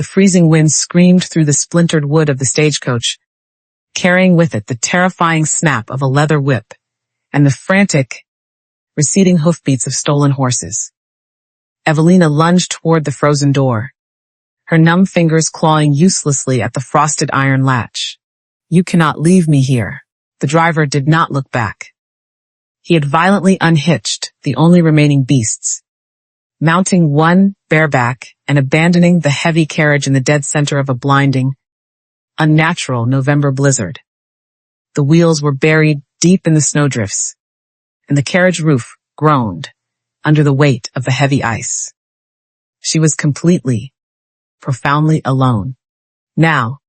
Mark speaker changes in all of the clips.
Speaker 1: The freezing wind screamed through the splintered wood of the stagecoach, carrying with it the terrifying snap of a leather whip and the frantic, receding hoofbeats of stolen horses. Evelina lunged toward the frozen door, her numb fingers clawing uselessly at the frosted iron latch. "You cannot leave me here." The driver did not look back. He had violently unhitched the only remaining beasts, mounting one bareback and abandoning the heavy carriage in the dead center of a blinding, unnatural November blizzard. The wheels were buried deep in the snowdrifts, and the carriage roof groaned under the weight of the heavy ice. She was completely, profoundly alone. Now,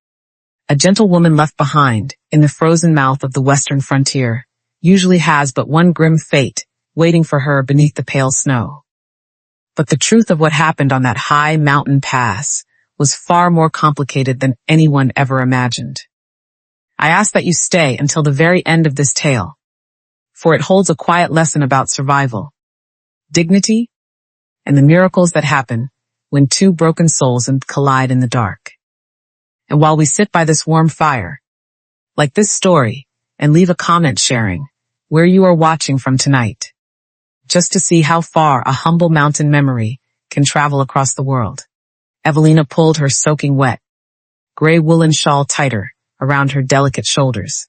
Speaker 1: a gentlewoman left behind in the frozen mouth of the western frontier usually has but one grim fate waiting for her beneath the pale snow. But the truth of what happened on that high mountain pass was far more complicated than anyone ever imagined. I ask that you stay until the very end of this tale, for it holds a quiet lesson about survival, dignity, and the miracles that happen when two broken souls collide in the dark. And while we sit by this warm fire, like this story, and leave a comment sharing where you are watching from tonight, just to see how far a humble mountain memory can travel across the world. Evelina pulled her soaking wet, gray woolen shawl tighter around her delicate shoulders.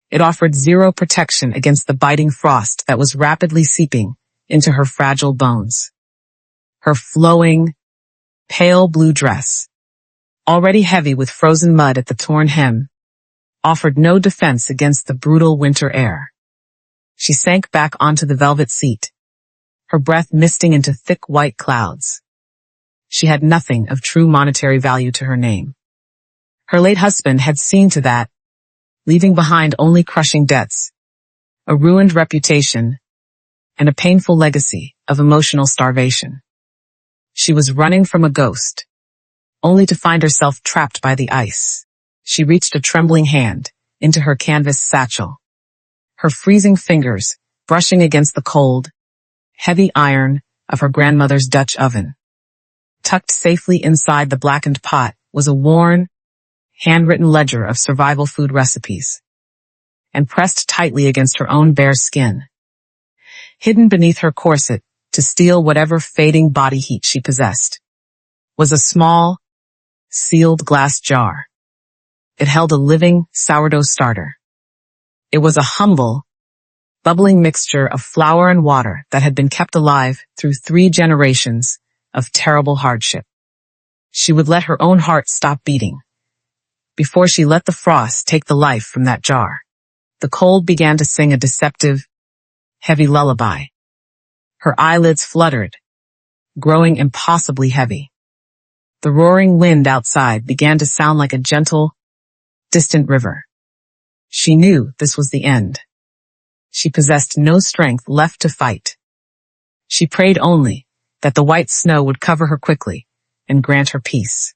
Speaker 1: It offered zero protection against the biting frost that was rapidly seeping into her fragile bones. Her flowing, pale blue dress, already heavy with frozen mud at the torn hem, offered no defense against the brutal winter air. She sank back onto the velvet seat, her breath misting into thick white clouds. She had nothing of true monetary value to her name. Her late husband had seen to that, leaving behind only crushing debts, a ruined reputation, and a painful legacy of emotional starvation. She was running from a ghost, only to find herself trapped by the ice. She reached a trembling hand into her canvas satchel, her freezing fingers brushing against the cold, heavy iron of her grandmother's Dutch oven. Tucked safely inside the blackened pot was a worn, handwritten ledger of survival food recipes, and pressed tightly against her own bare skin, hidden beneath her corset to steal whatever fading body heat she possessed, was a small, sealed glass jar. It held a living sourdough starter. It was a humble, bubbling mixture of flour and water that had been kept alive through 3 generations of terrible hardship. She would let her own heart stop beating before she let the frost take the life from that jar. The cold began to sing a deceptive, heavy lullaby. Her eyelids fluttered, growing impossibly heavy. The roaring wind outside began to sound like a gentle, distant river. She knew this was the end. She possessed no strength left to fight. She prayed only that the white snow would cover her quickly and grant her peace.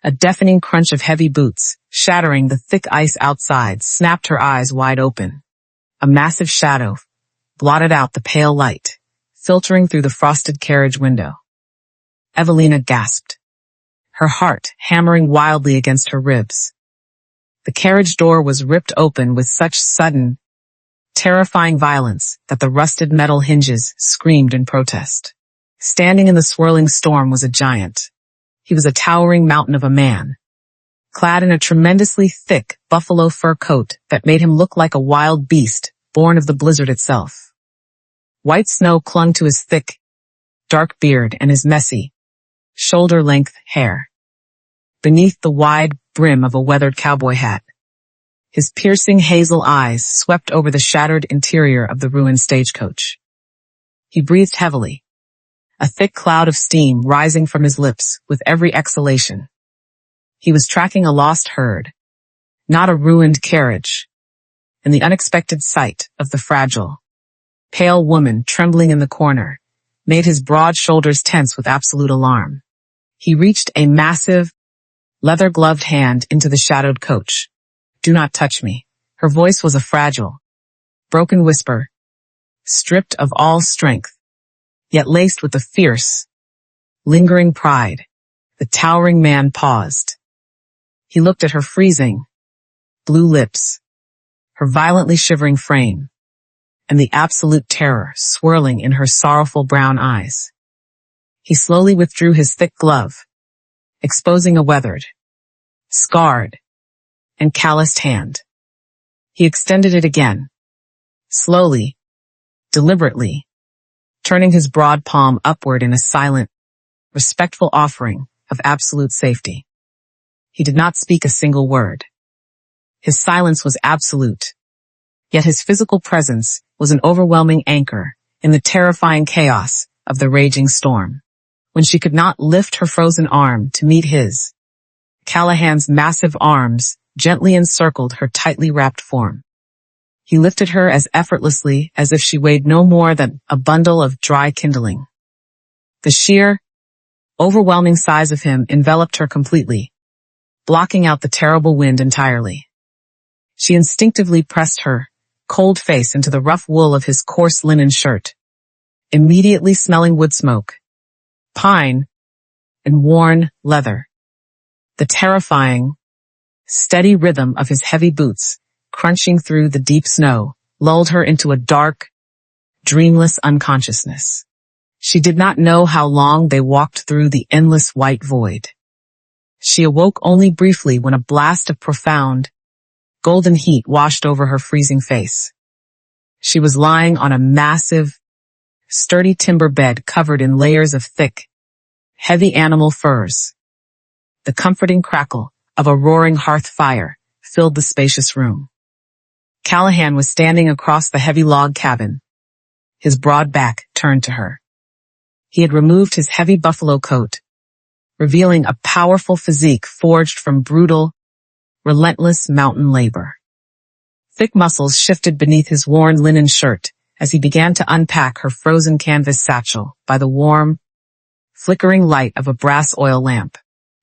Speaker 1: A deafening crunch of heavy boots, shattering the thick ice outside, snapped her eyes wide open. A massive shadow blotted out the pale light, filtering through the frosted carriage window. Evelina gasped, her heart hammering wildly against her ribs. The carriage door was ripped open with such sudden, terrifying violence that the rusted metal hinges screamed in protest. Standing in the swirling storm was a giant. He was a towering mountain of a man, clad in a tremendously thick buffalo fur coat that made him look like a wild beast born of the blizzard itself. White snow clung to his thick, dark beard and his messy, shoulder-length hair. Beneath the wide brim of a weathered cowboy hat, his piercing hazel eyes swept over the shattered interior of the ruined stagecoach. He breathed heavily, a thick cloud of steam rising from his lips with every exhalation. He was tracking a lost herd, not a ruined carriage, and the unexpected sight of the fragile, pale woman trembling in the corner made his broad shoulders tense with absolute alarm. He reached a massive, leather-gloved hand into the shadowed coach. "Do not touch me." Her voice was a fragile, broken whisper, stripped of all strength, yet laced with a fierce, lingering pride. The towering man paused. He looked at her freezing, blue lips, her violently shivering frame, and the absolute terror swirling in her sorrowful brown eyes. He slowly withdrew his thick glove, exposing a weathered, scarred, and calloused hand. He extended it again, slowly, deliberately, turning his broad palm upward in a silent, respectful offering of absolute safety. He did not speak a single word. His silence was absolute, yet his physical presence was an overwhelming anchor in the terrifying chaos of the raging storm. When she could not lift her frozen arm to meet his, Callahan's massive arms gently encircled her tightly wrapped form. He lifted her as effortlessly as if she weighed no more than a bundle of dry kindling. The sheer, overwhelming size of him enveloped her completely, blocking out the terrible wind entirely. She instinctively pressed her cold face into the rough wool of his coarse linen shirt, immediately smelling wood smoke, pine, and worn leather. The terrifying, steady rhythm of his heavy boots crunching through the deep snow lulled her into a dark, dreamless unconsciousness. She did not know how long they walked through the endless white void. She awoke only briefly when a blast of profound, golden heat washed over her freezing face. She was lying on a massive, sturdy timber bed covered in layers of thick, heavy animal furs. The comforting crackle of a roaring hearth fire filled the spacious room. Callahan was standing across the heavy log cabin, his broad back turned to her. He had removed his heavy buffalo coat, revealing a powerful physique forged from brutal, relentless mountain labor. Thick muscles shifted beneath his worn linen shirt as he began to unpack her frozen canvas satchel by the warm, flickering light of a brass oil lamp.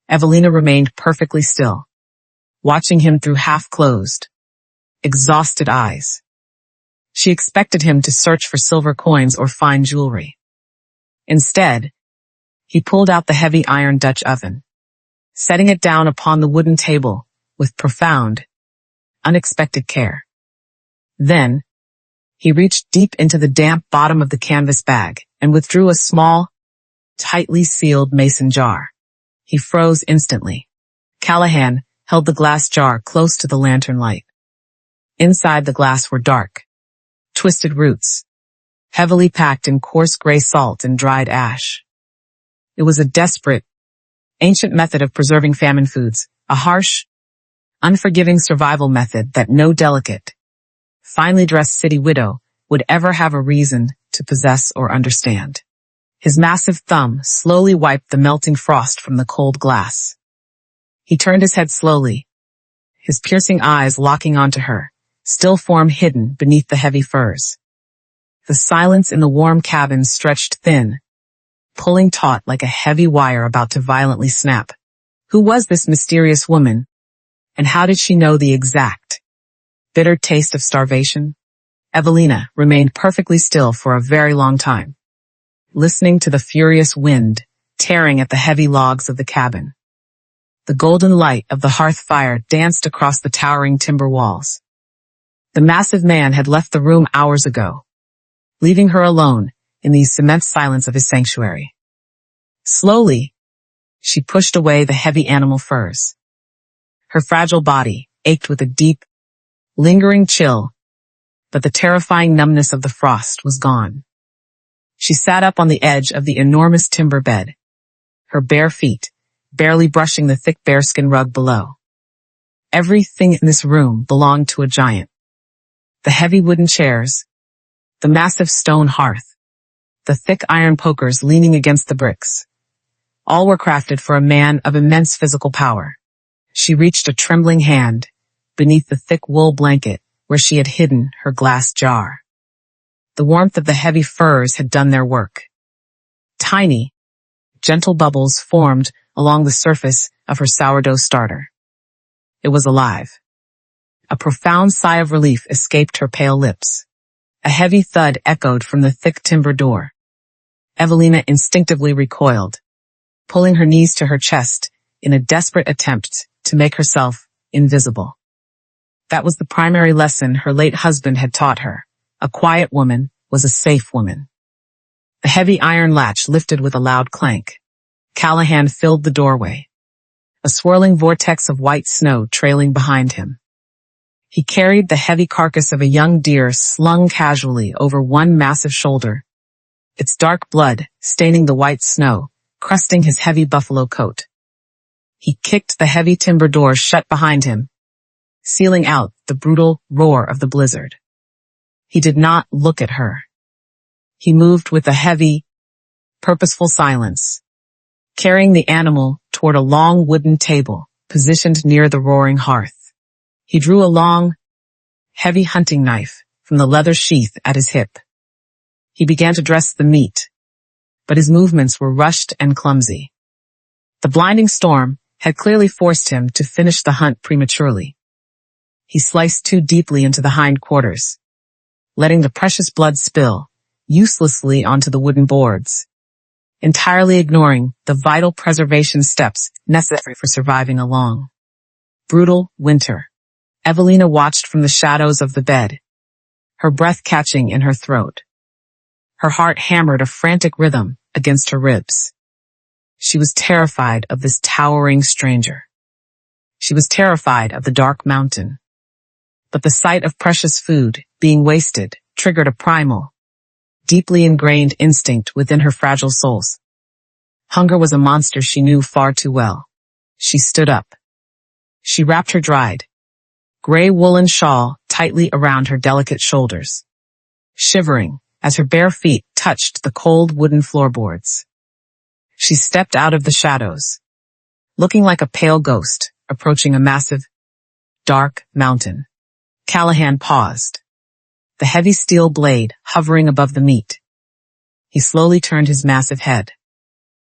Speaker 1: Evelina remained perfectly still, watching him through half-closed, exhausted eyes. She expected him to search for silver coins or fine jewelry. Instead, he pulled out the heavy iron Dutch oven, setting it down upon the wooden table with profound, unexpected care. Then, he reached deep into the damp bottom of the canvas bag and withdrew a small, tightly sealed mason jar. He froze instantly. Callahan held the glass jar close to the lantern light. Inside the glass were dark, twisted roots, heavily packed in coarse gray salt and dried ash. It was a desperate, ancient method of preserving famine foods, a harsh, unforgiving survival method that no delicate, finely dressed city widow would ever have a reason to possess or understand. His massive thumb slowly wiped the melting frost from the cold glass. He turned his head slowly, his piercing eyes locking onto her, still form hidden beneath the heavy furs. The silence in the warm cabin stretched thin, pulling taut like a heavy wire about to violently snap. Who was this mysterious woman? And how did she know the exact, bitter taste of starvation? Evelina remained perfectly still for a very long time, listening to the furious wind tearing at the heavy logs of the cabin. The golden light of the hearth fire danced across the towering timber walls. The massive man had left the room hours ago, leaving her alone in the immense silence of his sanctuary. Slowly, she pushed away the heavy animal furs. Her fragile body ached with a deep, lingering chill, but the terrifying numbness of the frost was gone. She sat up on the edge of the enormous timber bed, her bare feet barely brushing the thick bearskin rug below. Everything in this room belonged to a giant. The heavy wooden chairs, the massive stone hearth, the thick iron pokers leaning against the bricks. All were crafted for a man of immense physical power. She reached a trembling hand beneath the thick wool blanket where she had hidden her glass jar. The warmth of the heavy furs had done their work. Tiny, gentle bubbles formed along the surface of her sourdough starter. It was alive. A profound sigh of relief escaped her pale lips. A heavy thud echoed from the thick timber door. Evelina instinctively recoiled, pulling her knees to her chest in a desperate attempt to make herself invisible. That was the primary lesson her late husband had taught her. A quiet woman was a safe woman. The heavy iron latch lifted with a loud clank. Callahan filled the doorway, a swirling vortex of white snow trailing behind him. He carried the heavy carcass of a young deer slung casually over one massive shoulder, its dark blood staining the white snow, crusting his heavy buffalo coat. He kicked the heavy timber door shut behind him, sealing out the brutal roar of the blizzard. He did not look at her. He moved with a heavy, purposeful silence, carrying the animal toward a long wooden table positioned near the roaring hearth. He drew a long, heavy hunting knife from the leather sheath at his hip. He began to dress the meat, but his movements were rushed and clumsy. The blinding storm had clearly forced him to finish the hunt prematurely. He sliced too deeply into the hindquarters, letting the precious blood spill uselessly onto the wooden boards, entirely ignoring the vital preservation steps necessary for surviving a long, brutal winter. Evelina watched from the shadows of the bed, her breath catching in her throat. Her heart hammered a frantic rhythm against her ribs. She was terrified of this towering stranger. She was terrified of the dark mountain. But the sight of precious food being wasted triggered a primal, deeply ingrained instinct within her fragile souls. Hunger was a monster she knew far too well. She stood up. She wrapped her dried, gray woolen shawl tightly around her delicate shoulders, shivering as her bare feet touched the cold wooden floorboards. She stepped out of the shadows, looking like a pale ghost approaching a massive, dark mountain. Callahan paused, the heavy steel blade hovering above the meat. He slowly turned his massive head.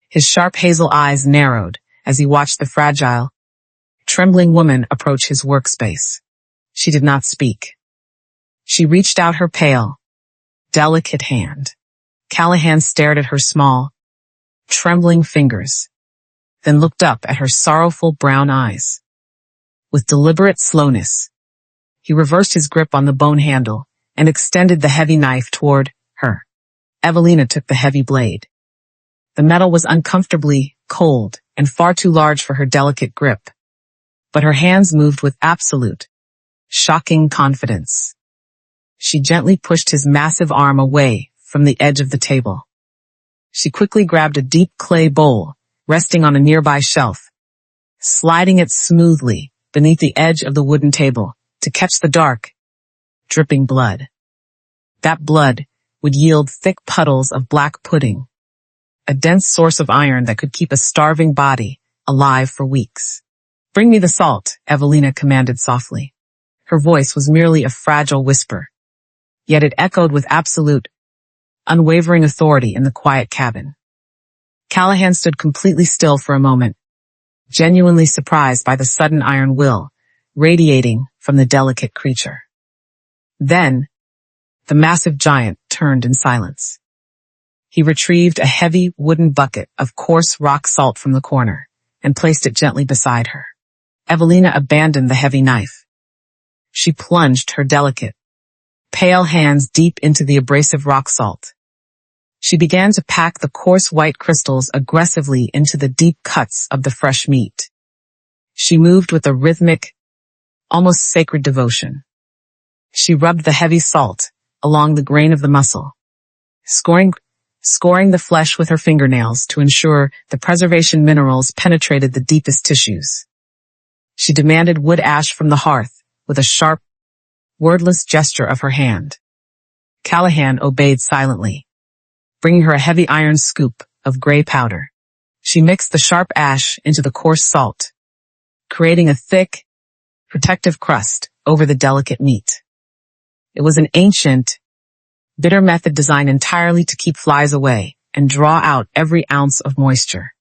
Speaker 1: His sharp hazel eyes narrowed as he watched the fragile, trembling woman approach his workspace. She did not speak. She reached out her pale, delicate hand. Callahan stared at her small, trembling fingers, then looked up at her sorrowful brown eyes. With deliberate slowness, he reversed his grip on the bone handle and extended the heavy knife toward her. Evelina took the heavy blade. The metal was uncomfortably cold and far too large for her delicate grip, but her hands moved with absolute, shocking confidence. She gently pushed his massive arm away from the edge of the table. She quickly grabbed a deep clay bowl resting on a nearby shelf, sliding it smoothly beneath the edge of the wooden table to catch the dark, dripping blood. That blood would yield thick puddles of black pudding, a dense source of iron that could keep a starving body alive for weeks. "Bring me the salt," Evelina commanded softly. Her voice was merely a fragile whisper, yet it echoed with absolute, unwavering authority in the quiet cabin. Callahan stood completely still for a moment, genuinely surprised by the sudden iron will radiating from the delicate creature. Then, the massive giant turned in silence. He retrieved a heavy wooden bucket of coarse rock salt from the corner and placed it gently beside her. Evelina abandoned the heavy knife. She plunged her delicate, pale hands deep into the abrasive rock salt. She began to pack the coarse white crystals aggressively into the deep cuts of the fresh meat. She moved with a rhythmic, almost sacred devotion. She rubbed the heavy salt along the grain of the muscle, scoring the flesh with her fingernails to ensure the preservation minerals penetrated the deepest tissues. She demanded wood ash from the hearth with a sharp, wordless gesture of her hand. Callahan obeyed silently, bringing her a heavy iron scoop of gray powder. She mixed the sharp ash into the coarse salt, creating a thick, protective crust over the delicate meat. It was an ancient, bitter method designed entirely to keep flies away and draw out every ounce of moisture.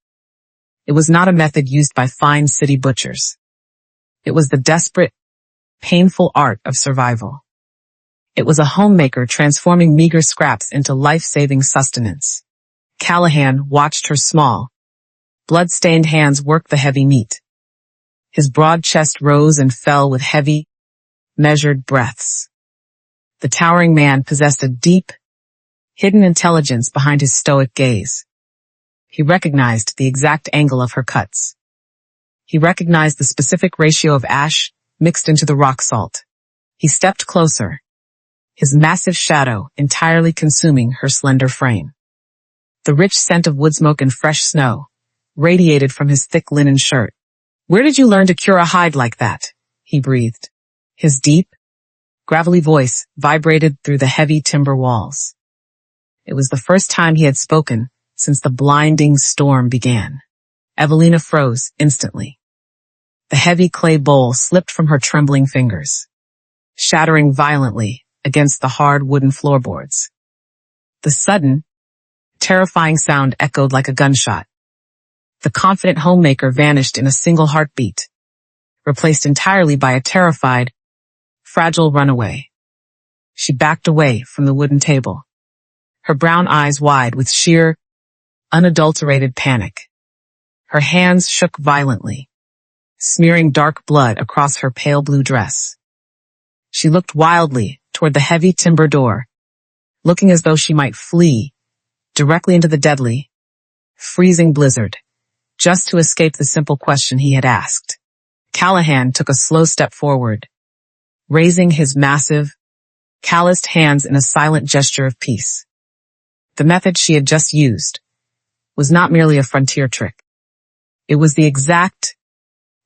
Speaker 1: It was not a method used by fine city butchers. It was the desperate, painful art of survival. It was a homemaker transforming meager scraps into life-saving sustenance. Callahan watched her small, Blood-stained hands worked the heavy meat. His broad chest rose and fell with heavy, measured breaths. The towering man possessed a deep, hidden intelligence behind his stoic gaze. He recognized the exact angle of her cuts. He recognized the specific ratio of ash mixed into the rock salt. He stepped closer, his massive shadow entirely consuming her slender frame. The rich scent of wood smoke and fresh snow radiated from his thick linen shirt. "Where did you learn to cure a hide like that?" he breathed. His deep, gravelly voice vibrated through the heavy timber walls. It was the first time he had spoken since the blinding storm began. Evelina froze instantly. The heavy clay bowl slipped from her trembling fingers, shattering violently against the hard wooden floorboards. The sudden, terrifying sound echoed like a gunshot. The confident homemaker vanished in a single heartbeat, replaced entirely by a terrified, fragile runaway. She backed away from the wooden table, her brown eyes wide with sheer, unadulterated panic. Her hands shook violently, smearing dark blood across her pale blue dress. She looked wildly toward the heavy timber door, looking as though she might flee directly into the deadly, freezing blizzard, just to escape the simple question he had asked. Callahan took a slow step forward, raising his massive, calloused hands in a silent gesture of peace. The method she had just used was not merely a frontier trick. It was the exact,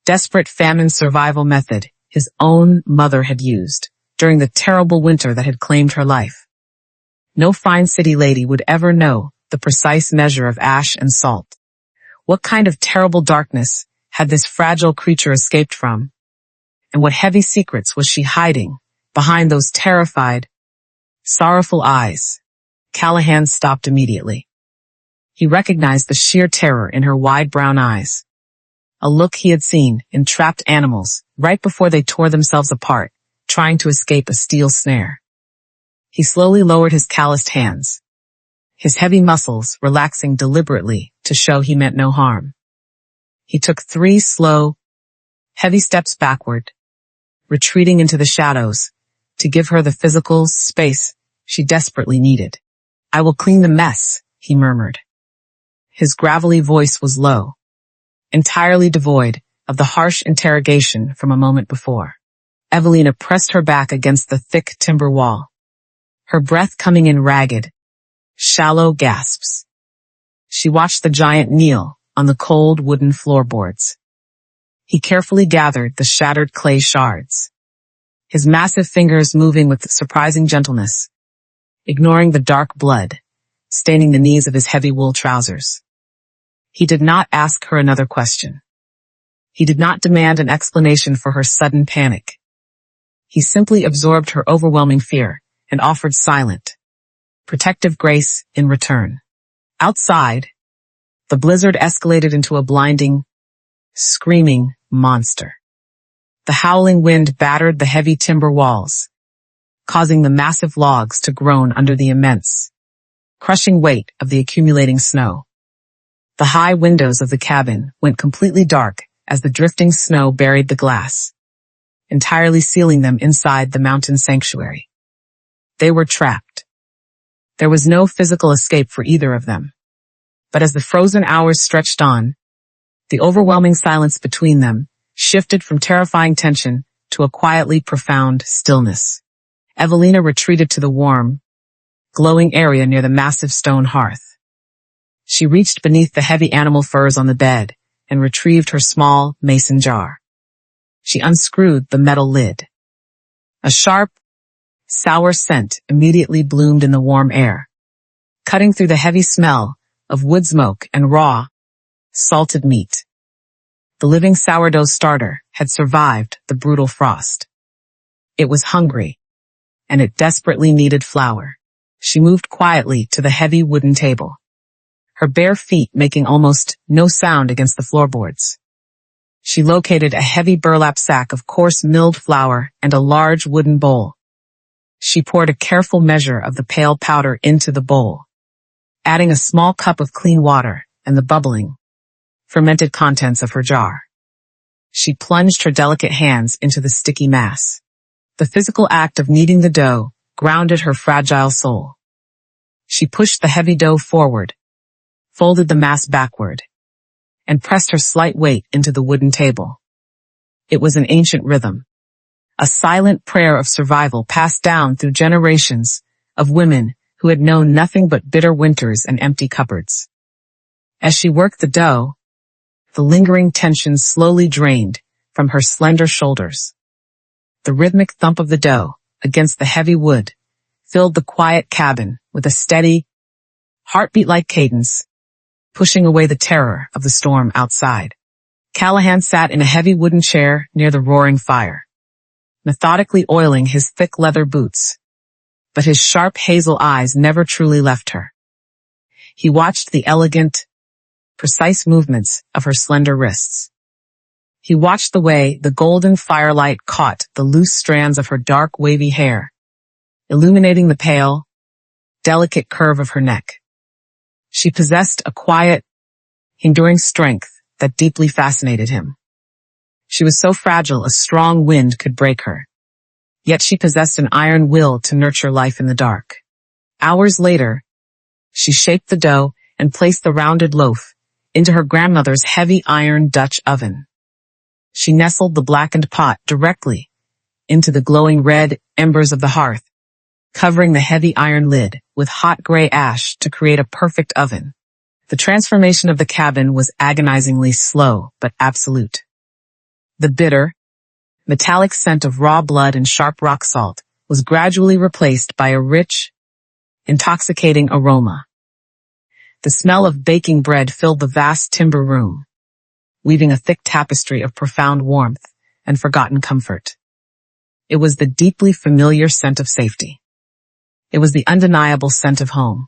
Speaker 1: desperate famine survival method his own mother had used during the terrible winter that had claimed her life. No fine city lady would ever know the precise measure of ash and salt. What kind of terrible darkness had this fragile creature escaped from? And what heavy secrets was she hiding behind those terrified, sorrowful eyes? Callahan stopped immediately. He recognized the sheer terror in her wide brown eyes, a look he had seen in trapped animals right before they tore themselves apart, trying to escape a steel snare. He slowly lowered his calloused hands, his heavy muscles relaxing deliberately to show he meant no harm. He took 3 slow, heavy steps backward, retreating into the shadows to give her the physical space she desperately needed. "I will clean the mess," he murmured. His gravelly voice was low, entirely devoid of the harsh interrogation from a moment before. Evelina pressed her back against the thick timber wall, her breath coming in ragged, shallow gasps. She watched the giant kneel on the cold wooden floorboards. He carefully gathered the shattered clay shards, his massive fingers moving with surprising gentleness, ignoring the dark blood staining the knees of his heavy wool trousers. He did not ask her another question. He did not demand an explanation for her sudden panic. He simply absorbed her overwhelming fear and offered silent, protective grace in return. Outside, the blizzard escalated into a blinding, screaming monster. The howling wind battered the heavy timber walls, causing the massive logs to groan under the immense, crushing weight of the accumulating snow. The high windows of the cabin went completely dark as the drifting snow buried the glass, entirely sealing them inside the mountain sanctuary. They were trapped. There was no physical escape for either of them. But as the frozen hours stretched on, the overwhelming silence between them shifted from terrifying tension to a quietly profound stillness. Evelina retreated to the warm, glowing area near the massive stone hearth. She reached beneath the heavy animal furs on the bed and retrieved her small mason jar. She unscrewed the metal lid. A sharp, sour scent immediately bloomed in the warm air, cutting through the heavy smell of wood smoke and raw, salted meat. The living sourdough starter had survived the brutal frost. It was hungry, and it desperately needed flour. She moved quietly to the heavy wooden table, her bare feet making almost no sound against the floorboards. She located a heavy burlap sack of coarse milled flour and a large wooden bowl. She poured a careful measure of the pale powder into the bowl, adding a small cup of clean water and the bubbling, fermented contents of her jar. She plunged her delicate hands into the sticky mass. The physical act of kneading the dough grounded her fragile soul. She pushed the heavy dough forward, folded the mass backward, and pressed her slight weight into the wooden table. It was an ancient rhythm, a silent prayer of survival passed down through generations of women who had known nothing but bitter winters and empty cupboards. As she worked the dough, the lingering tension slowly drained from her slender shoulders. The rhythmic thump of the dough against the heavy wood filled the quiet cabin with a steady, heartbeat-like cadence, pushing away the terror of the storm outside. Callahan sat in a heavy wooden chair near the roaring fire, methodically oiling his thick leather boots, but his sharp hazel eyes never truly left her. He watched the elegant, precise movements of her slender wrists. He watched the way the golden firelight caught the loose strands of her dark, wavy hair, illuminating the pale, delicate curve of her neck. She possessed a quiet, enduring strength that deeply fascinated him. She was so fragile a strong wind could break her. Yet she possessed an iron will to nurture life in the dark. Hours later, she shaped the dough and placed the rounded loaf into her grandmother's heavy iron Dutch oven. She nestled the blackened pot directly into the glowing red embers of the hearth, covering the heavy iron lid with hot gray ash to create a perfect oven. The transformation of the cabin was agonizingly slow but absolute. The bitter, metallic scent of raw blood and sharp rock salt was gradually replaced by a rich, intoxicating aroma. The smell of baking bread filled the vast timber room, weaving a thick tapestry of profound warmth and forgotten comfort. It was the deeply familiar scent of safety. It was the undeniable scent of home.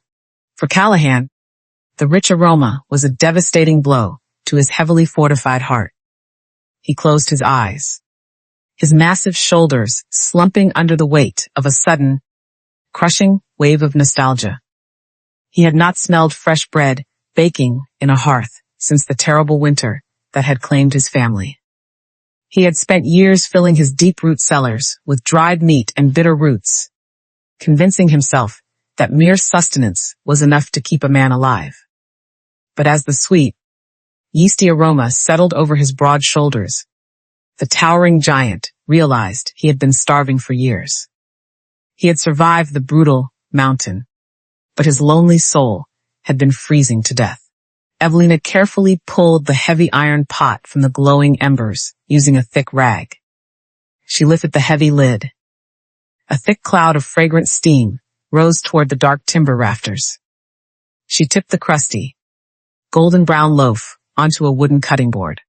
Speaker 1: For Callahan, the rich aroma was a devastating blow to his heavily fortified heart. He closed his eyes, his massive shoulders slumping under the weight of a sudden, crushing wave of nostalgia. He had not smelled fresh bread baking in a hearth since the terrible winter that had claimed his family. He had spent years filling his deep-root cellars with dried meat and bitter roots, convincing himself that mere sustenance was enough to keep a man alive. But as the sweet, yeasty aroma settled over his broad shoulders, the towering giant realized he had been starving for years. He had survived the brutal mountain, but his lonely soul had been freezing to death. Evelina carefully pulled the heavy iron pot from the glowing embers using a thick rag. She lifted the heavy lid. A thick cloud of fragrant steam rose toward the dark timber rafters. She tipped the crusty, golden brown loaf onto a wooden cutting board.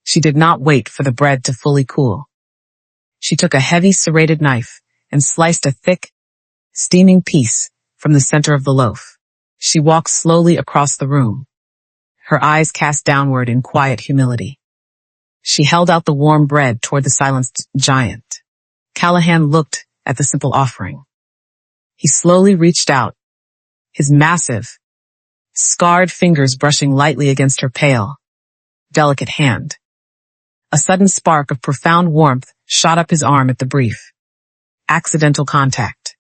Speaker 1: She did not wait for the bread to fully cool. She took a heavy serrated knife and sliced a thick, steaming piece from the center of the loaf. She walked slowly across the room, her eyes cast downward in quiet humility. She held out the warm bread toward the silenced giant. Callahan looked at the simple offering. He slowly reached out, his massive, scarred fingers brushing lightly against her pale, delicate hand. A sudden spark of profound warmth shot up his arm at the brief, accidental contact.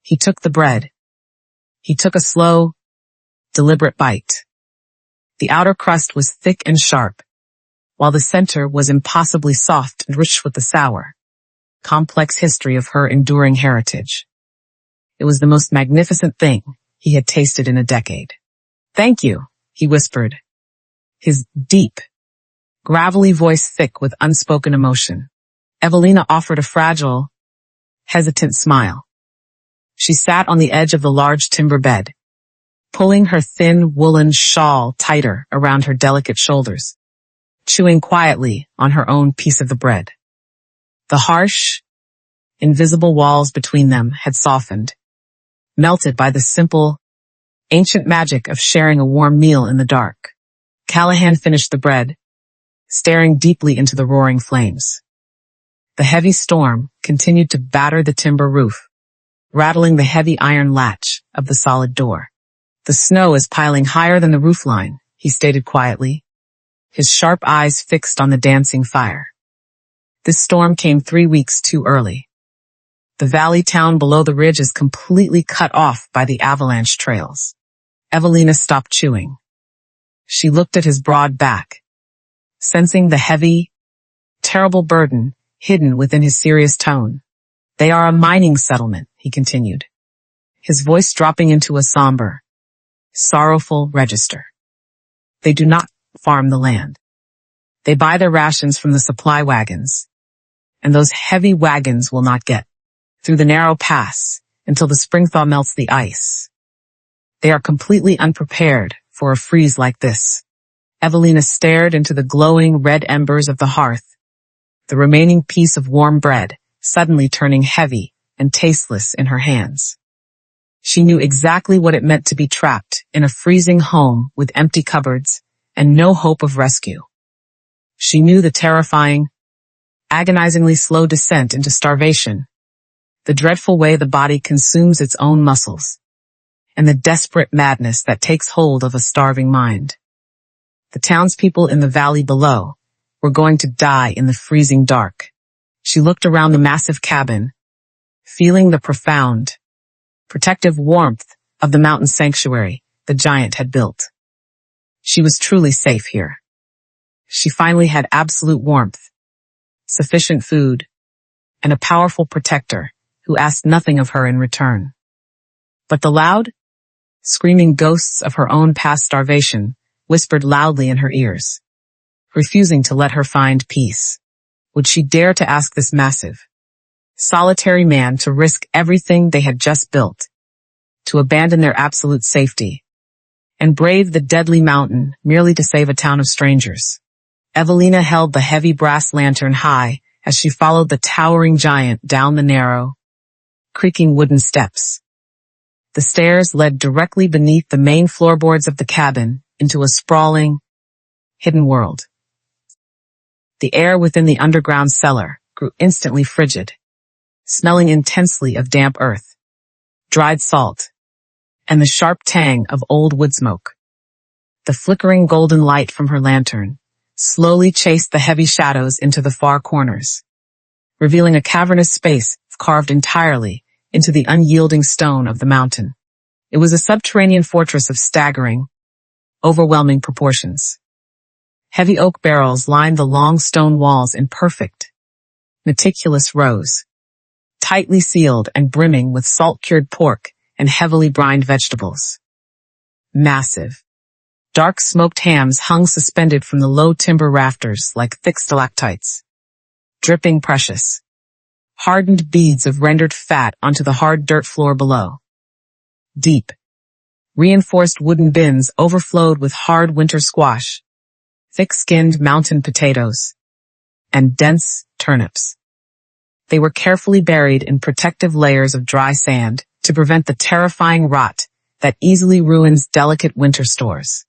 Speaker 1: He took the bread. He took a slow, deliberate bite. The outer crust was thick and sharp, while the center was impossibly soft and rich with the sour, complex history of her enduring heritage. It was the most magnificent thing he had tasted in a decade. "Thank you," he whispered, his deep, gravelly voice thick with unspoken emotion. Evelina offered a fragile, hesitant smile. She sat on the edge of the large timber bed, pulling her thin woolen shawl tighter around her delicate shoulders, chewing quietly on her own piece of the bread. The harsh, invisible walls between them had softened, melted by the simple, ancient magic of sharing a warm meal in the dark. Callahan finished the bread, staring deeply into the roaring flames. The heavy storm continued to batter the timber roof, rattling the heavy iron latch of the solid door. "The snow is piling higher than the roofline," he stated quietly, his sharp eyes fixed on the dancing fire. This storm came 3 weeks too early. The valley town below the ridge is completely cut off by the avalanche trails. Evelina stopped chewing. She looked at his broad back, sensing the heavy, terrible burden hidden within his serious tone. They are a mining settlement, he continued, his voice dropping into a somber, sorrowful register. They do not farm the land. They buy their rations from the supply wagons, and those heavy wagons will not get through the narrow pass until the spring thaw melts the ice. They are completely unprepared for a freeze like this. Evelina stared into the glowing red embers of the hearth, the remaining piece of warm bread suddenly turning heavy and tasteless in her hands. She knew exactly what it meant to be trapped in a freezing home with empty cupboards and no hope of rescue. She knew the terrifying, agonizingly slow descent into starvation, the dreadful way the body consumes its own muscles, and the desperate madness that takes hold of a starving mind. The townspeople in the valley below were going to die in the freezing dark. She looked around the massive cabin, feeling the profound, protective warmth of the mountain sanctuary the giant had built. She was truly safe here. She finally had absolute warmth, sufficient food, and a powerful protector who asked nothing of her in return. But the loud, screaming ghosts of her own past starvation whispered loudly in her ears, refusing to let her find peace. Would she dare to ask this massive, solitary man to risk everything they had just built, to abandon their absolute safety, and brave the deadly mountain merely to save a town of strangers? Evelina held the heavy brass lantern high as she followed the towering giant down the narrow, creaking wooden steps. The stairs led directly beneath the main floorboards of the cabin into a sprawling, hidden world. The air within the underground cellar grew instantly frigid, smelling intensely of damp earth, dried salt, and the sharp tang of old wood smoke. The flickering golden light from her lantern slowly chased the heavy shadows into the far corners, revealing a cavernous space carved entirely into the unyielding stone of the mountain. It was a subterranean fortress of staggering, overwhelming proportions. Heavy oak barrels lined the long stone walls in perfect, meticulous rows, tightly sealed and brimming with salt-cured pork and heavily brined vegetables. Massive, dark smoked hams hung suspended from the low timber rafters like thick stalactites, dripping precious, hardened beads of rendered fat onto the hard dirt floor below. Deep, reinforced wooden bins overflowed with hard winter squash, thick-skinned mountain potatoes, and dense turnips. They were carefully buried in protective layers of dry sand to prevent the terrifying rot that easily ruins delicate winter stores.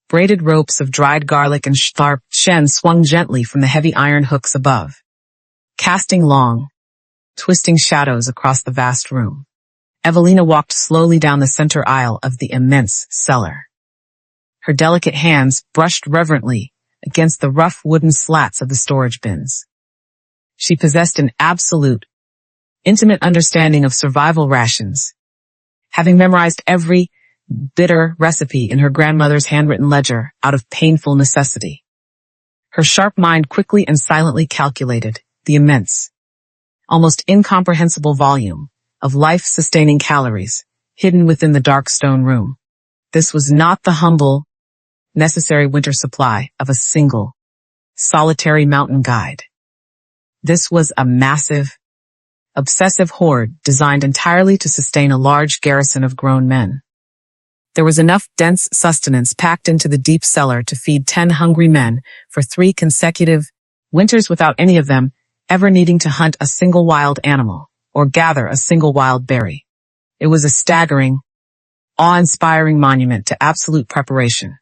Speaker 1: Braided ropes of dried garlic and sharp shen swung gently from the heavy iron hooks above, casting long, twisting shadows across the vast room. Evelina walked slowly down the center aisle of the immense cellar. Her delicate hands brushed reverently against the rough wooden slats of the storage bins. She possessed an absolute, intimate understanding of survival rations, having memorized every bitter recipe in her grandmother's handwritten ledger out of painful necessity. Her sharp mind quickly and silently calculated the immense, almost incomprehensible volume of life-sustaining calories hidden within the dark stone room. This was not the humble, necessary winter supply of a single, solitary mountain guide. This was a massive, obsessive hoard designed entirely to sustain a large garrison of grown men. There was enough dense sustenance packed into the deep cellar to feed 10 hungry men for 3 consecutive winters without any of them ever needing to hunt a single wild animal or gather a single wild berry. It was a staggering, awe-inspiring monument to absolute preparation.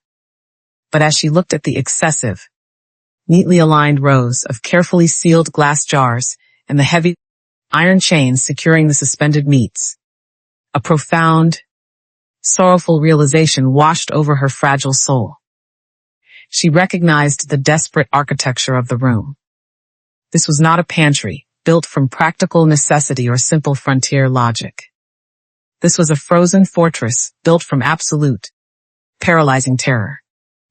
Speaker 1: But as she looked at the excessive, neatly aligned rows of carefully sealed glass jars and the heavy iron chains securing the suspended meats, a profound, sorrowful realization washed over her fragile soul. She recognized the desperate architecture of the room. This was not a pantry, built from practical necessity or simple frontier logic. This was a frozen fortress, built from absolute, paralyzing terror.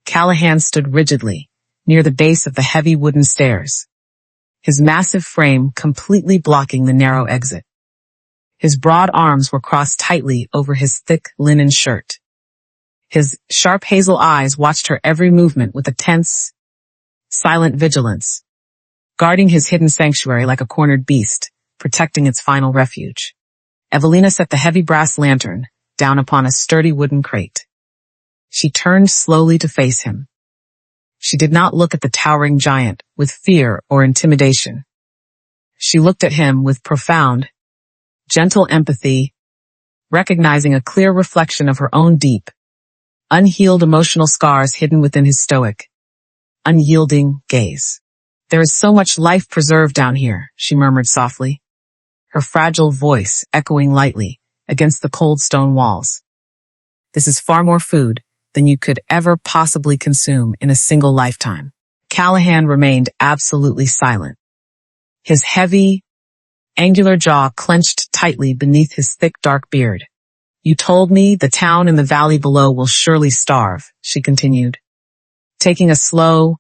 Speaker 1: Callahan stood rigidly, near the base of the heavy wooden stairs, his massive frame completely blocking the narrow exit. His broad arms were crossed tightly over his thick linen shirt. His sharp hazel eyes watched her every movement with a tense, silent vigilance, guarding his hidden sanctuary like a cornered beast, protecting its final refuge. Evelina set the heavy brass lantern down upon a sturdy wooden crate. She turned slowly to face him. She did not look at the towering giant with fear or intimidation. She looked at him with profound, gentle empathy, recognizing a clear reflection of her own deep, unhealed emotional scars hidden within his stoic, unyielding gaze. "There is so much life preserved down here," she murmured softly, her fragile voice echoing lightly against the cold stone walls. "This is far more food than you could ever possibly consume in a single lifetime." Callahan remained absolutely silent. His heavy, angular jaw clenched tightly beneath his thick dark beard. "You told me the town in the valley below will surely starve," she continued, taking a slow,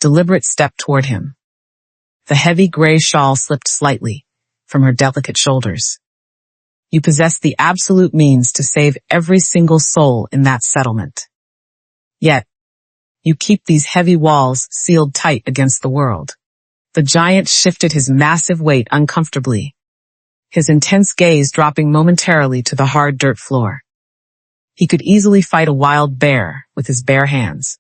Speaker 1: deliberate step toward him. The heavy gray shawl slipped slightly from her delicate shoulders. "You possess the absolute means to save every single soul in that settlement. Yet, you keep these heavy walls sealed tight against the world." The giant shifted his massive weight uncomfortably, his intense gaze dropping momentarily to the hard dirt floor. He could easily fight a wild bear with his bare hands,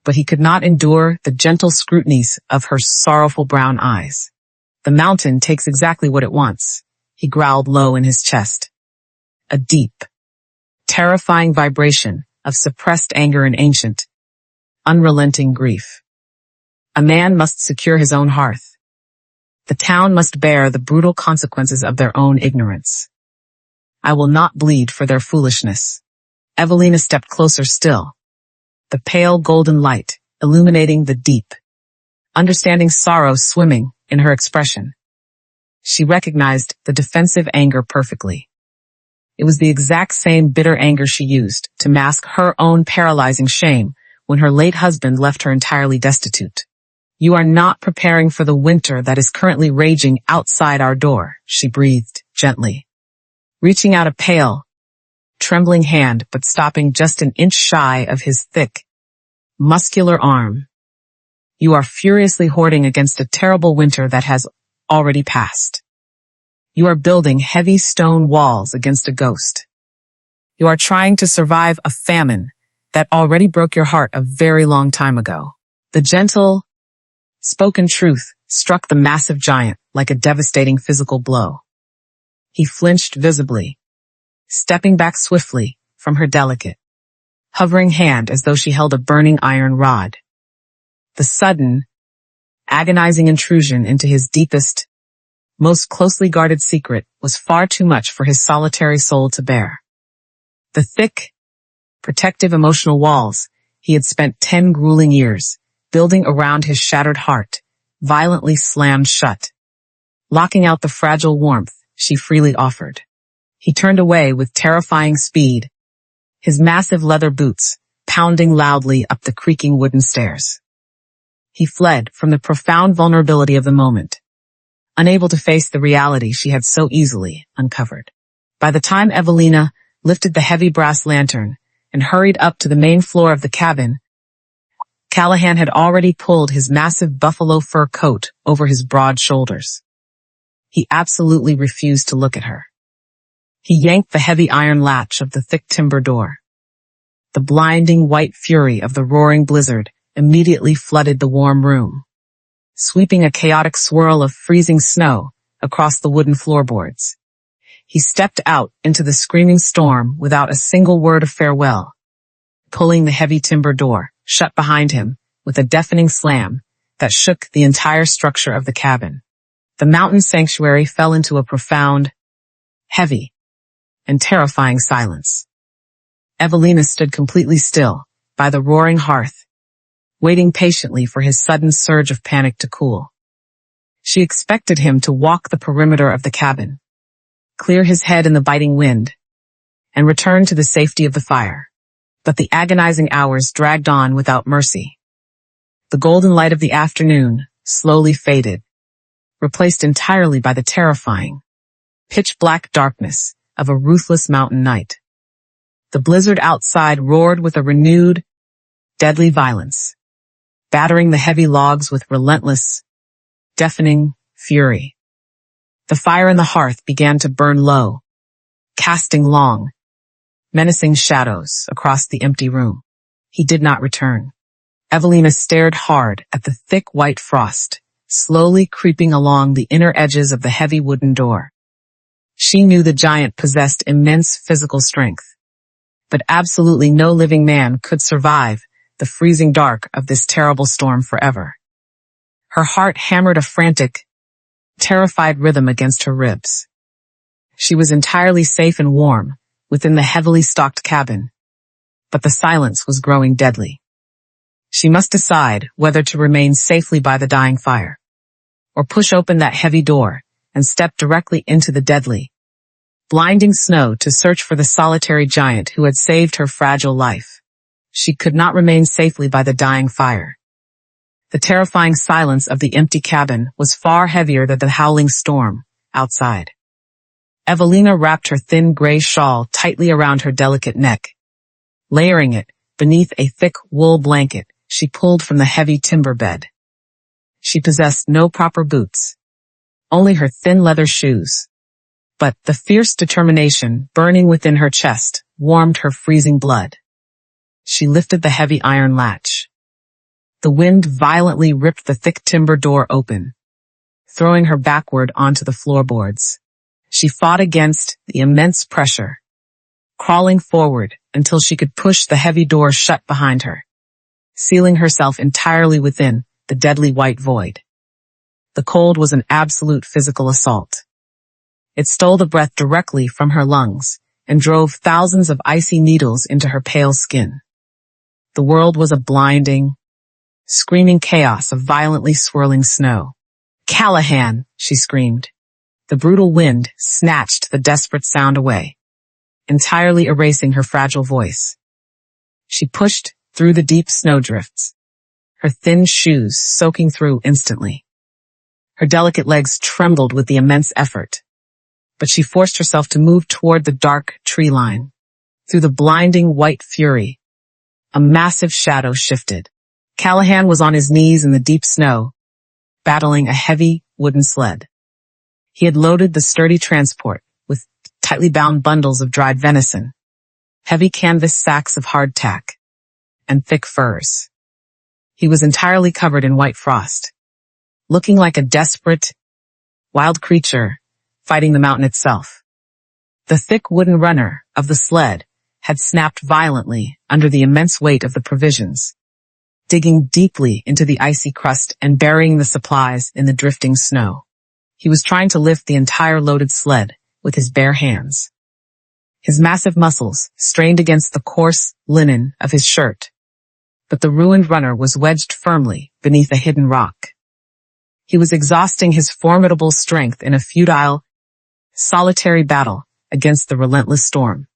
Speaker 1: but he could not endure the gentle scrutinies of her sorrowful brown eyes. "The mountain takes exactly what it wants," he growled low in his chest. A deep, terrifying vibration of suppressed anger and ancient, unrelenting grief. A man must secure his own hearth. The town must bear the brutal consequences of their own ignorance. "I will not bleed for their foolishness." Evelina stepped closer still, the pale golden light illuminating the deep, understanding sorrow swimming in her expression. She recognized the defensive anger perfectly. It was the exact same bitter anger she used to mask her own paralyzing shame when her late husband left her entirely destitute. "You are not preparing for the winter that is currently raging outside our door," she breathed gently, reaching out a pale, trembling hand but stopping just an inch shy of his thick, muscular arm. "You are furiously hoarding against a terrible winter that has already passed. You are building heavy stone walls against a ghost. You are trying to survive a famine that already broke your heart a very long time ago." The gentle, spoken truth struck the massive giant like a devastating physical blow. He flinched visibly, stepping back swiftly from her delicate, hovering hand as though she held a burning iron rod. The sudden, agonizing intrusion into his deepest, most closely guarded secret was far too much for his solitary soul to bear. The thick, protective emotional walls he had spent 10 grueling years building around his shattered heart violently slammed shut, locking out the fragile warmth she freely offered. He turned away with terrifying speed, his massive leather boots pounding loudly up the creaking wooden stairs. He fled from the profound vulnerability of the moment, unable to face the reality she had so easily uncovered. By the time Evelina lifted the heavy brass lantern and hurried up to the main floor of the cabin, Callahan had already pulled his massive buffalo fur coat over his broad shoulders. He absolutely refused to look at her. He yanked the heavy iron latch of the thick timber door. The blinding white fury of the roaring blizzard immediately flooded the warm room, sweeping a chaotic swirl of freezing snow across the wooden floorboards. He stepped out into the screaming storm without a single word of farewell, pulling the heavy timber door shut behind him with a deafening slam that shook the entire structure of the cabin. The mountain sanctuary fell into a profound, heavy, and terrifying silence. Evelina stood completely still by the roaring hearth, waiting patiently for his sudden surge of panic to cool. She expected him to walk the perimeter of the cabin, clear his head in the biting wind, and return to the safety of the fire. But the agonizing hours dragged on without mercy. The golden light of the afternoon slowly faded, replaced entirely by the terrifying, pitch-black darkness of a ruthless mountain night. The blizzard outside roared with a renewed, deadly violence, battering the heavy logs with relentless, deafening fury. The fire in the hearth began to burn low, casting long, menacing shadows across the empty room. He did not return. Evelina stared hard at the thick white frost, slowly creeping along the inner edges of the heavy wooden door. She knew the giant possessed immense physical strength, but absolutely no living man could survive the freezing dark of this terrible storm forever. Her heart hammered a frantic, terrified rhythm against her ribs. She was entirely safe and warm within the heavily stocked cabin, but the silence was growing deadly. She must decide whether to remain safely by the dying fire, or push open that heavy door and step directly into the deadly, blinding snow to search for the solitary giant who had saved her fragile life. She could not remain safely by the dying fire. The terrifying silence of the empty cabin was far heavier than the howling storm outside. Evelina wrapped her thin gray shawl tightly around her delicate neck. Layering it beneath a thick wool blanket she pulled from the heavy timber bed. She possessed no proper boots, only her thin leather shoes. But the fierce determination burning within her chest warmed her freezing blood. She lifted the heavy iron latch. The wind violently ripped the thick timber door open, throwing her backward onto the floorboards. She fought against the immense pressure, crawling forward until she could push the heavy door shut behind her, sealing herself entirely within the deadly white void. The cold was an absolute physical assault. It stole the breath directly from her lungs and drove thousands of icy needles into her pale skin. The world was a blinding, screaming chaos of violently swirling snow. "Callahan!" she screamed. The brutal wind snatched the desperate sound away, entirely erasing her fragile voice. She pushed through the deep snowdrifts, her thin shoes soaking through instantly. Her delicate legs trembled with the immense effort, but she forced herself to move toward the dark tree line. Through the blinding white fury, a massive shadow shifted. Callahan was on his knees in the deep snow, battling a heavy wooden sled. He had loaded the sturdy transport with tightly bound bundles of dried venison, heavy canvas sacks of hardtack, and thick furs. He was entirely covered in white frost, looking like a desperate, wild creature fighting the mountain itself. The thick wooden runner of the sled had snapped violently under the immense weight of the provisions, digging deeply into the icy crust and burying the supplies in the drifting snow. He was trying to lift the entire loaded sled with his bare hands. His massive muscles strained against the coarse linen of his shirt, but the ruined runner was wedged firmly beneath a hidden rock. He was exhausting his formidable strength in a futile, solitary battle against the relentless storm.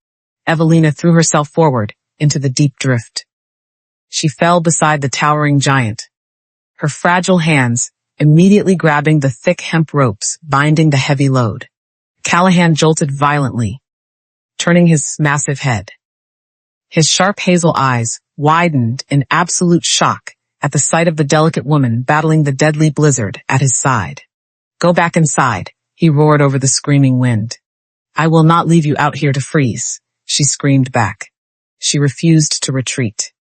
Speaker 1: Evelina threw herself forward into the deep drift. She fell beside the towering giant, her fragile hands immediately grabbing the thick hemp ropes binding the heavy load. Callahan jolted violently, turning his massive head. His sharp hazel eyes widened in absolute shock at the sight of the delicate woman battling the deadly blizzard at his side. "Go back inside," he roared over the screaming wind. "I will not leave you out here to freeze," she screamed back. She refused to retreat.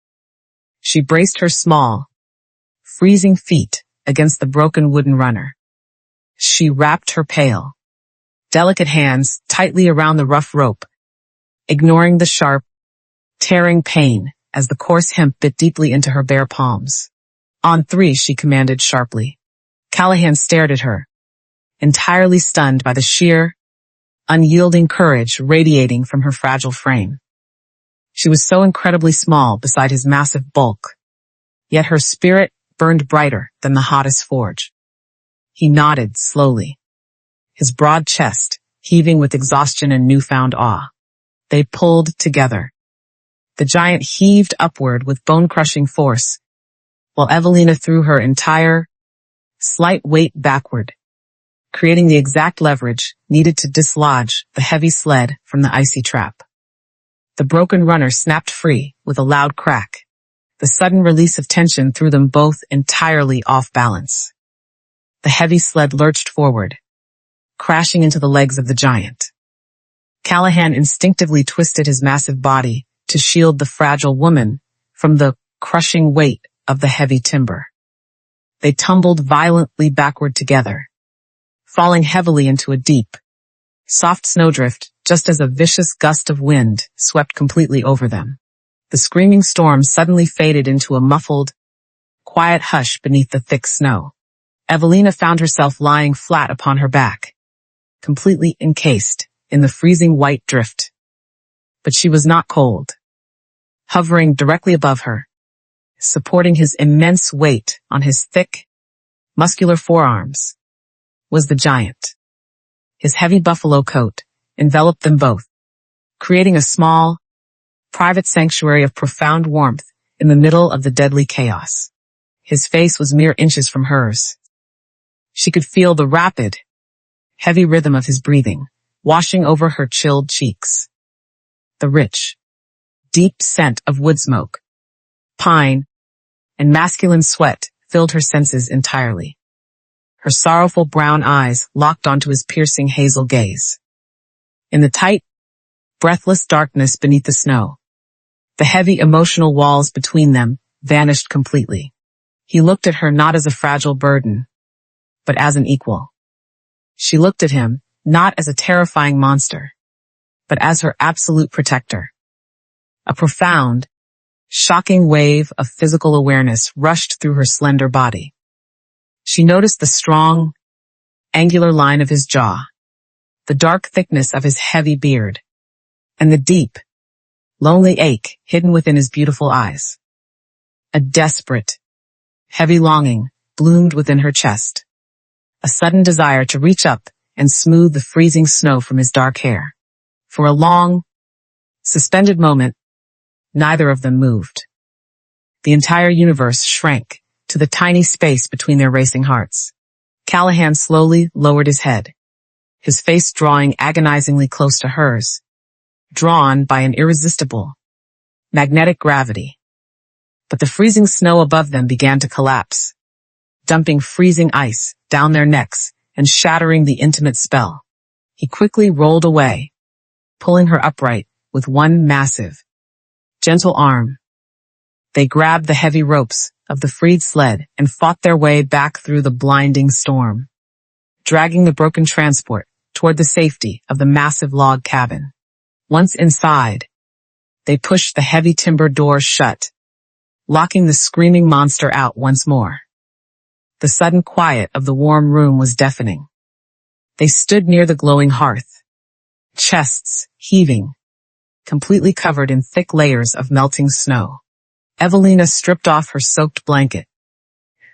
Speaker 1: She braced her small, freezing feet against the broken wooden runner. She wrapped her pale, delicate hands tightly around the rough rope, ignoring the sharp, tearing pain as the coarse hemp bit deeply into her bare palms. "On three," she commanded sharply. Callahan stared at her, entirely stunned by the sheer, unyielding courage radiating from her fragile frame. She was so incredibly small beside his massive bulk, yet her spirit burned brighter than the hottest forge. He nodded slowly, his broad chest heaving with exhaustion and newfound awe. They pulled together. The giant heaved upward with bone-crushing force, while Evelina threw her entire, slight weight backward, creating the exact leverage needed to dislodge the heavy sled from the icy trap. The broken runner snapped free with a loud crack. The sudden release of tension threw them both entirely off balance. The heavy sled lurched forward, crashing into the legs of the giant. Callahan instinctively twisted his massive body to shield the fragile woman from the crushing weight of the heavy timber. They tumbled violently backward together, falling heavily into a deep, soft snowdrift just as a vicious gust of wind swept completely over them. The screaming storm suddenly faded into a muffled, quiet hush beneath the thick snow. Evelina found herself lying flat upon her back, completely encased in the freezing white drift. But she was not cold. Hovering directly above her, supporting his immense weight on his thick, muscular forearms, was the giant. His heavy buffalo coat enveloped them both, creating a small, private sanctuary of profound warmth in the middle of the deadly chaos. His face was mere inches from hers. She could feel the rapid, heavy rhythm of his breathing washing over her chilled cheeks. The rich, deep scent of wood smoke, pine, and masculine sweat filled her senses entirely. Her sorrowful brown eyes locked onto his piercing hazel gaze. In the tight, breathless darkness beneath the snow, the heavy emotional walls between them vanished completely. He looked at her not as a fragile burden, but as an equal. She looked at him not as a terrifying monster, but as her absolute protector. A profound, shocking wave of physical awareness rushed through her slender body. She noticed the strong, angular line of his jaw, the dark thickness of his heavy beard, and the deep, lonely ache hidden within his beautiful eyes. A desperate, heavy longing bloomed within her chest, a sudden desire to reach up and smooth the freezing snow from his dark hair. For a long, suspended moment, neither of them moved. The entire universe shrank to the tiny space between their racing hearts. Callahan slowly lowered his head, his face drawing agonizingly close to hers, drawn by an irresistible, magnetic gravity. But the freezing snow above them began to collapse, dumping freezing ice down their necks and shattering the intimate spell. He quickly rolled away, pulling her upright with one massive, gentle arm. They grabbed the heavy ropes of the freed sled and fought their way back through the blinding storm, dragging the broken transport toward the safety of the massive log cabin. Once inside, they pushed the heavy timber doors shut, locking the screaming monster out once more. The sudden quiet of the warm room was deafening. They stood near the glowing hearth, chests heaving, completely covered in thick layers of melting snow. Evelina stripped off her soaked blanket,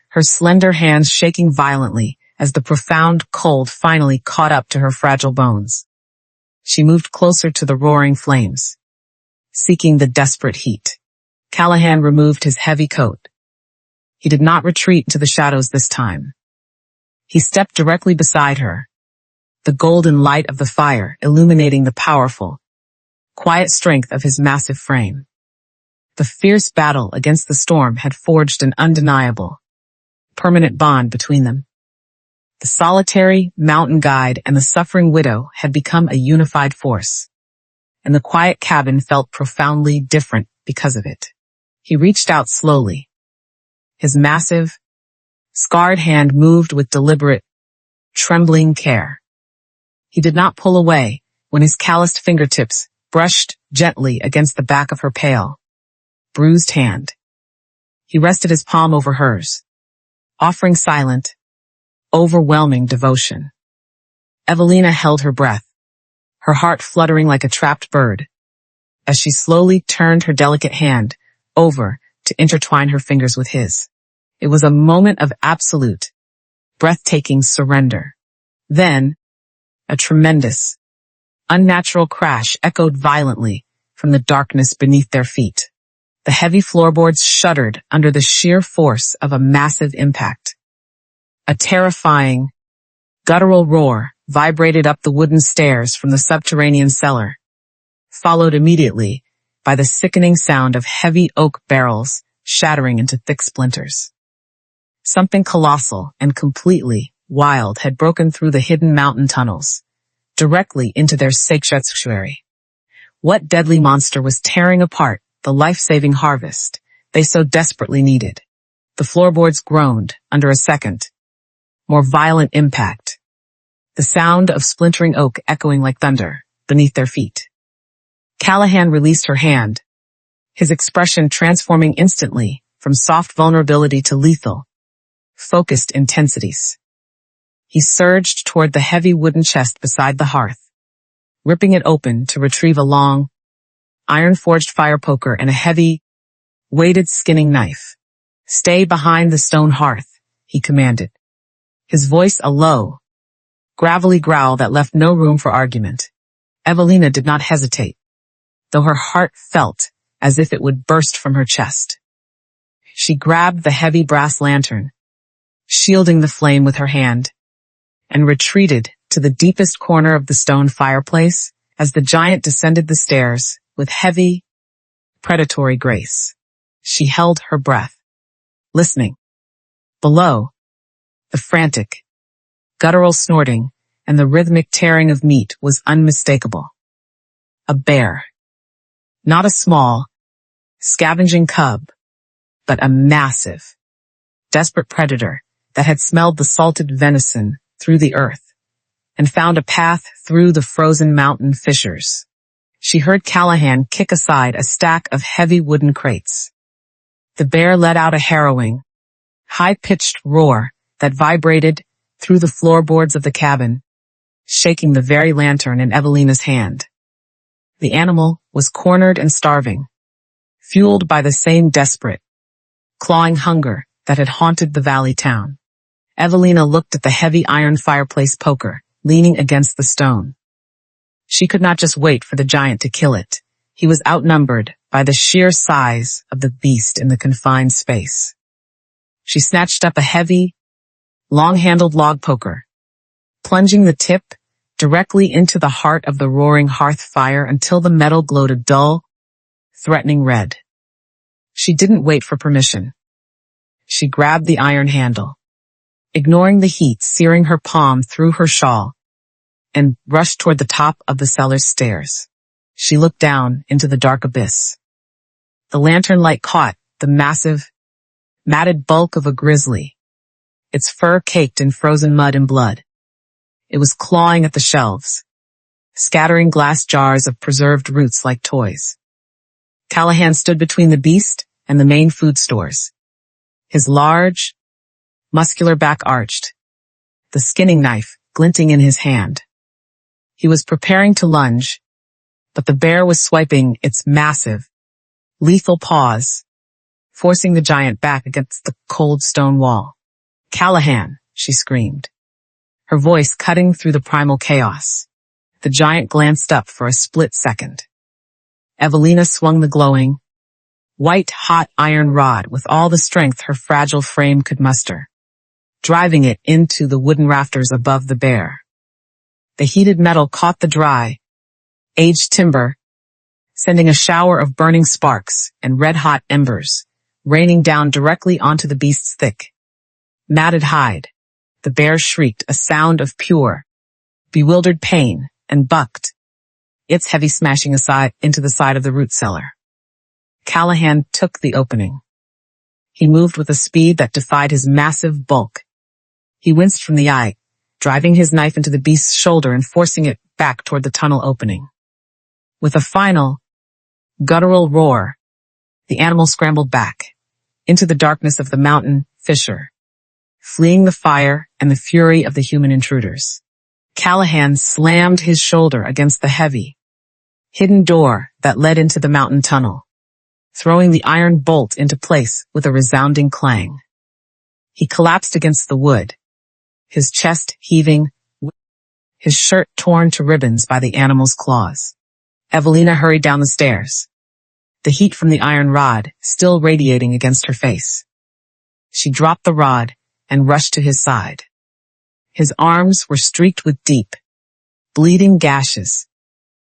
Speaker 1: her slender hands shaking violently as the profound cold finally caught up to her fragile bones. She moved closer to the roaring flames, seeking the desperate heat. Callahan removed his heavy coat. He did not retreat into the shadows this time. He stepped directly beside her, the golden light of the fire illuminating the powerful, quiet strength of his massive frame. The fierce battle against the storm had forged an undeniable, permanent bond between them. The solitary mountain guide and the suffering widow had become a unified force, and the quiet cabin felt profoundly different because of it. He reached out slowly. His massive, scarred hand moved with deliberate, trembling care. He did not pull away when his calloused fingertips brushed gently against the back of her pale, bruised hand. He rested his palm over hers, offering silent, overwhelming devotion. Evelina held her breath, her heart fluttering like a trapped bird, as she slowly turned her delicate hand over to to intertwine her fingers with his. It was a moment of absolute, breathtaking surrender. Then, a tremendous, unnatural crash echoed violently from the darkness beneath their feet. The heavy floorboards shuddered under the sheer force of a massive impact. A terrifying, guttural roar vibrated up the wooden stairs from the subterranean cellar, followed immediately by the sickening sound of heavy oak barrels shattering into thick splinters. Something colossal and completely wild had broken through the hidden mountain tunnels, directly into their sanctuary. What deadly monster was tearing apart the life-saving harvest they so desperately needed? The floorboards groaned under a second, more violent impact, the sound of splintering oak echoing like thunder beneath their feet. Callahan released her hand, his expression transforming instantly from soft vulnerability to lethal, focused intensities. He surged toward the heavy wooden chest beside the hearth, ripping it open to retrieve a long, iron-forged fire poker and a heavy, weighted skinning knife. "Stay behind the stone hearth," he commanded, his voice a low, gravelly growl that left no room for argument. Evelina did not hesitate, though her heart felt as if it would burst from her chest. She grabbed the heavy brass lantern, shielding the flame with her hand, and retreated to the deepest corner of the stone fireplace as the giant descended the stairs with heavy, predatory grace. She held her breath, listening. Below, the frantic, guttural snorting and the rhythmic tearing of meat was unmistakable. A bear. Not a small, scavenging cub, but a massive, desperate predator that had smelled the salted venison through the earth and found a path through the frozen mountain fissures. She heard Callahan kick aside a stack of heavy wooden crates. The bear let out a harrowing, high-pitched roar that vibrated through the floorboards of the cabin, shaking the very lantern in Evelina's hand. The animal was cornered and starving, fueled by the same desperate, clawing hunger that had haunted the valley town. Evelina looked at the heavy iron fireplace poker, leaning against the stone. She could not just wait for the giant to kill it. He was outnumbered by the sheer size of the beast in the confined space. She snatched up a heavy, long-handled log poker, plunging the tip directly into the heart of the roaring hearth fire until the metal glowed a dull, threatening red. She didn't wait for permission. She grabbed the iron handle, ignoring the heat searing her palm through her shawl, and rushed toward the top of the cellar's stairs. She looked down into the dark abyss. The lantern light caught the massive, matted bulk of a grizzly, its fur caked in frozen mud and blood. It was clawing at the shelves, scattering glass jars of preserved roots like toys. Callahan stood between the beast and the main food stores, his large, muscular back arched, the skinning knife glinting in his hand. He was preparing to lunge, but the bear was swiping its massive, lethal paws, forcing the giant back against the cold stone wall. "Callahan," she screamed, her voice cutting through the primal chaos. The giant glanced up for a split second. Evelina swung the glowing, white-hot iron rod with all the strength her fragile frame could muster, driving it into the wooden rafters above the bear. The heated metal caught the dry, aged timber, sending a shower of burning sparks and red-hot embers raining down directly onto the beast's thick, matted hide. The bear shrieked a sound of pure, bewildered pain and bucked, its heavy smashing aside into the side of the root cellar. Callahan took the opening. He moved with a speed that defied his massive bulk. He winced from the eye, driving his knife into the beast's shoulder and forcing it back toward the tunnel opening. With a final, guttural roar, the animal scrambled back into the darkness of the mountain fissure, fleeing the fire and the fury of the human intruders. Callahan slammed his shoulder against the heavy, hidden door that led into the mountain tunnel, throwing the iron bolt into place with a resounding clang. He collapsed against the wood, his chest heaving, his shirt torn to ribbons by the animal's claws. Evelina hurried down the stairs, the heat from the iron rod still radiating against her face. She dropped the rod and rushed to his side. His arms were streaked with deep, bleeding gashes,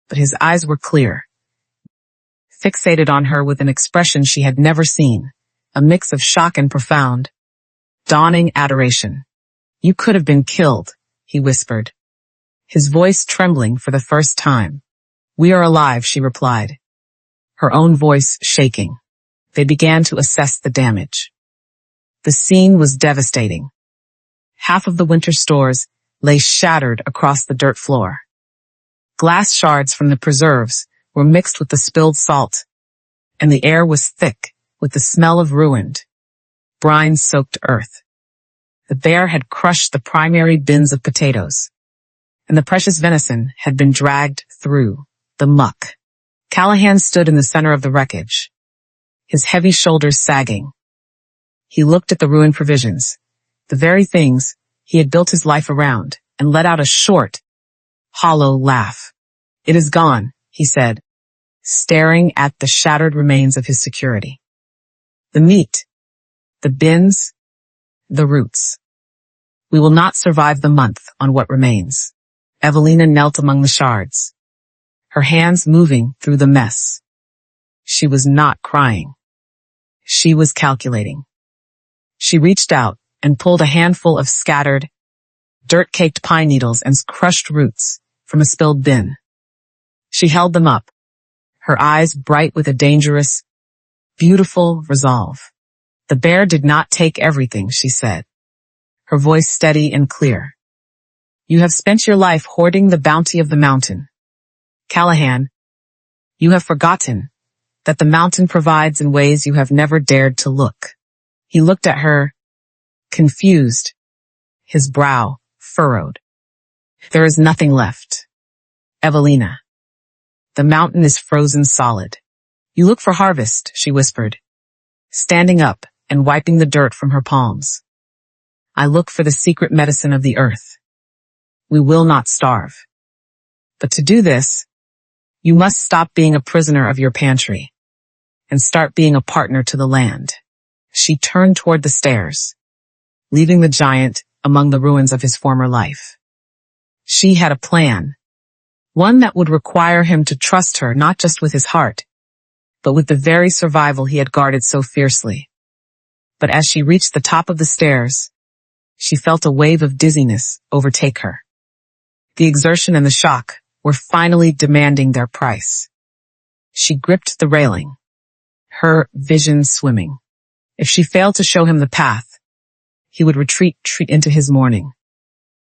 Speaker 1: but his eyes were clear, fixated on her with an expression she had never seen, a mix of shock and profound, dawning adoration. "You could have been killed," he whispered, his voice trembling for the first time. "We are alive," she replied, her own voice shaking. They began to assess the damage. The scene was devastating. Half of the winter stores lay shattered across the dirt floor. Glass shards from the preserves were mixed with the spilled salt, and the air was thick with the smell of ruined, brine-soaked earth. The bear had crushed the primary bins of potatoes, and the precious venison had been dragged through the muck. Callahan stood in the center of the wreckage, his heavy shoulders sagging. He looked at the ruined provisions, the very things he had built his life around, and let out a short, hollow laugh. "It is gone," he said, staring at the shattered remains of his security. "The meat, the bins, the roots. We will not survive the month on what remains." Evelina knelt among the shards, her hands moving through the mess. She was not crying. She was calculating. She reached out and pulled a handful of scattered, dirt-caked pine needles and crushed roots from a spilled bin. She held them up, her eyes bright with a dangerous, beautiful resolve. "The bear did not take everything," she said, her voice steady and clear. "You have spent your life hoarding the bounty of the mountain. Callahan, you have forgotten that the mountain provides in ways you have never dared to look." He looked at her, confused, his brow furrowed. "There is nothing left, Evelina. The mountain is frozen solid. You look for harvest," she whispered, standing up and wiping the dirt from her palms. "I look for the secret medicine of the earth. We will not starve. But to do this, you must stop being a prisoner of your pantry and start being a partner to the land." She turned toward the stairs, leaving the giant among the ruins of his former life. She had a plan, one that would require him to trust her not just with his heart, but with the very survival he had guarded so fiercely. But as she reached the top of the stairs, she felt a wave of dizziness overtake her. The exertion and the shock were finally demanding their price. She gripped the railing, her vision swimming. If she failed to show him the path, he would retreat into his mourning,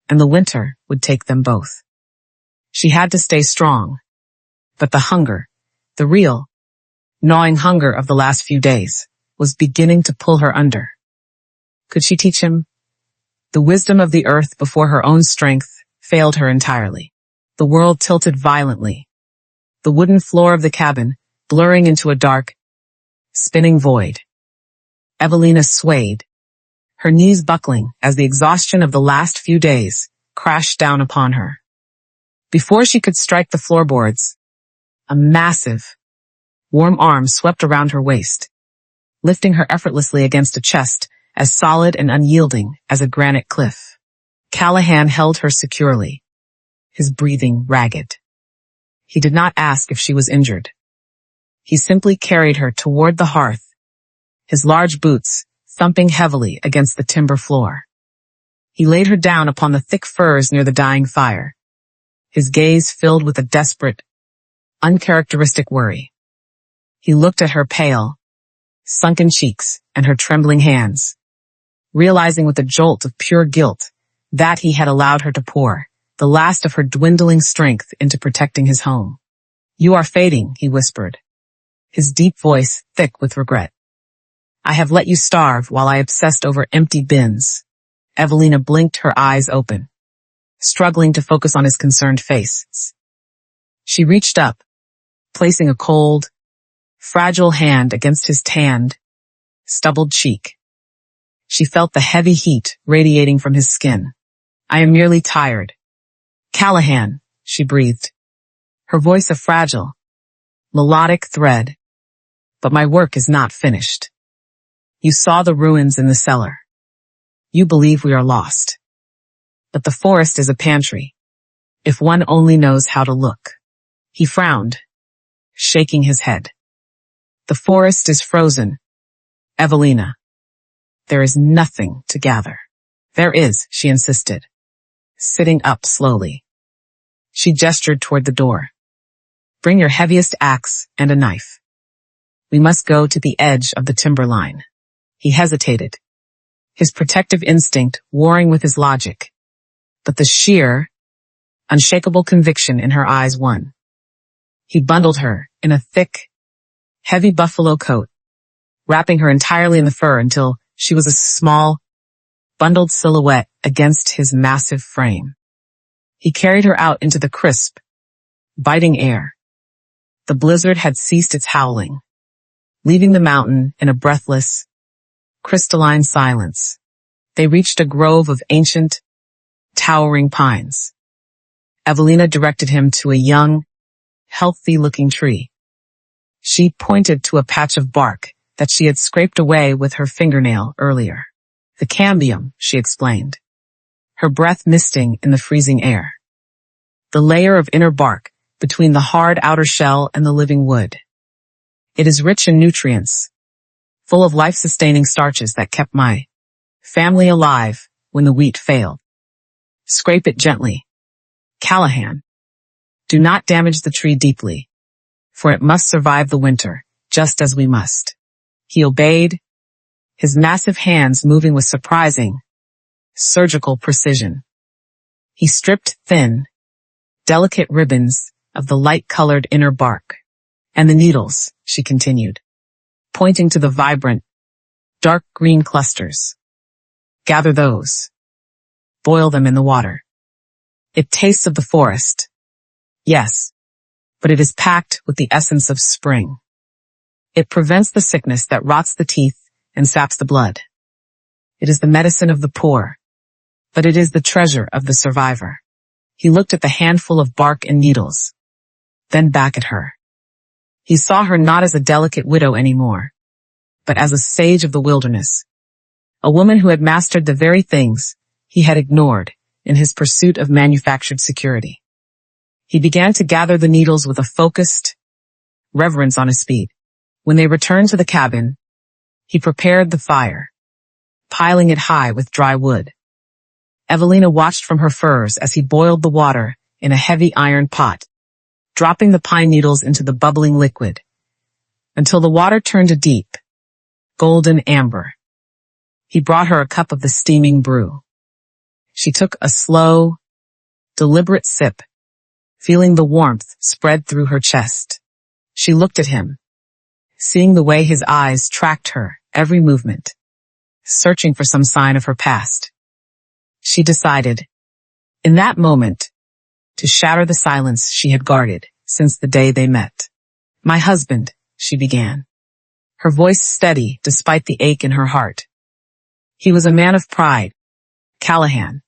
Speaker 1: and the winter would take them both. She had to stay strong, but the hunger, the real, gnawing hunger of the last few days, was beginning to pull her under. Could she teach him the wisdom of the earth before her own strength failed her entirely? The world tilted violently, the wooden floor of the cabin blurring into a dark, spinning void. Evelina swayed, her knees buckling as the exhaustion of the last few days crashed down upon her. Before she could strike the floorboards, a massive, warm arm swept around her waist, lifting her effortlessly against a chest as solid and unyielding as a granite cliff. Callahan held her securely, his breathing ragged. He did not ask if she was injured. He simply carried her toward the hearth, his large boots thumping heavily against the timber floor. He laid her down upon the thick furs near the dying fire, his gaze filled with a desperate, uncharacteristic worry. He looked at her pale, sunken cheeks and her trembling hands, realizing with a jolt of pure guilt that he had allowed her to pour the last of her dwindling strength into protecting his home. "You are fading," he whispered, his deep voice thick with regret. "I have let you starve while I obsessed over empty bins." Evelina blinked, her eyes open, struggling to focus on his concerned face. She reached up, placing a cold, fragile hand against his tanned, stubbled cheek. She felt the heavy heat radiating from his skin. I am merely tired. Callahan, she breathed, her voice a fragile, melodic thread. But my work is not finished. You saw the ruins in the cellar. You believe we are lost. But the forest is a pantry, if one only knows how to look. He frowned, shaking his head. The forest is frozen, Evelina. There is nothing to gather. There is, she insisted, sitting up slowly. She gestured toward the door. Bring your heaviest axe and a knife. We must go to the edge of the timber line. He hesitated, his protective instinct warring with his logic. But the sheer, unshakable conviction in her eyes won. He bundled her in a thick, heavy buffalo coat, wrapping her entirely in the fur until she was a small, bundled silhouette against his massive frame. He carried her out into the crisp, biting air. The blizzard had ceased its howling, leaving the mountain in a breathless, crystalline silence. They reached a grove of ancient, towering pines. Evelina directed him to a young, healthy-looking tree. She pointed to a patch of bark that she had scraped away with her fingernail earlier. The cambium, she explained, her breath misting in the freezing air. The layer of inner bark between the hard outer shell and the living wood. It is rich in nutrients, full of life-sustaining starches that kept my family alive when the wheat failed. Scrape it gently. Callahan. Do not damage the tree deeply, for it must survive the winter, just as we must. He obeyed, his massive hands moving with surprising, surgical precision. He stripped thin, delicate ribbons of the light-colored inner bark. And the needles, she continued, pointing to the vibrant, dark green clusters. Gather those. Boil them in the water. It tastes of the forest. Yes, but it is packed with the essence of spring. It prevents the sickness that rots the teeth and saps the blood. It is the medicine of the poor, but it is the treasure of the survivor. He looked at the handful of bark and needles, then back at her. He saw her not as a delicate widow anymore, but as a sage of the wilderness, a woman who had mastered the very things he had ignored in his pursuit of manufactured security. He began to gather the needles with a focused reverence on his speed. When they returned to the cabin, he prepared the fire, piling it high with dry wood. Evelina watched from her furs as he boiled the water in a heavy iron pot, dropping the pine needles into the bubbling liquid, until the water turned a deep, golden amber. He brought her a cup of the steaming brew. She took a slow, deliberate sip, feeling the warmth spread through her chest. She looked at him, seeing the way his eyes tracked her every movement, searching for some sign of her past. She decided, in that moment, to shatter the silence she had guarded since the day they met. My husband, she began, her voice steady despite the ache in her heart. He was a man of pride, Callahan.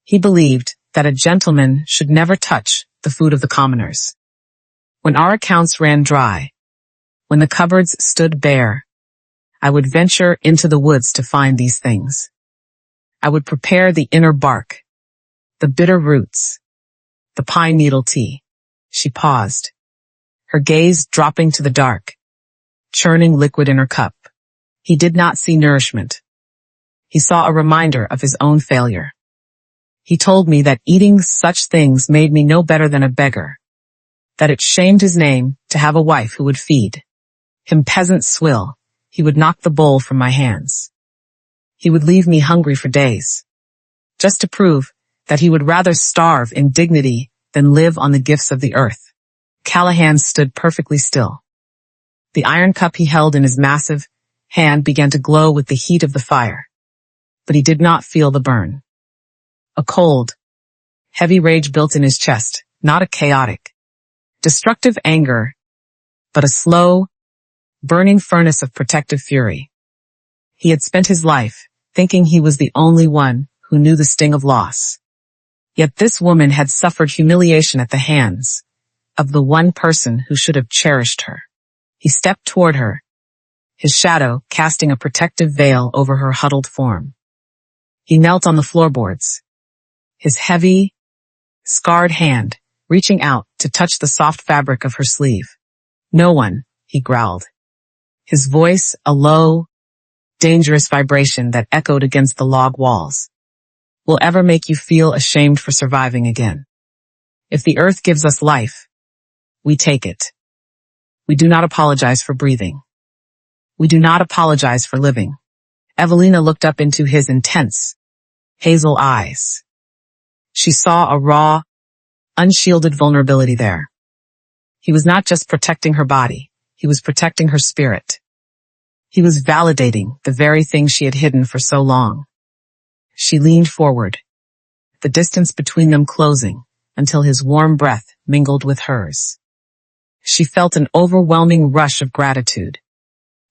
Speaker 1: He believed that a gentleman should never touch the food of the commoners. When our accounts ran dry, when the cupboards stood bare, I would venture into the woods to find these things. I would prepare the inner bark, the bitter roots, the pine needle tea. She paused, her gaze dropping to the dark, churning liquid in her cup. He did not see nourishment. He saw a reminder of his own failure. He told me that eating such things made me no better than a beggar, that it shamed his name to have a wife who would feed him peasant swill. He would knock the bowl from my hands. He would leave me hungry for days, just to prove that he would rather starve in dignity than live on the gifts of the earth. Callahan stood perfectly still. The iron cup he held in his massive hand began to glow with the heat of the fire, but he did not feel the burn. A cold, heavy rage built in his chest, not a chaotic, destructive anger, but a slow, burning furnace of protective fury. He had spent his life thinking he was the only one who knew the sting of loss. Yet this woman had suffered humiliation at the hands of the one person who should have cherished her. He stepped toward her, his shadow casting a protective veil over her huddled form. He knelt on the floorboards, his heavy, scarred hand reaching out to touch the soft fabric of her sleeve. "No one," he growled, his voice a low, dangerous vibration that echoed against the log walls, "will ever make you feel ashamed for surviving again. If the earth gives us life, we take it. We do not apologize for breathing. We do not apologize for living." Evelina looked up into his intense, hazel eyes. She saw a raw, unshielded vulnerability there. He was not just protecting her body, he was protecting her spirit. He was validating the very thing she had hidden for so long. She leaned forward, the distance between them closing until his warm breath mingled with hers. She felt an overwhelming rush of gratitude,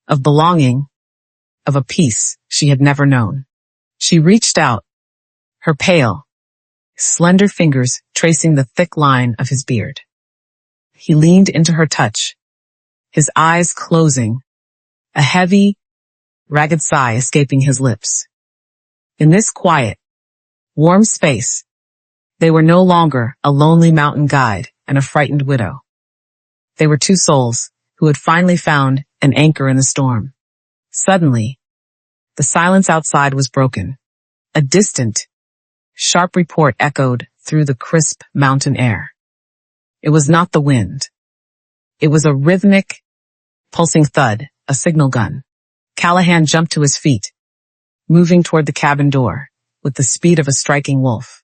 Speaker 1: of belonging, of a peace she had never known. She reached out, her pale, slender fingers tracing the thick line of his beard. He leaned into her touch, his eyes closing, a heavy, ragged sigh escaping his lips. In this quiet, warm space, they were no longer a lonely mountain guide and a frightened widow. They were two souls who had finally found an anchor in the storm. Suddenly, the silence outside was broken. A distant, sharp report echoed through the crisp mountain air. It was not the wind. It was a rhythmic, pulsing thud, a signal gun. Callahan jumped to his feet, moving toward the cabin door with the speed of a striking wolf.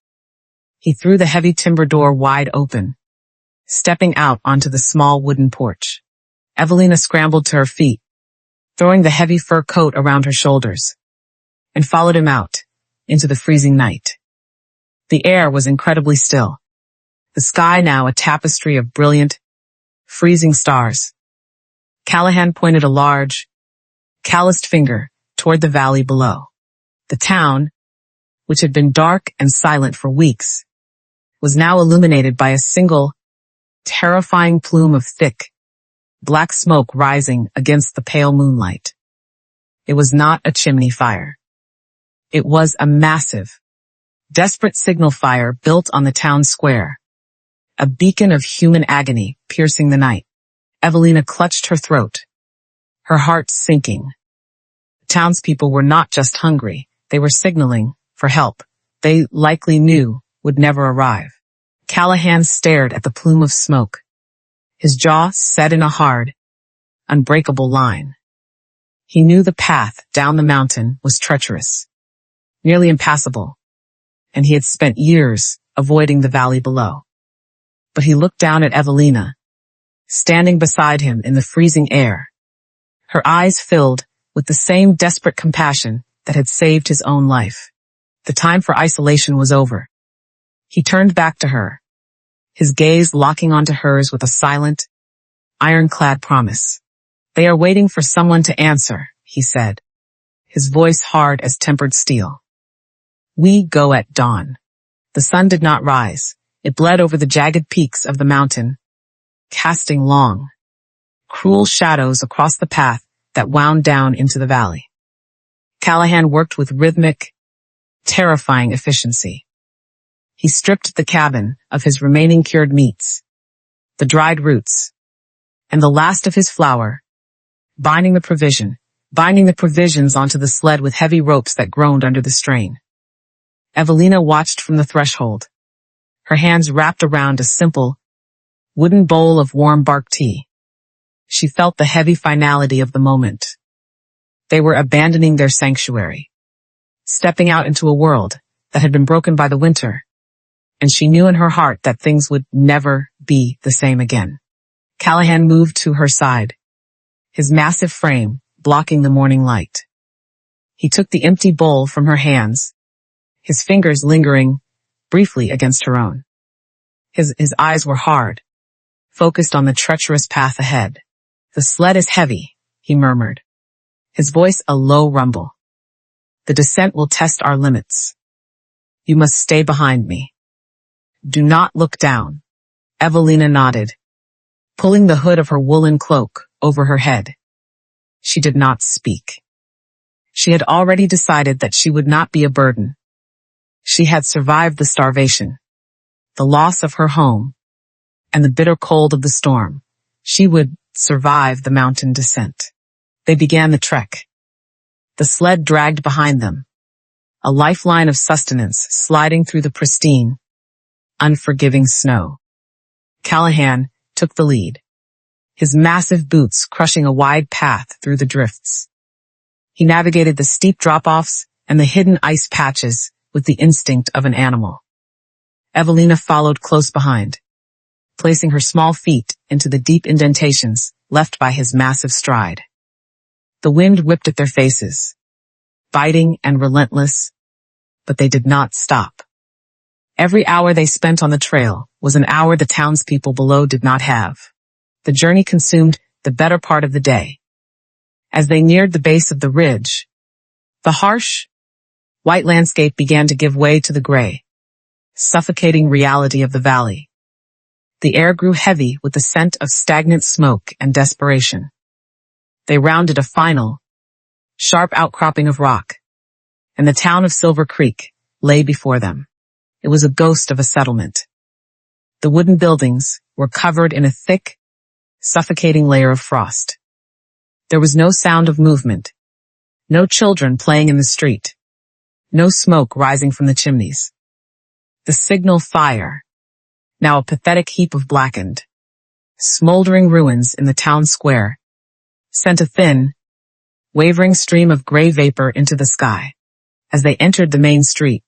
Speaker 1: He threw the heavy timber door wide open, stepping out onto the small wooden porch. Evelina scrambled to her feet, throwing the heavy fur coat around her shoulders, and followed him out into the freezing night. The air was incredibly still, the sky now a tapestry of brilliant, freezing stars. Callahan pointed a large, calloused finger toward the valley below. The town, which had been dark and silent for weeks, was now illuminated by a single, terrifying plume of thick, black smoke rising against the pale moonlight. It was not a chimney fire. It was a massive, desperate signal fire built on the town square, a beacon of human agony piercing the night. Evelina clutched her throat, her heart sinking. The townspeople were not just hungry, they were signaling for help they likely knew would never arrive. Callahan stared at the plume of smoke, his jaw set in a hard, unbreakable line. He knew the path down the mountain was treacherous, nearly impassable, and he had spent years avoiding the valley below. But he looked down at Evelina, standing beside him in the freezing air, her eyes filled with the same desperate compassion that had saved his own life. The time for isolation was over. He turned back to her, his gaze locking onto hers with a silent, ironclad promise. "They are waiting for someone to answer," he said, his voice hard as tempered steel. "We go at dawn." The sun did not rise. It bled over the jagged peaks of the mountain, casting long, cruel shadows across the path that wound down into the valley. Callahan worked with rhythmic, terrifying efficiency. He stripped the cabin of his remaining cured meats, the dried roots, and the last of his flour, binding the provisions onto the sled with heavy ropes that groaned under the strain. Evelina watched from the threshold, her hands wrapped around a simple, wooden bowl of warm bark tea. She felt the heavy finality of the moment. They were abandoning their sanctuary, stepping out into a world that had been broken by the winter, and she knew in her heart that things would never be the same again. Callahan moved to her side, his massive frame blocking the morning light. He took the empty bowl from her hands, his fingers lingering briefly against her own. His eyes were hard, focused on the treacherous path ahead. "The sled is heavy," he murmured, his voice a low rumble. The descent will test our limits. You must stay behind me. Do not look down. Evelina nodded, pulling the hood of her woolen cloak over her head. She did not speak. She had already decided that she would not be a burden. She had survived the starvation, the loss of her home, and the bitter cold of the storm. She would survive the mountain descent. They began the trek. The sled dragged behind them, a lifeline of sustenance sliding through the pristine, unforgiving snow. Callahan took the lead, his massive boots crushing a wide path through the drifts. He navigated the steep drop-offs and the hidden ice patches with the instinct of an animal. Evelina followed close behind, placing her small feet into the deep indentations left by his massive stride. The wind whipped at their faces, biting and relentless, but they did not stop. Every hour they spent on the trail was an hour the townspeople below did not have. The journey consumed the better part of the day. As they neared the base of the ridge, the harsh, white landscape began to give way to the gray, suffocating reality of the valley. The air grew heavy with the scent of stagnant smoke and desperation. They rounded a final, sharp outcropping of rock, and the town of Silver Creek lay before them. It was a ghost of a settlement. The wooden buildings were covered in a thick, suffocating layer of frost. There was no sound of movement, no children playing in the street, no smoke rising from the chimneys. The signal fire, now a pathetic heap of blackened, smoldering ruins in the town square, sent a thin, wavering stream of gray vapor into the sky. As they entered the main street,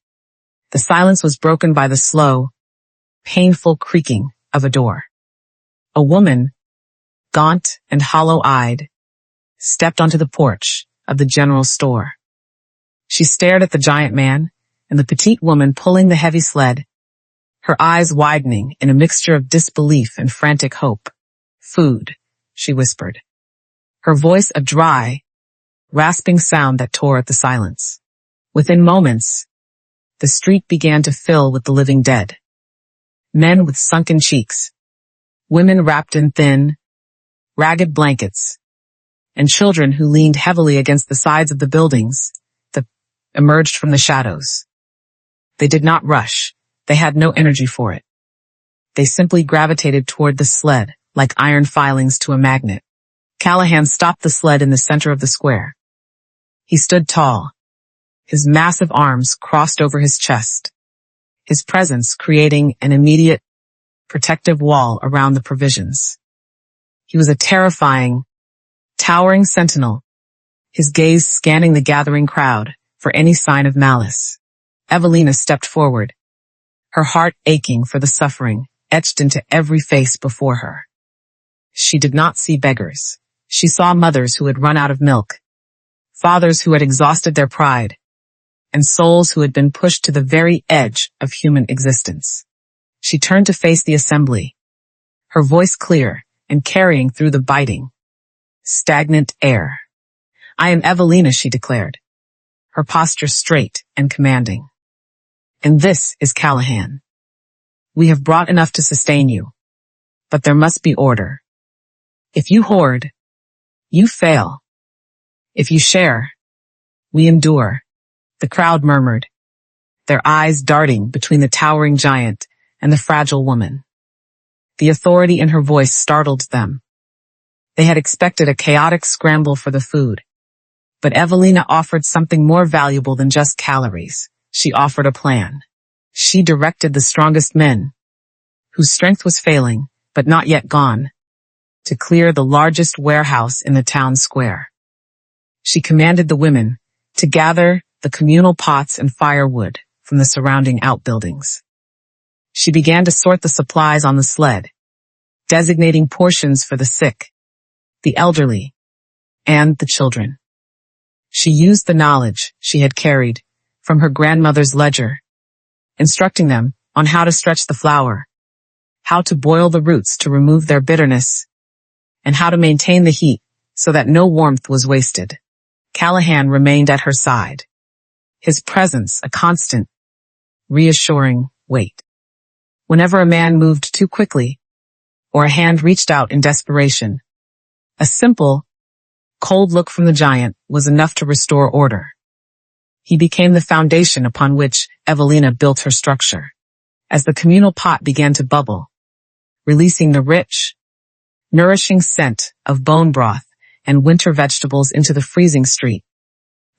Speaker 1: the silence was broken by the slow, painful creaking of a door. A woman, gaunt and hollow-eyed, stepped onto the porch of the general store. She stared at the giant man and the petite woman pulling the heavy sled, her eyes widening in a mixture of disbelief and frantic hope. "Food," she whispered, her voice a dry, rasping sound that tore at the silence. Within moments, the street began to fill with the living dead. Men with sunken cheeks, women wrapped in thin, ragged blankets, and children who leaned heavily against the sides of the buildings that emerged from the shadows. They did not rush. They had no energy for it. They simply gravitated toward the sled like iron filings to a magnet. Callahan stopped the sled in the center of the square. He stood tall, his massive arms crossed over his chest, his presence creating an immediate, protective wall around the provisions. He was a terrifying, towering sentinel, his gaze scanning the gathering crowd for any sign of malice. Evelina stepped forward, her heart aching for the suffering etched into every face before her. She did not see beggars. She saw mothers who had run out of milk, fathers who had exhausted their pride, and souls who had been pushed to the very edge of human existence. She turned to face the assembly, her voice clear and carrying through the biting, stagnant air. "I am Evelina," she declared, her posture straight and commanding. "And this is Callahan. We have brought enough to sustain you, but there must be order. If you hoard, you fail. If you share, we endure." The crowd murmured, their eyes darting between the towering giant and the fragile woman. The authority in her voice startled them. They had expected a chaotic scramble for the food, but Evelina offered something more valuable than just calories. She offered a plan. She directed the strongest men, whose strength was failing, but not yet gone, to clear the largest warehouse in the town square. She commanded the women to gather the communal pots and firewood from the surrounding outbuildings. She began to sort the supplies on the sled, designating portions for the sick, the elderly, and the children. She used the knowledge she had carried from her grandmother's ledger, instructing them on how to stretch the flour, how to boil the roots to remove their bitterness, and how to maintain the heat so that no warmth was wasted. Callahan remained at her side, his presence a constant, reassuring weight. Whenever a man moved too quickly, or a hand reached out in desperation, a simple, cold look from the giant was enough to restore order. He became the foundation upon which Evelina built her structure. As the communal pot began to bubble, releasing the rich, nourishing scent of bone broth and winter vegetables into the freezing street,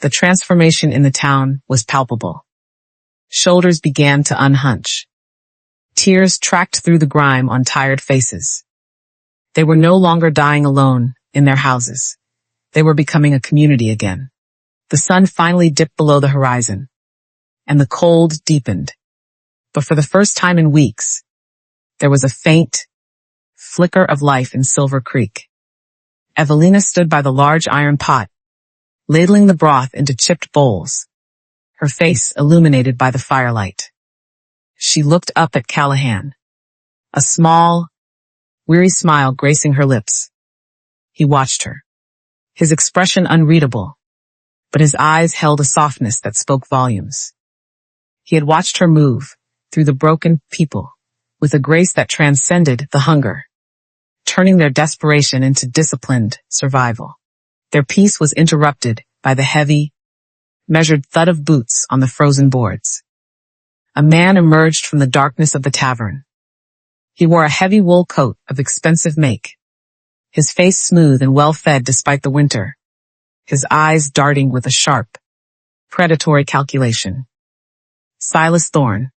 Speaker 1: the transformation in the town was palpable. Shoulders began to unhunch. Tears tracked through the grime on tired faces. They were no longer dying alone in their houses. They were becoming a community again. The sun finally dipped below the horizon, and the cold deepened. But for the first time in weeks, there was a faint flicker of life in Silver Creek. Evelina stood by the large iron pot, ladling the broth into chipped bowls, her face illuminated by the firelight. She looked up at Callahan, a small, weary smile gracing her lips. He watched her, his expression unreadable, but his eyes held a softness that spoke volumes. He had watched her move through the broken people with a grace that transcended the hunger, turning their desperation into disciplined survival. Their peace was interrupted by the heavy, measured thud of boots on the frozen boards. A man emerged from the darkness of the tavern. He wore a heavy wool coat of expensive make, his face smooth and well-fed despite the winter, his eyes darting with a sharp, predatory calculation. Silas Thorne,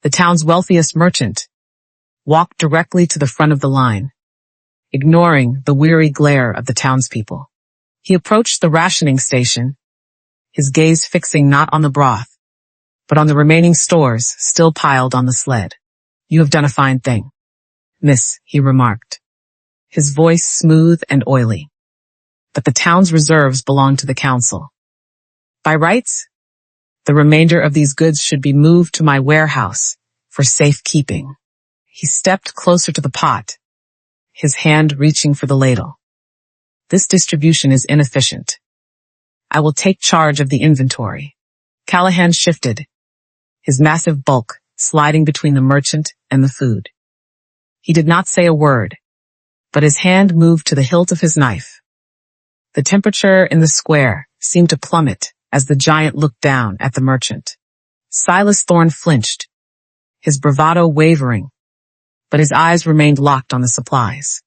Speaker 1: the town's wealthiest merchant, walked directly to the front of the line, ignoring the weary glare of the townspeople. He approached the rationing station, his gaze fixing not on the broth, but on the remaining stores still piled on the sled. "You have done a fine thing, miss," he remarked, his voice smooth and oily. "But the town's reserves belong to the council. By rights, the remainder of these goods should be moved to my warehouse for safekeeping." He stepped closer to the pot, his hand reaching for the ladle. "This distribution is inefficient. I will take charge of the inventory." Callahan shifted, his massive bulk sliding between the merchant and the food. He did not say a word, but his hand moved to the hilt of his knife. The temperature in the square seemed to plummet as the giant looked down at the merchant. Silas Thorne flinched, his bravado wavering, but his eyes remained locked on the supplies.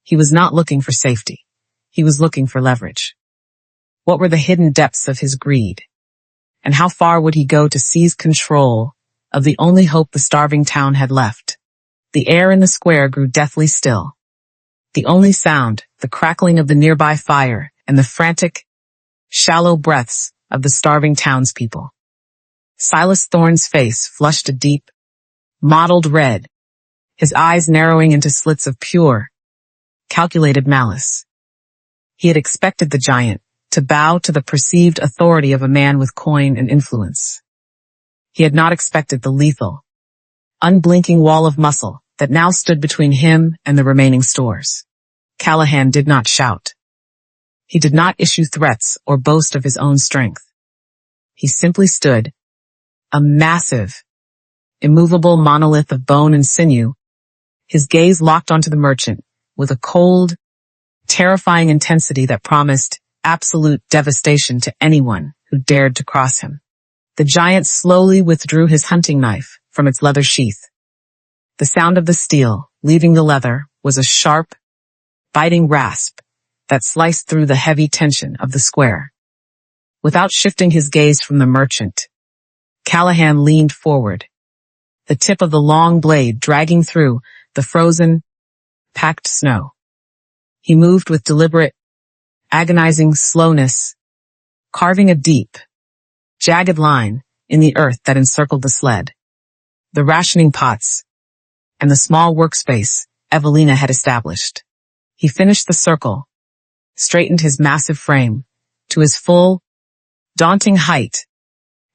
Speaker 1: He was not looking for safety. He was looking for leverage. What were the hidden depths of his greed? And how far would he go to seize control of the only hope the starving town had left? The air in the square grew deathly still. The only sound, the crackling of the nearby fire and the frantic, shallow breaths of the starving townspeople. Silas Thorne's face flushed a deep, mottled red, his eyes narrowing into slits of pure, calculated malice. He had expected the giant to bow to the perceived authority of a man with coin and influence. He had not expected the lethal, unblinking wall of muscle that now stood between him and the remaining stores. Callahan did not shout. He did not issue threats or boast of his own strength. He simply stood, a massive, immovable monolith of bone and sinew, his gaze locked onto the merchant with a cold, terrifying intensity that promised absolute devastation to anyone who dared to cross him. The giant slowly withdrew his hunting knife from its leather sheath. The sound of the steel leaving the leather was a sharp, biting rasp that sliced through the heavy tension of the square. Without shifting his gaze from the merchant, Callahan leaned forward, the tip of the long blade dragging through the frozen, packed snow. He moved with deliberate, agonizing slowness, carving a deep, jagged line in the earth that encircled the sled, the rationing pots, and the small workspace Evelina had established. He finished the circle, straightened his massive frame to his full, daunting height,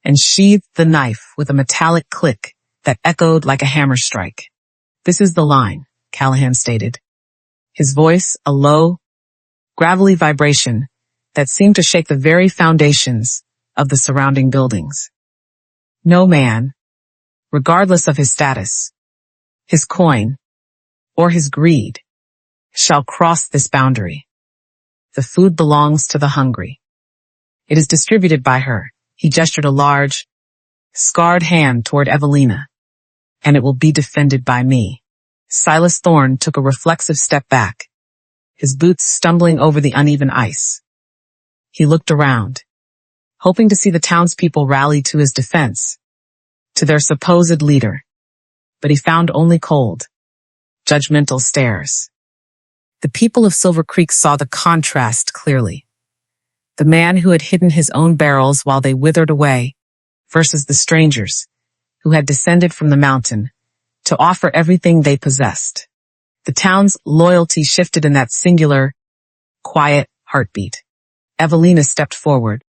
Speaker 1: and sheathed the knife with a metallic click that echoed like a hammer strike. "This is the line," Callahan stated, his voice a low, gravelly vibration that seemed to shake the very foundations of the surrounding buildings. No man, regardless of his status, his coin, or his greed, shall cross this boundary. The food belongs to the hungry. It is distributed by her. He gestured a large, scarred hand toward Evelina. And it will be defended by me. Silas Thorne took a reflexive step back, his boots stumbling over the uneven ice. He looked around, hoping to see the townspeople rally to his defense, to their supposed leader. But he found only cold, judgmental stares. The people of Silver Creek saw the contrast clearly. The man who had hidden his own barrels while they withered away versus the strangers who had descended from the mountain to offer everything they possessed. The town's loyalty shifted in that singular, quiet heartbeat. Evelina stepped forward,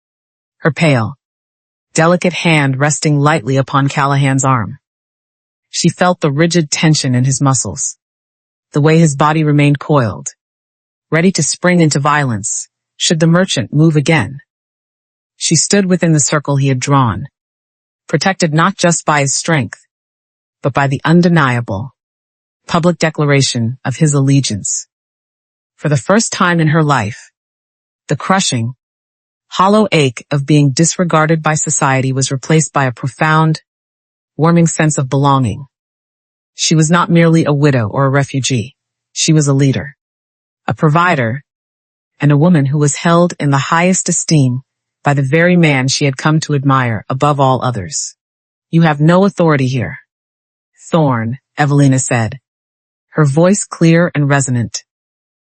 Speaker 1: her pale, delicate hand resting lightly upon Callahan's arm. She felt the rigid tension in his muscles, the way his body remained coiled, ready to spring into violence should the merchant move again. She stood within the circle he had drawn, protected not just by his strength, but by the undeniable, public declaration of his allegiance. For the first time in her life, the crushing, hollow ache of being disregarded by society was replaced by a profound, warming sense of belonging. She was not merely a widow or a refugee. She was a leader, a provider, and a woman who was held in the highest esteem by the very man she had come to admire above all others. You have no authority here, Thorne, Evelina said, her voice clear and resonant,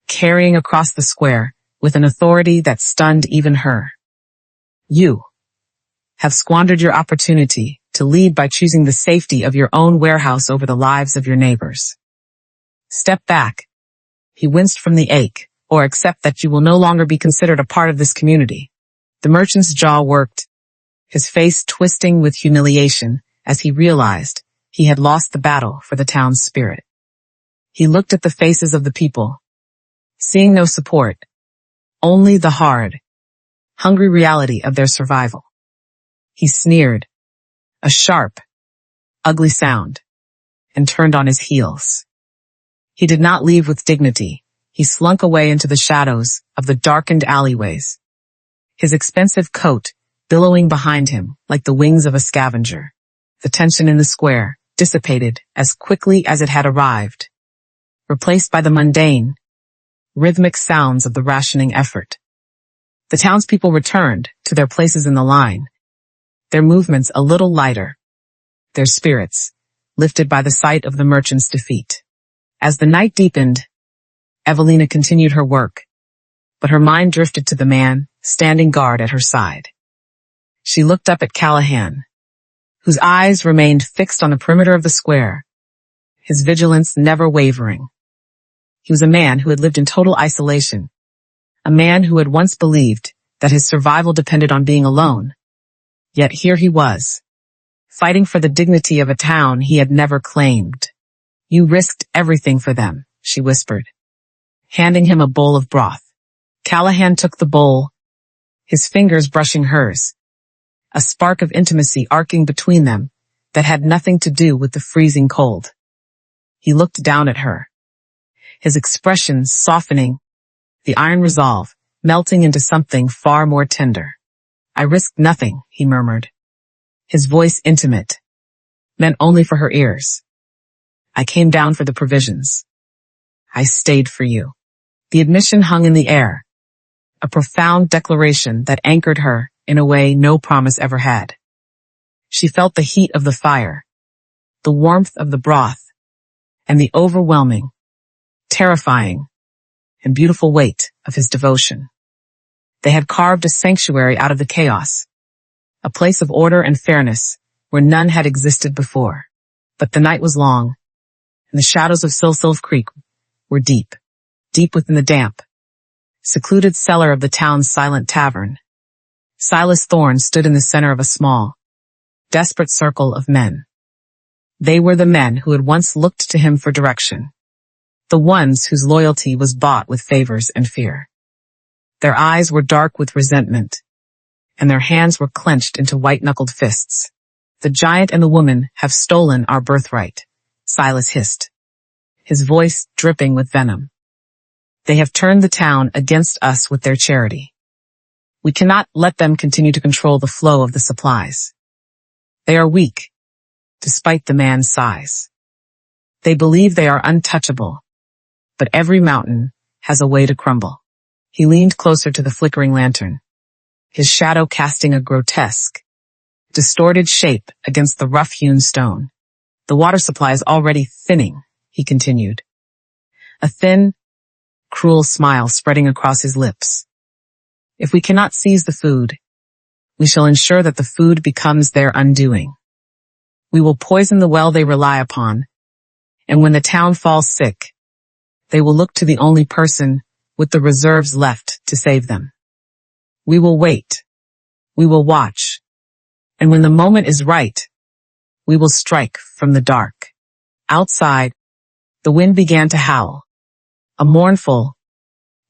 Speaker 1: carrying across the square with an authority that stunned even her. You have squandered your opportunity to lead by choosing the safety of your own warehouse over the lives of your neighbors. Step back. He winced from the ache, or accept that you will no longer be considered a part of this community. The merchant's jaw worked, his face twisting with humiliation as he realized he had lost the battle for the town's spirit. He looked at the faces of the people, seeing no support, only the hard, hungry reality of their survival. He sneered, a sharp, ugly sound, and turned on his heels. He did not leave with dignity. He slunk away into the shadows of the darkened alleyways, his expensive coat billowing behind him like the wings of a scavenger. The tension in the square dissipated as quickly as it had arrived, replaced by the mundane, rhythmic sounds of the rationing effort. The townspeople returned to their places in the line, their movements a little lighter, their spirits lifted by the sight of the merchant's defeat. As the night deepened, Evelina continued her work, but her mind drifted to the man standing guard at her side. She looked up at Callahan, whose eyes remained fixed on the perimeter of the square, his vigilance never wavering. He was a man who had lived in total isolation, a man who had once believed that his survival depended on being alone. Yet here he was, fighting for the dignity of a town he had never claimed. You risked everything for them, she whispered, handing him a bowl of broth. Callahan took the bowl, his fingers brushing hers, a spark of intimacy arcing between them that had nothing to do with the freezing cold. He looked down at her, his expression softening, the iron resolve melting into something far more tender. I risked nothing, he murmured, his voice intimate, meant only for her ears. I came down for the provisions. I stayed for you. The admission hung in the air, a profound declaration that anchored her in a way no promise ever had. She felt the heat of the fire, the warmth of the broth, and the overwhelming, terrifying, and beautiful weight of his devotion. They had carved a sanctuary out of the chaos, a place of order and fairness where none had existed before. But the night was long, and the shadows of Silver Creek were deep, deep within the damp, secluded cellar of the town's silent tavern. Silas Thorne stood in the center of a small, desperate circle of men. They were the men who had once looked to him for direction, the ones whose loyalty was bought with favors and fear. Their eyes were dark with resentment, and their hands were clenched into white-knuckled fists. The giant and the woman have stolen our birthright, Silas hissed, his voice dripping with venom. They have turned the town against us with their charity. We cannot let them continue to control the flow of the supplies. They are weak, despite the man's size. They believe they are untouchable, but every mountain has a way to crumble. He leaned closer to the flickering lantern, his shadow casting a grotesque, distorted shape against the rough-hewn stone. The water supply is already thinning, he continued, a thin, cruel smile spreading across his lips. If we cannot seize the food, we shall ensure that the food becomes their undoing. We will poison the well they rely upon, and when the town falls sick, they will look to the only person with the reserves left to save them. We will wait. We will watch. And when the moment is right, we will strike from the dark. Outside, the wind began to howl, a mournful,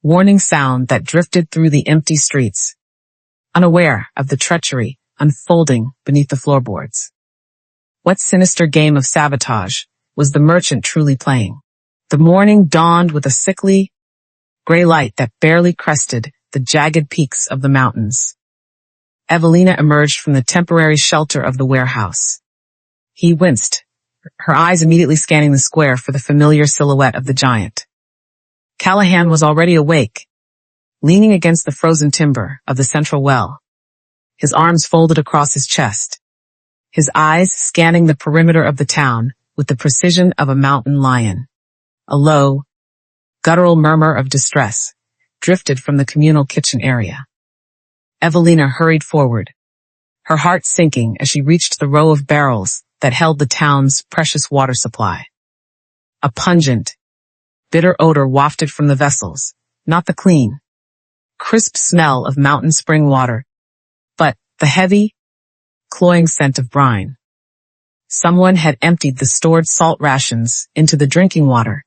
Speaker 1: warning sound that drifted through the empty streets, unaware of the treachery unfolding beneath the floorboards. What sinister game of sabotage was the merchant truly playing? The morning dawned with a sickly, gray light that barely crested the jagged peaks of the mountains. Evelina emerged from the temporary shelter of the warehouse. He winced, her eyes immediately scanning the square for the familiar silhouette of the giant. Callahan was already awake, leaning against the frozen timber of the central well, his arms folded across his chest, his eyes scanning the perimeter of the town with the precision of a mountain lion. A low, guttural murmur of distress drifted from the communal kitchen area. Evelina hurried forward, her heart sinking as she reached the row of barrels that held the town's precious water supply. A pungent, bitter odor wafted from the vessels, not the clean, crisp smell of mountain spring water, but the heavy, cloying scent of brine. Someone had emptied the stored salt rations into the drinking water,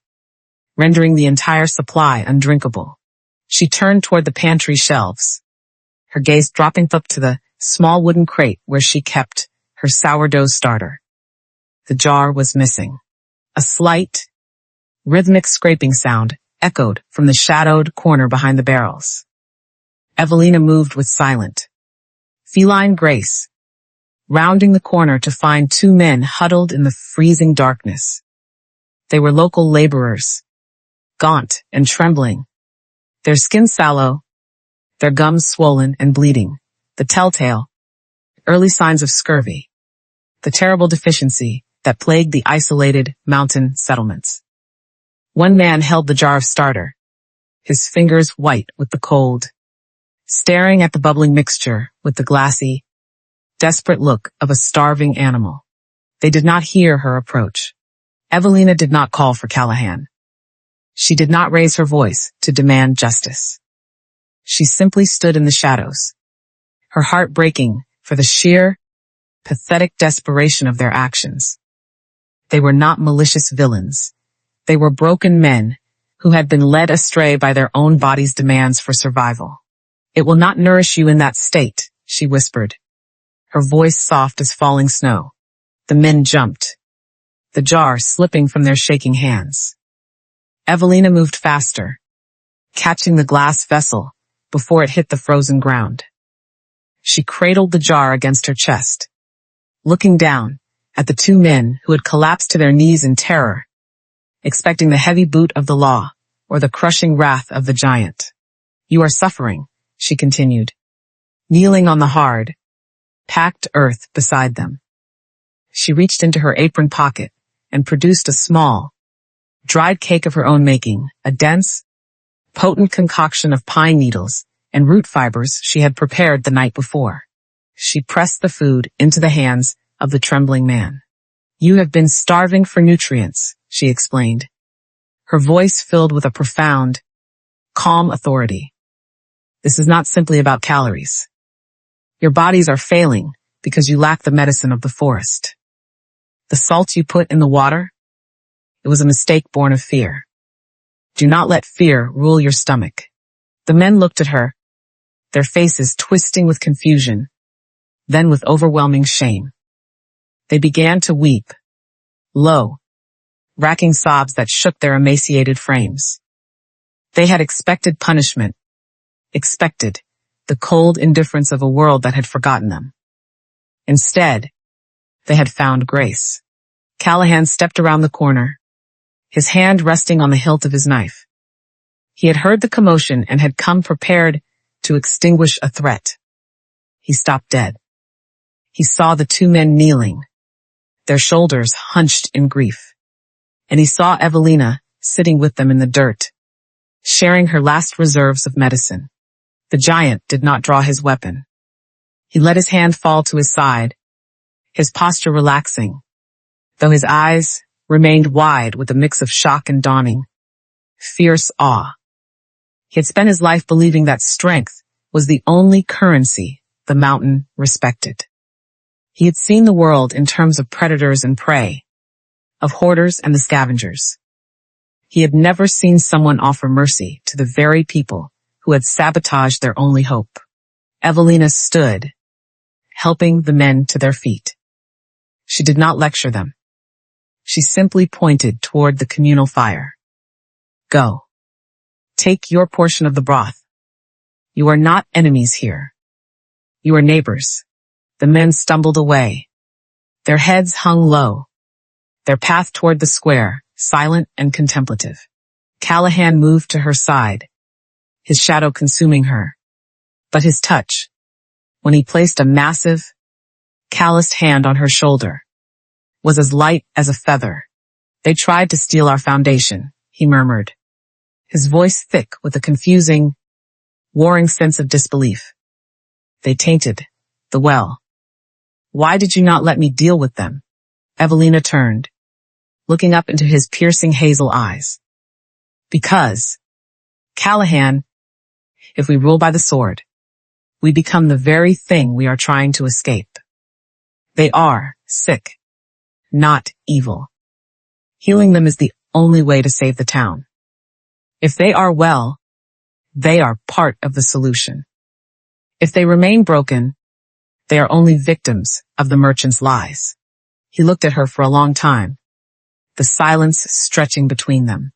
Speaker 1: rendering the entire supply undrinkable. She turned toward the pantry shelves, her gaze dropping up to the small wooden crate where she kept her sourdough starter. The jar was missing. A slight, rhythmic scraping sound echoed from the shadowed corner behind the barrels. Evelina moved with silent, feline grace, rounding the corner to find two men huddled in the freezing darkness. They were local laborers, gaunt and trembling, their skin sallow, their gums swollen and bleeding, the telltale, early signs of scurvy, the terrible deficiency that plagued the isolated mountain settlements. One man held the jar of starter, his fingers white with the cold, staring at the bubbling mixture with the glassy, desperate look of a starving animal. They did not hear her approach. Evelina did not call for Callahan. She did not raise her voice to demand justice. She simply stood in the shadows, her heart breaking for the sheer, pathetic desperation of their actions. They were not malicious villains. They were broken men who had been led astray by their own body's demands for survival. "It will not nourish you in that state," she whispered, her voice soft as falling snow. The men jumped, the jar slipping from their shaking hands. Evelina moved faster, catching the glass vessel before it hit the frozen ground. She cradled the jar against her chest, looking down at the two men who had collapsed to their knees in terror, expecting the heavy boot of the law or the crushing wrath of the giant. "You are suffering," she continued, kneeling on the hard, packed earth beside them. She reached into her apron pocket and produced a small, dried cake of her own making, a dense, potent concoction of pine needles and root fibers she had prepared the night before. She pressed the food into the hands of the trembling man. "You have been starving for nutrients," she explained, her voice filled with a profound, calm authority. "This is not simply about calories. Your bodies are failing because you lack the medicine of the forest. The salt you put in the water, it was a mistake born of fear. Do not let fear rule your stomach. The men looked at her, their faces twisting with confusion, then with overwhelming shame. They began to weep, low, racking sobs that shook their emaciated frames. They had expected punishment, expected the cold indifference of a world that had forgotten them. Instead, they had found grace. Callahan stepped around the corner, his hand resting on the hilt of his knife. He had heard the commotion and had come prepared to extinguish a threat. He stopped dead. He saw the two men kneeling, their shoulders hunched in grief. And he saw Evelina sitting with them in the dirt, sharing her last reserves of medicine. The giant did not draw his weapon. He let his hand fall to his side, his posture relaxing, though his eyes remained wide with a mix of shock and dawning, fierce awe. He had spent his life believing that strength was the only currency the mountain respected. He had seen the world in terms of predators and prey, of hoarders and the scavengers. He had never seen someone offer mercy to the very people who had sabotaged their only hope. Evelina stood, helping the men to their feet. She did not lecture them. She simply pointed toward the communal fire. Go. Take your portion of the broth. You are not enemies here. You are neighbors. The men stumbled away. Their heads hung low, their path toward the square, silent and contemplative. Callahan moved to her side, his shadow consuming her. But his touch, when he placed a massive, calloused hand on her shoulder, was as light as a feather. They tried to steal our foundation, he murmured, his voice thick with a confusing, warring sense of disbelief. They tainted the well. Why did you not let me deal with them? Evelina turned, looking up into his piercing hazel eyes. Because, Callahan, if we rule by the sword, we become the very thing we are trying to escape. They are sick, not evil. Healing them is the only way to save the town. If they are well, they are part of the solution. If they remain broken, they are only victims of the merchant's lies. He looked at her for a long time, the silence stretching between them.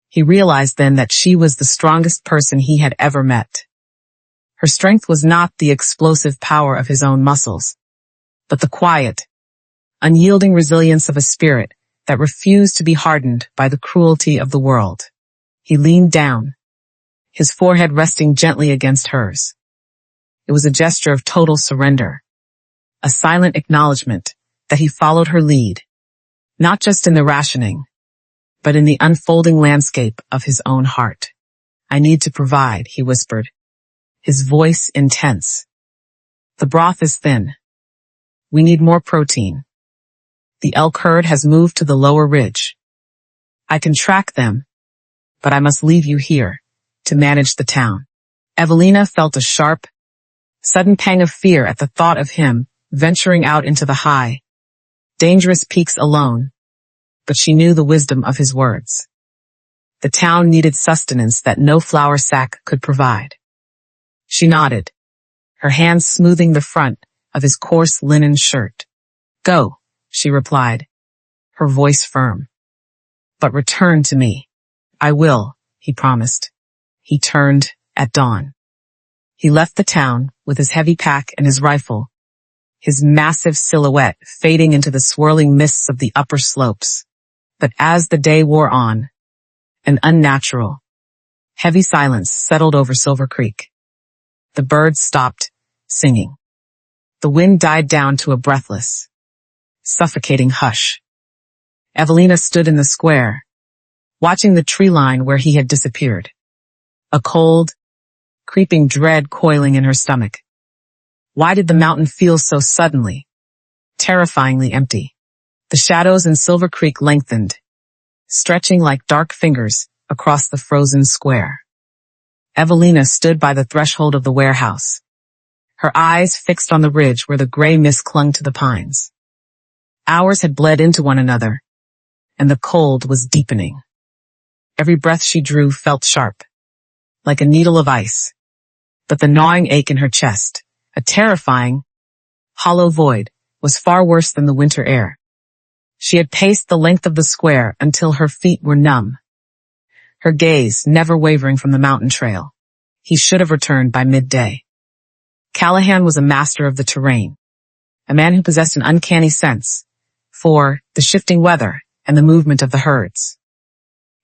Speaker 1: He realized then that she was the strongest person he had ever met. Her strength was not the explosive power of his own muscles, but the quiet, unyielding resilience of a spirit that refused to be hardened by the cruelty of the world. He leaned down, his forehead resting gently against hers. It was a gesture of total surrender, a silent acknowledgement that he followed her lead, not just in the rationing, but in the unfolding landscape of his own heart. I need to provide, he whispered, his voice intense. The broth is thin. We need more protein. The elk herd has moved to the lower ridge. I can track them, but I must leave you here to manage the town. Evelina felt a sharp, sudden pang of fear at the thought of him venturing out into the high, dangerous peaks alone, but she knew the wisdom of his words. The town needed sustenance that no flour sack could provide. She nodded, her hands smoothing the front of his coarse linen shirt. Go, she replied, her voice firm. But return to me. I will, he promised. He turned at dawn. He left the town with his heavy pack and his rifle, his massive silhouette fading into the swirling mists of the upper slopes. But as the day wore on, an unnatural, heavy silence settled over Silver Creek. The birds stopped singing. The wind died down to a breathless, suffocating hush. Evelina stood in the square, watching the tree line where he had disappeared. A cold, creeping dread coiling in her stomach. Why did the mountain feel so suddenly, terrifyingly empty? The shadows in Silver Creek lengthened, stretching like dark fingers across the frozen square. Evelina stood by the threshold of the warehouse, her eyes fixed on the ridge where the gray mist clung to the pines. Hours had bled into one another, and the cold was deepening. Every breath she drew felt sharp, like a needle of ice. But the gnawing ache in her chest, a terrifying, hollow void, was far worse than the winter air. She had paced the length of the square until her feet were numb, her gaze never wavering from the mountain trail. He should have returned by midday. Callahan was a master of the terrain, a man who possessed an uncanny sense for the shifting weather and the movement of the herds.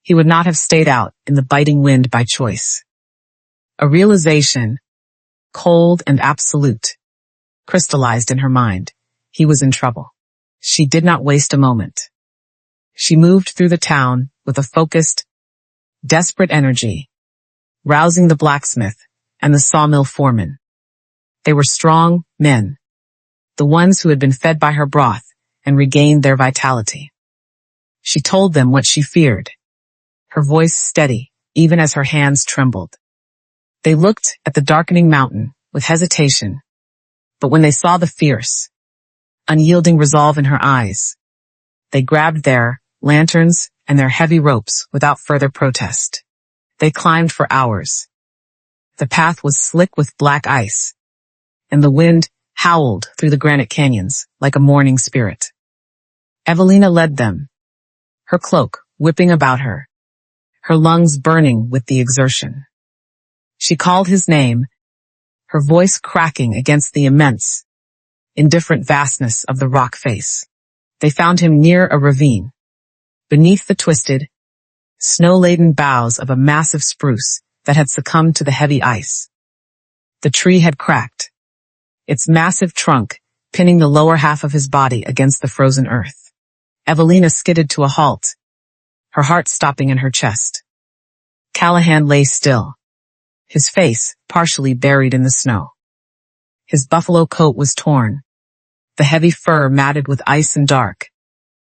Speaker 1: He would not have stayed out in the biting wind by choice. A realization, cold and absolute, crystallized in her mind. He was in trouble. She did not waste a moment. She moved through the town with a focused, desperate energy, rousing the blacksmith and the sawmill foreman. They were strong men, the ones who had been fed by her broth and regained their vitality. She told them what she feared, her voice steady, even as her hands trembled. They looked at the darkening mountain with hesitation, but when they saw the fierce, unyielding resolve in her eyes, they grabbed their lanterns and their heavy ropes without further protest. They climbed for hours. The path was slick with black ice, and the wind howled through the granite canyons like a mourning spirit. Evelina led them, her cloak whipping about her, her lungs burning with the exertion. She called his name, her voice cracking against the immense, indifferent vastness of the rock face. They found him near a ravine, beneath the twisted, snow-laden boughs of a massive spruce that had succumbed to the heavy ice. The tree had cracked, its massive trunk pinning the lower half of his body against the frozen earth. Evelina skidded to a halt, her heart stopping in her chest. Callahan lay still, his face partially buried in the snow. His buffalo coat was torn, the heavy fur matted with ice and dark,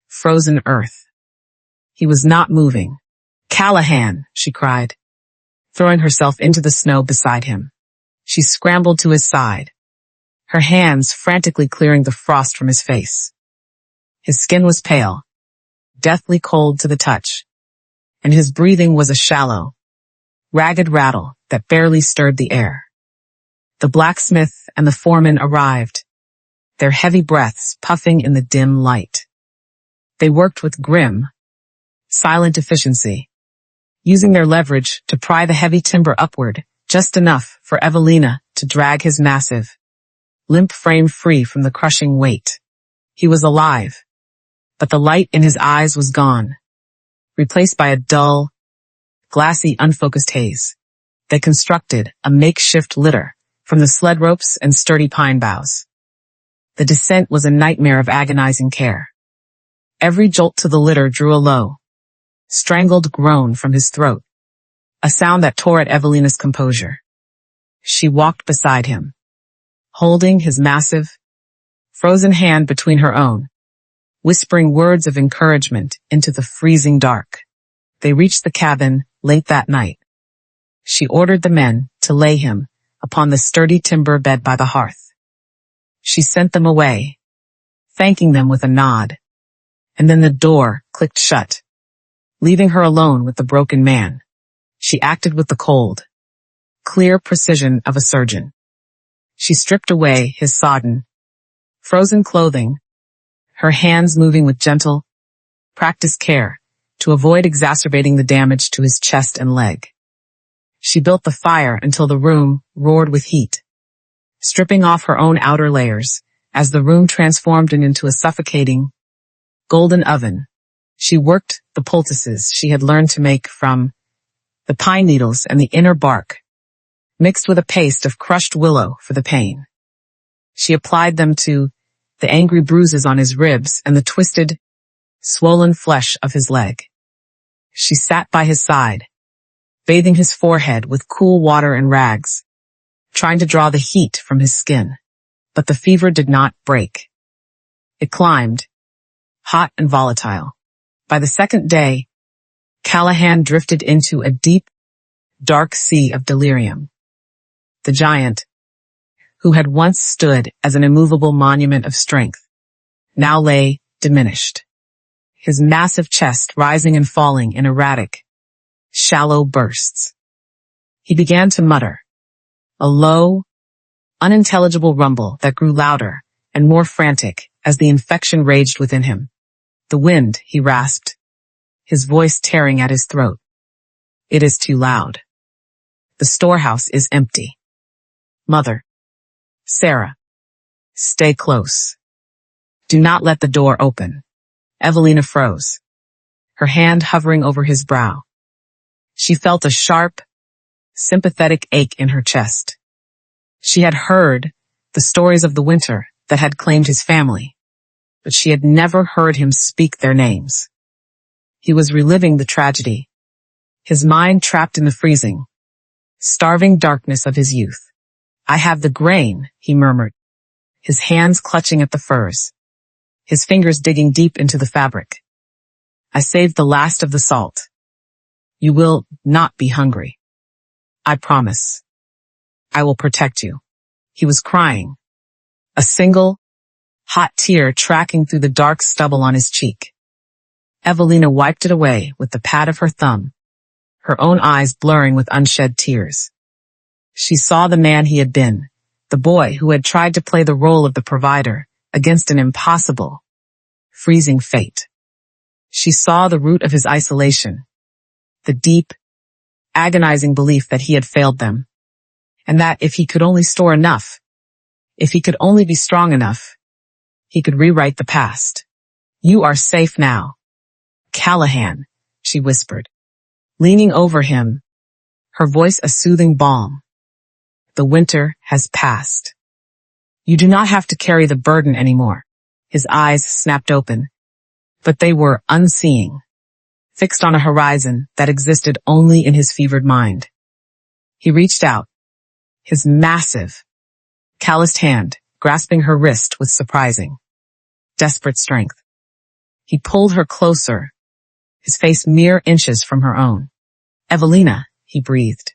Speaker 1: frozen earth. He was not moving. "Callahan!" she cried, throwing herself into the snow beside him. She scrambled to his side, her hands frantically clearing the frost from his face. His skin was pale, deathly cold to the touch, and his breathing was a shallow, ragged rattle that barely stirred the air. The blacksmith and the foreman arrived, their heavy breaths puffing in the dim light. They worked with grim, silent efficiency, using their leverage to pry the heavy timber upward, just enough for Evelina to drag his massive, limp frame free from the crushing weight. He was alive, but the light in his eyes was gone, replaced by a dull, glassy, unfocused haze. They constructed a makeshift litter from the sled ropes and sturdy pine boughs. The descent was a nightmare of agonizing care. Every jolt to the litter drew a low, strangled groan from his throat, a sound that tore at Evelina's composure. She walked beside him, holding his massive, frozen hand between her own, whispering words of encouragement into the freezing dark. They reached the cabin late that night. She ordered the men to lay him upon the sturdy timber bed by the hearth. She sent them away, thanking them with a nod, and then the door clicked shut, leaving her alone with the broken man. She acted with the cold, clear precision of a surgeon. She stripped away his sodden, frozen clothing, her hands moving with gentle, practiced care to avoid exacerbating the damage to his chest and leg. She built the fire until the room roared with heat, stripping off her own outer layers as the room transformed into a suffocating, golden oven. She worked the poultices she had learned to make from the pine needles and the inner bark, mixed with a paste of crushed willow for the pain. She applied them to the angry bruises on his ribs and the twisted, swollen flesh of his leg. She sat by his side, bathing his forehead with cool water and rags, trying to draw the heat from his skin. But the fever did not break. It climbed, hot and volatile. By the second day, Callahan drifted into a deep, dark sea of delirium. The giant, who had once stood as an immovable monument of strength, now lay diminished, his massive chest rising and falling in erratic, shallow bursts. He began to mutter, a low, unintelligible rumble that grew louder and more frantic as the infection raged within him. The wind, he rasped, his voice tearing at his throat. It is too loud. The storehouse is empty. Mother. Sarah. Stay close. Do not let the door open. Evelina froze, her hand hovering over his brow. She felt a sharp, sympathetic ache in her chest. She had heard the stories of the winter that had claimed his family, but she had never heard him speak their names. He was reliving the tragedy, his mind trapped in the freezing, starving darkness of his youth. I have the grain, he murmured, his hands clutching at the furs, his fingers digging deep into the fabric. I saved the last of the salt. You will not be hungry. I promise. I will protect you. He was crying, a single, hot tear tracking through the dark stubble on his cheek. Evelina wiped it away with the pad of her thumb, her own eyes blurring with unshed tears. She saw the man he had been, the boy who had tried to play the role of the provider against an impossible, freezing fate. She saw the root of his isolation, the deep, agonizing belief that he had failed them, and that if he could only store enough, if he could only be strong enough, he could rewrite the past. You are safe now. Callahan, she whispered, leaning over him, her voice a soothing balm. The winter has passed. You do not have to carry the burden anymore. His eyes snapped open, but they were unseeing, fixed on a horizon that existed only in his fevered mind. He reached out, his massive, calloused hand grasping her wrist with surprising, desperate strength. He pulled her closer, his face mere inches from her own. Evelina, he breathed,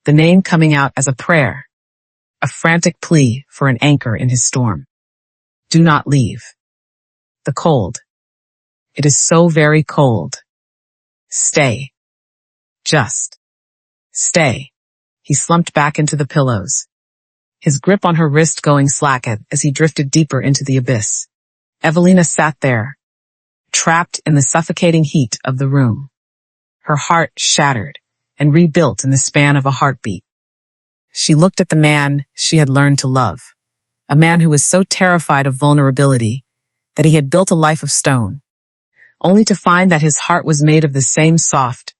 Speaker 1: the name coming out as a prayer, a frantic plea for an anchor in his storm. Do not leave. The cold. It is so very cold. Stay. Just stay. He slumped back into the pillows, his grip on her wrist going slack as he drifted deeper into the abyss. Evelina sat there, trapped in the suffocating heat of the room, her heart shattered and rebuilt in the span of a heartbeat. She looked at the man she had learned to love, a man who was so terrified of vulnerability that he had built a life of stone, only to find that his heart was made of the same soft,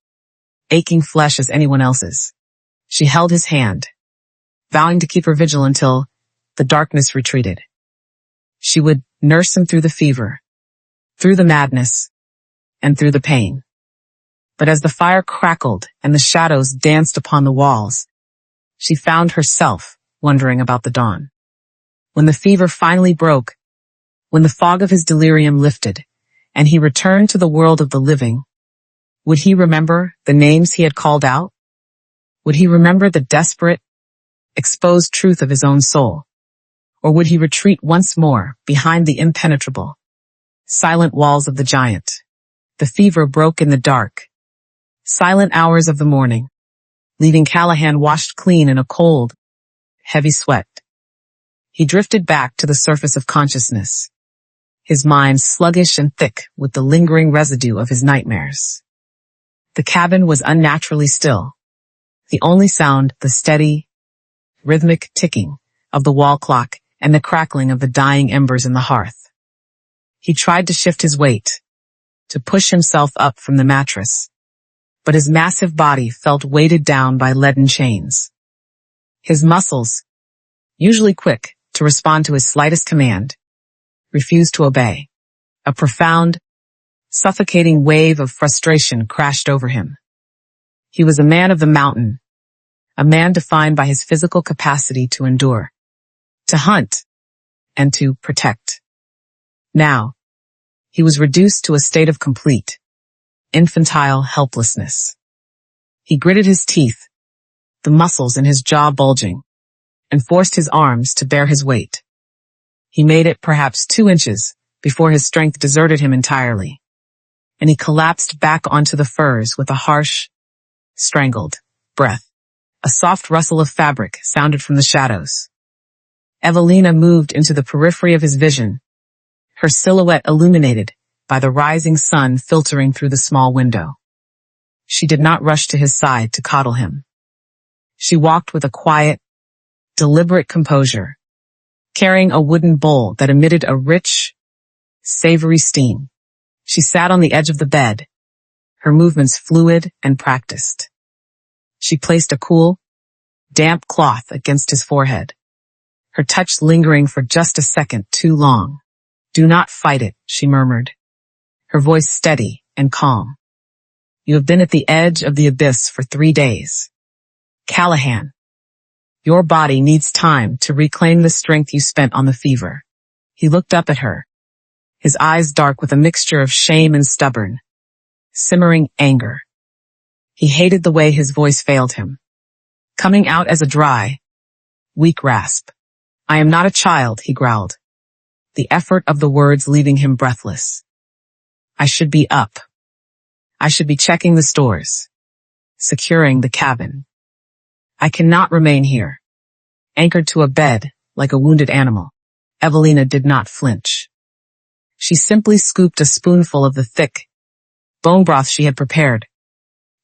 Speaker 1: aching flesh as anyone else's. She held his hand, vowing to keep her vigil until the darkness retreated. She would nurse him through the fever, through the madness, and through the pain. But as the fire crackled and the shadows danced upon the walls, she found herself wondering about the dawn. When the fever finally broke, when the fog of his delirium lifted, and he returned to the world of the living, would he remember the names he had called out? Would he remember the desperate, exposed truth of his own soul? Or would he retreat once more behind the impenetrable, silent walls of the giant? The fever broke in the dark, silent hours of the morning, leaving Callahan washed clean in a cold, heavy sweat. He drifted back to the surface of consciousness, his mind sluggish and thick with the lingering residue of his nightmares. The cabin was unnaturally still, the only sound the steady, rhythmic ticking of the wall clock and the crackling of the dying embers in the hearth. He tried to shift his weight, to push himself up from the mattress, but his massive body felt weighted down by leaden chains. His muscles, usually quick to respond to his slightest command, refused to obey. A profound, suffocating wave of frustration crashed over him. He was a man of the mountain, a man defined by his physical capacity to endure, to hunt, and to protect. Now, he was reduced to a state of complete, infantile helplessness. He gritted his teeth, the muscles in his jaw bulging, and forced his arms to bear his weight. He made it perhaps 2 inches before his strength deserted him entirely, and he collapsed back onto the furs with a harsh, strangled breath. A soft rustle of fabric sounded from the shadows. Evelina moved into the periphery of his vision, her silhouette illuminated by the rising sun filtering through the small window. She did not rush to his side to coddle him. She walked with a quiet, deliberate composure, carrying a wooden bowl that emitted a rich, savory steam. She sat on the edge of the bed, her movements fluid and practiced. She placed a cool, damp cloth against his forehead, her touch lingering for just a second too long. "Do not fight it," she murmured, her voice steady and calm. "You have been at the edge of the abyss for 3 days. Callahan, your body needs time to reclaim the strength you spent on the fever." He looked up at her, his eyes dark with a mixture of shame and stubborn, simmering anger. He hated the way his voice failed him, coming out as a dry, weak rasp. "I am not a child," he growled, the effort of the words leaving him breathless. "I should be up. I should be checking the stores, securing the cabin. I cannot remain here, anchored to a bed like a wounded animal." Evelina did not flinch. She simply scooped a spoonful of the thick bone broth she had prepared,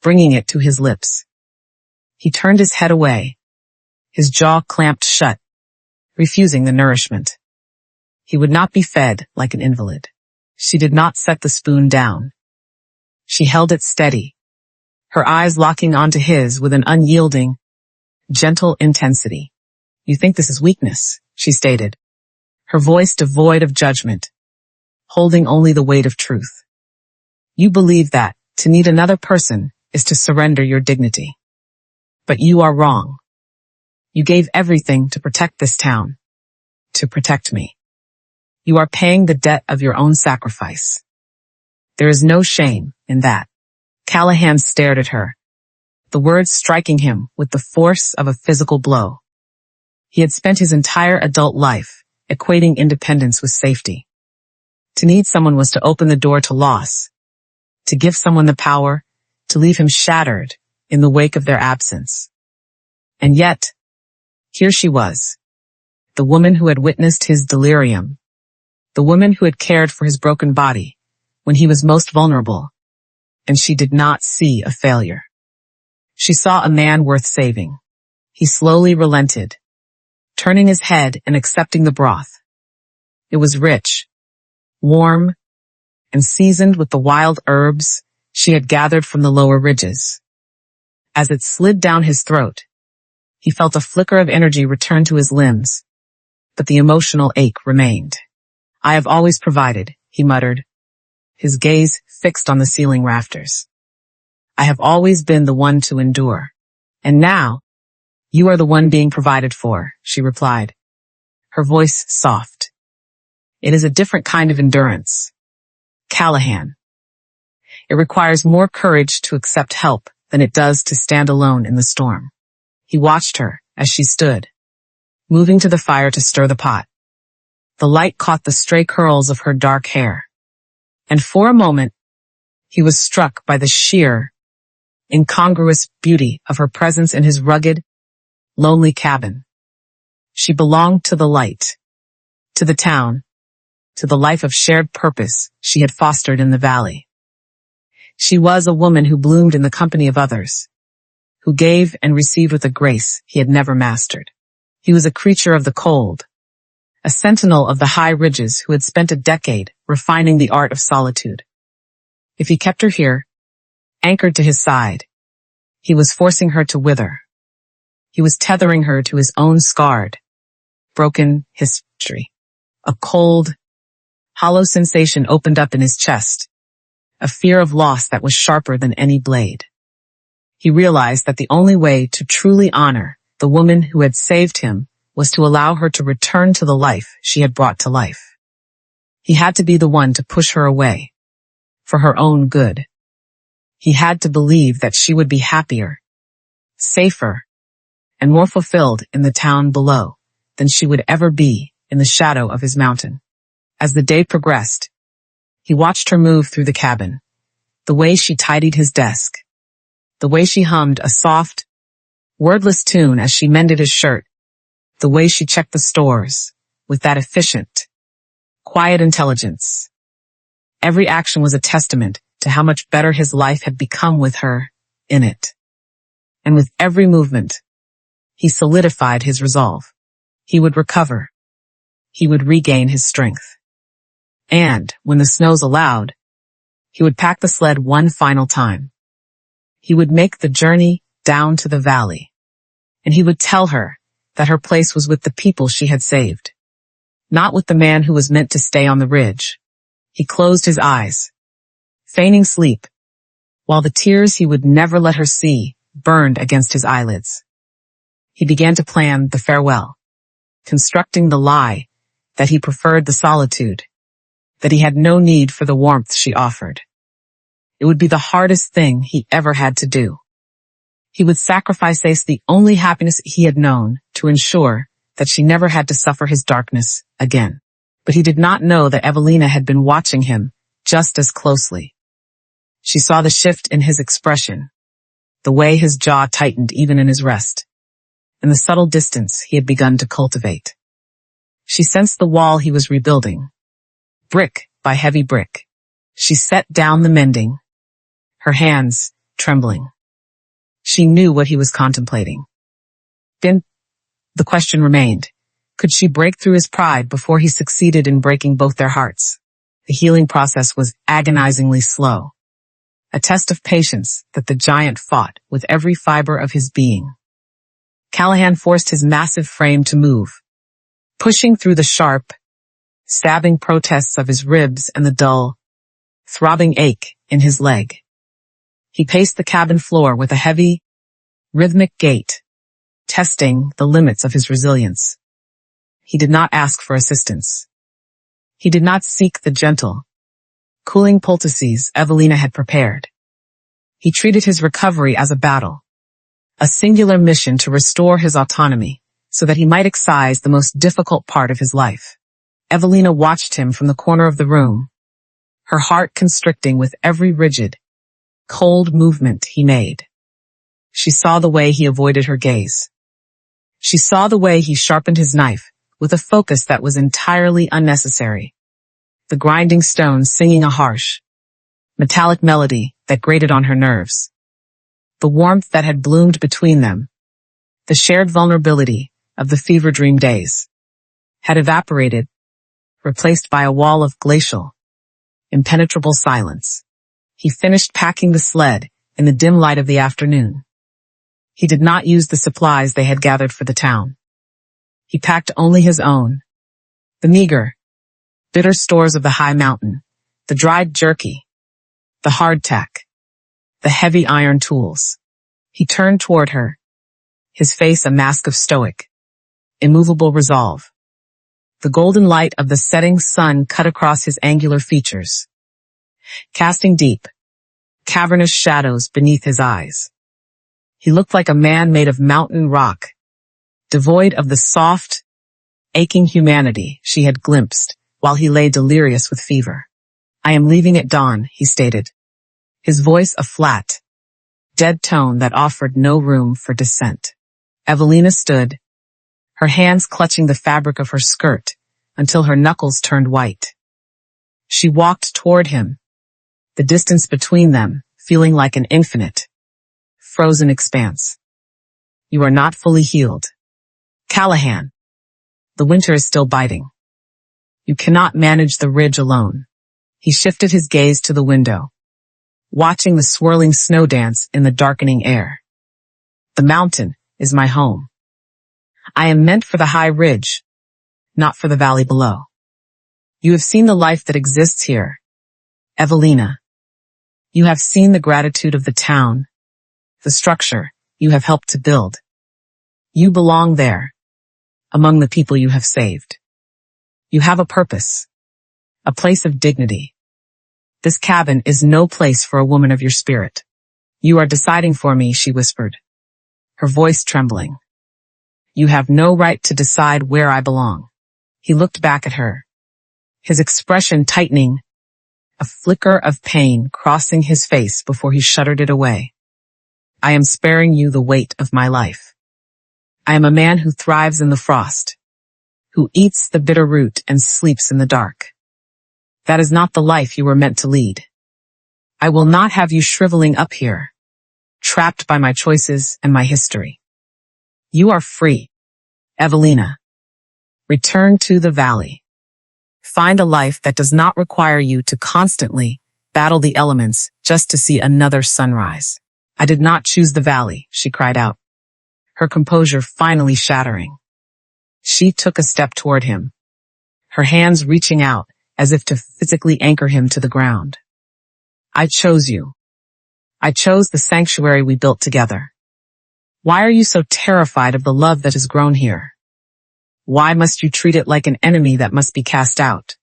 Speaker 1: bringing it to his lips. He turned his head away, his jaw clamped shut, refusing the nourishment. He would not be fed like an invalid. She did not set the spoon down. She held it steady, her eyes locking onto his with an unyielding, gentle intensity. "You think this is weakness," she stated, her voice devoid of judgment, holding only the weight of truth. "You believe that to need another person is to surrender your dignity. But you are wrong. You gave everything to protect this town, to protect me. You are paying the debt of your own sacrifice. There is no shame in that." Callahan stared at her, the words striking him with the force of a physical blow. He had spent his entire adult life equating independence with safety. To need someone was to open the door to loss, to give someone the power to leave him shattered in the wake of their absence. And yet, here she was, the woman who had witnessed his delirium, the woman who had cared for his broken body when he was most vulnerable, and she did not see a failure. She saw a man worth saving. He slowly relented, turning his head and accepting the broth. It was rich, warm, and seasoned with the wild herbs she had gathered from the lower ridges. As it slid down his throat, he felt a flicker of energy return to his limbs, but the emotional ache remained. "I have always provided," he muttered, his gaze fixed on the ceiling rafters. "I have always been the one to endure. And now, you are the one being provided for," she replied, her voice soft. "It is a different kind of endurance, Callahan. It requires more courage to accept help than it does to stand alone in the storm." He watched her as she stood, moving to the fire to stir the pot. The light caught the stray curls of her dark hair, and for a moment, he was struck by the sheer, incongruous beauty of her presence in his rugged, lonely cabin. She belonged to the light, to the town, to the life of shared purpose she had fostered in the valley. She was a woman who bloomed in the company of others, who gave and received with a grace he had never mastered. He was a creature of the cold, a sentinel of the high ridges who had spent a decade refining the art of solitude. If he kept her here, anchored to his side, he was forcing her to wither. He was tethering her to his own scarred, broken history. A cold, hollow sensation opened up in his chest, a fear of loss that was sharper than any blade. He realized that the only way to truly honor the woman who had saved him was to allow her to return to the life she had brought to life. He had to be the one to push her away, for her own good. He had to believe that she would be happier, safer, and more fulfilled in the town below than she would ever be in the shadow of his mountain. As the day progressed, he watched her move through the cabin, the way she tidied his desk, the way she hummed a soft, wordless tune as she mended his shirt, the way she checked the stores, with that efficient, quiet intelligence. Every action was a testament to how much better his life had become with her in it. And with every movement, he solidified his resolve. He would recover. He would regain his strength. And, when the snows allowed, he would pack the sled one final time. He would make the journey down to the valley. And he would tell her that her place was with the people she had saved, not with the man who was meant to stay on the ridge. He closed his eyes, feigning sleep, while the tears he would never let her see burned against his eyelids. He began to plan the farewell, constructing the lie that he preferred the solitude, that he had no need for the warmth she offered. It would be the hardest thing he ever had to do. He would sacrifice the only happiness he had known to ensure that she never had to suffer his darkness again. But he did not know that Evelina had been watching him just as closely. She saw the shift in his expression, the way his jaw tightened even in his rest, and the subtle distance he had begun to cultivate. She sensed the wall he was rebuilding, brick by heavy brick. She set down the mending, her hands trembling. She knew what he was contemplating. Then the question remained, could she break through his pride before he succeeded in breaking both their hearts? The healing process was agonizingly slow, a test of patience that the giant fought with every fiber of his being. Callahan forced his massive frame to move, pushing through the sharp, stabbing protests of his ribs and the dull, throbbing ache in his leg. He paced the cabin floor with a heavy, rhythmic gait, testing the limits of his resilience. He did not ask for assistance. He did not seek the gentle, cooling poultices Evelina had prepared. He treated his recovery as a battle, a singular mission to restore his autonomy so that he might excise the most difficult part of his life. Evelina watched him from the corner of the room, her heart constricting with every rigid, cold movement he made. She saw the way he avoided her gaze. She saw the way he sharpened his knife with a focus that was entirely unnecessary. The grinding stones singing a harsh, metallic melody that grated on her nerves. The warmth that had bloomed between them, the shared vulnerability of the fever dream days, had evaporated, replaced by a wall of glacial, impenetrable silence. He finished packing the sled in the dim light of the afternoon. He did not use the supplies they had gathered for the town. He packed only his own, the meager, bitter stores of the high mountain, the dried jerky, the hardtack, the heavy iron tools. He turned toward her, his face a mask of stoic, immovable resolve. The golden light of the setting sun cut across his angular features, casting deep, cavernous shadows beneath his eyes. He looked like a man made of mountain rock, devoid of the soft, aching humanity she had glimpsed while he lay delirious with fever. "I am leaving at dawn," he stated, his voice a flat, dead tone that offered no room for dissent. Evelina stood, her hands clutching the fabric of her skirt until her knuckles turned white. She walked toward him, the distance between them feeling like an infinite, frozen expanse. "You are not fully healed, Callahan. The winter is still biting. You cannot manage the ridge alone." He shifted his gaze to the window, watching the swirling snow dance in the darkening air. "The mountain is my home. I am meant for the high ridge, not for the valley below. You have seen the life that exists here, Evelina. You have seen the gratitude of the town, the structure you have helped to build. You belong there, among the people you have saved. You have a purpose, a place of dignity. This cabin is no place for a woman of your spirit. You are deciding for me," she whispered, her voice trembling. "You have no right to decide where I belong." He looked back at her, his expression tightening, a flicker of pain crossing his face before he shuddered it away. I am sparing you the weight of my life. I am a man who thrives in the frost, who eats the bitter root and sleeps in the dark. That is not the life you were meant to lead. I will not have you shriveling up here, trapped by my choices and my history. You are free, Evelina. Return to the valley. Find a life that does not require you to constantly battle the elements just to see another sunrise. I did not choose the valley, she cried out, her composure finally shattering. She took a step toward him, her hands reaching out as if to physically anchor him to the ground. I chose you. I chose the sanctuary we built together. Why are you so terrified of the love that has grown here? Why must you treat it like an enemy that must be cast out?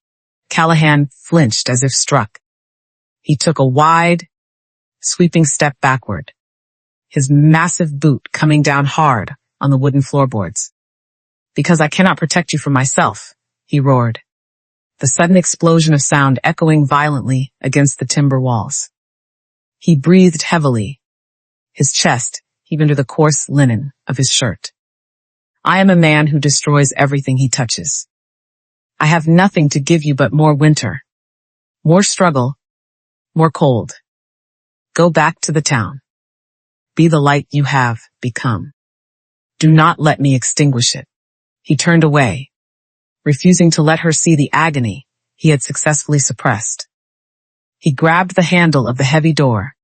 Speaker 1: Callahan flinched as if struck. He took a wide, sweeping step backward, his massive boot coming down hard on the wooden floorboards. Because I cannot protect you from myself, he roared, the sudden explosion of sound echoing violently against the timber walls. He breathed heavily, his chest heaved under the coarse linen of his shirt. I am a man who destroys everything he touches. I have nothing to give you but more winter, more struggle, more cold. Go back to the town. Be the light you have become. Do not let me extinguish it. He turned away, refusing to let her see the agony he had successfully suppressed. He grabbed the handle of the heavy door,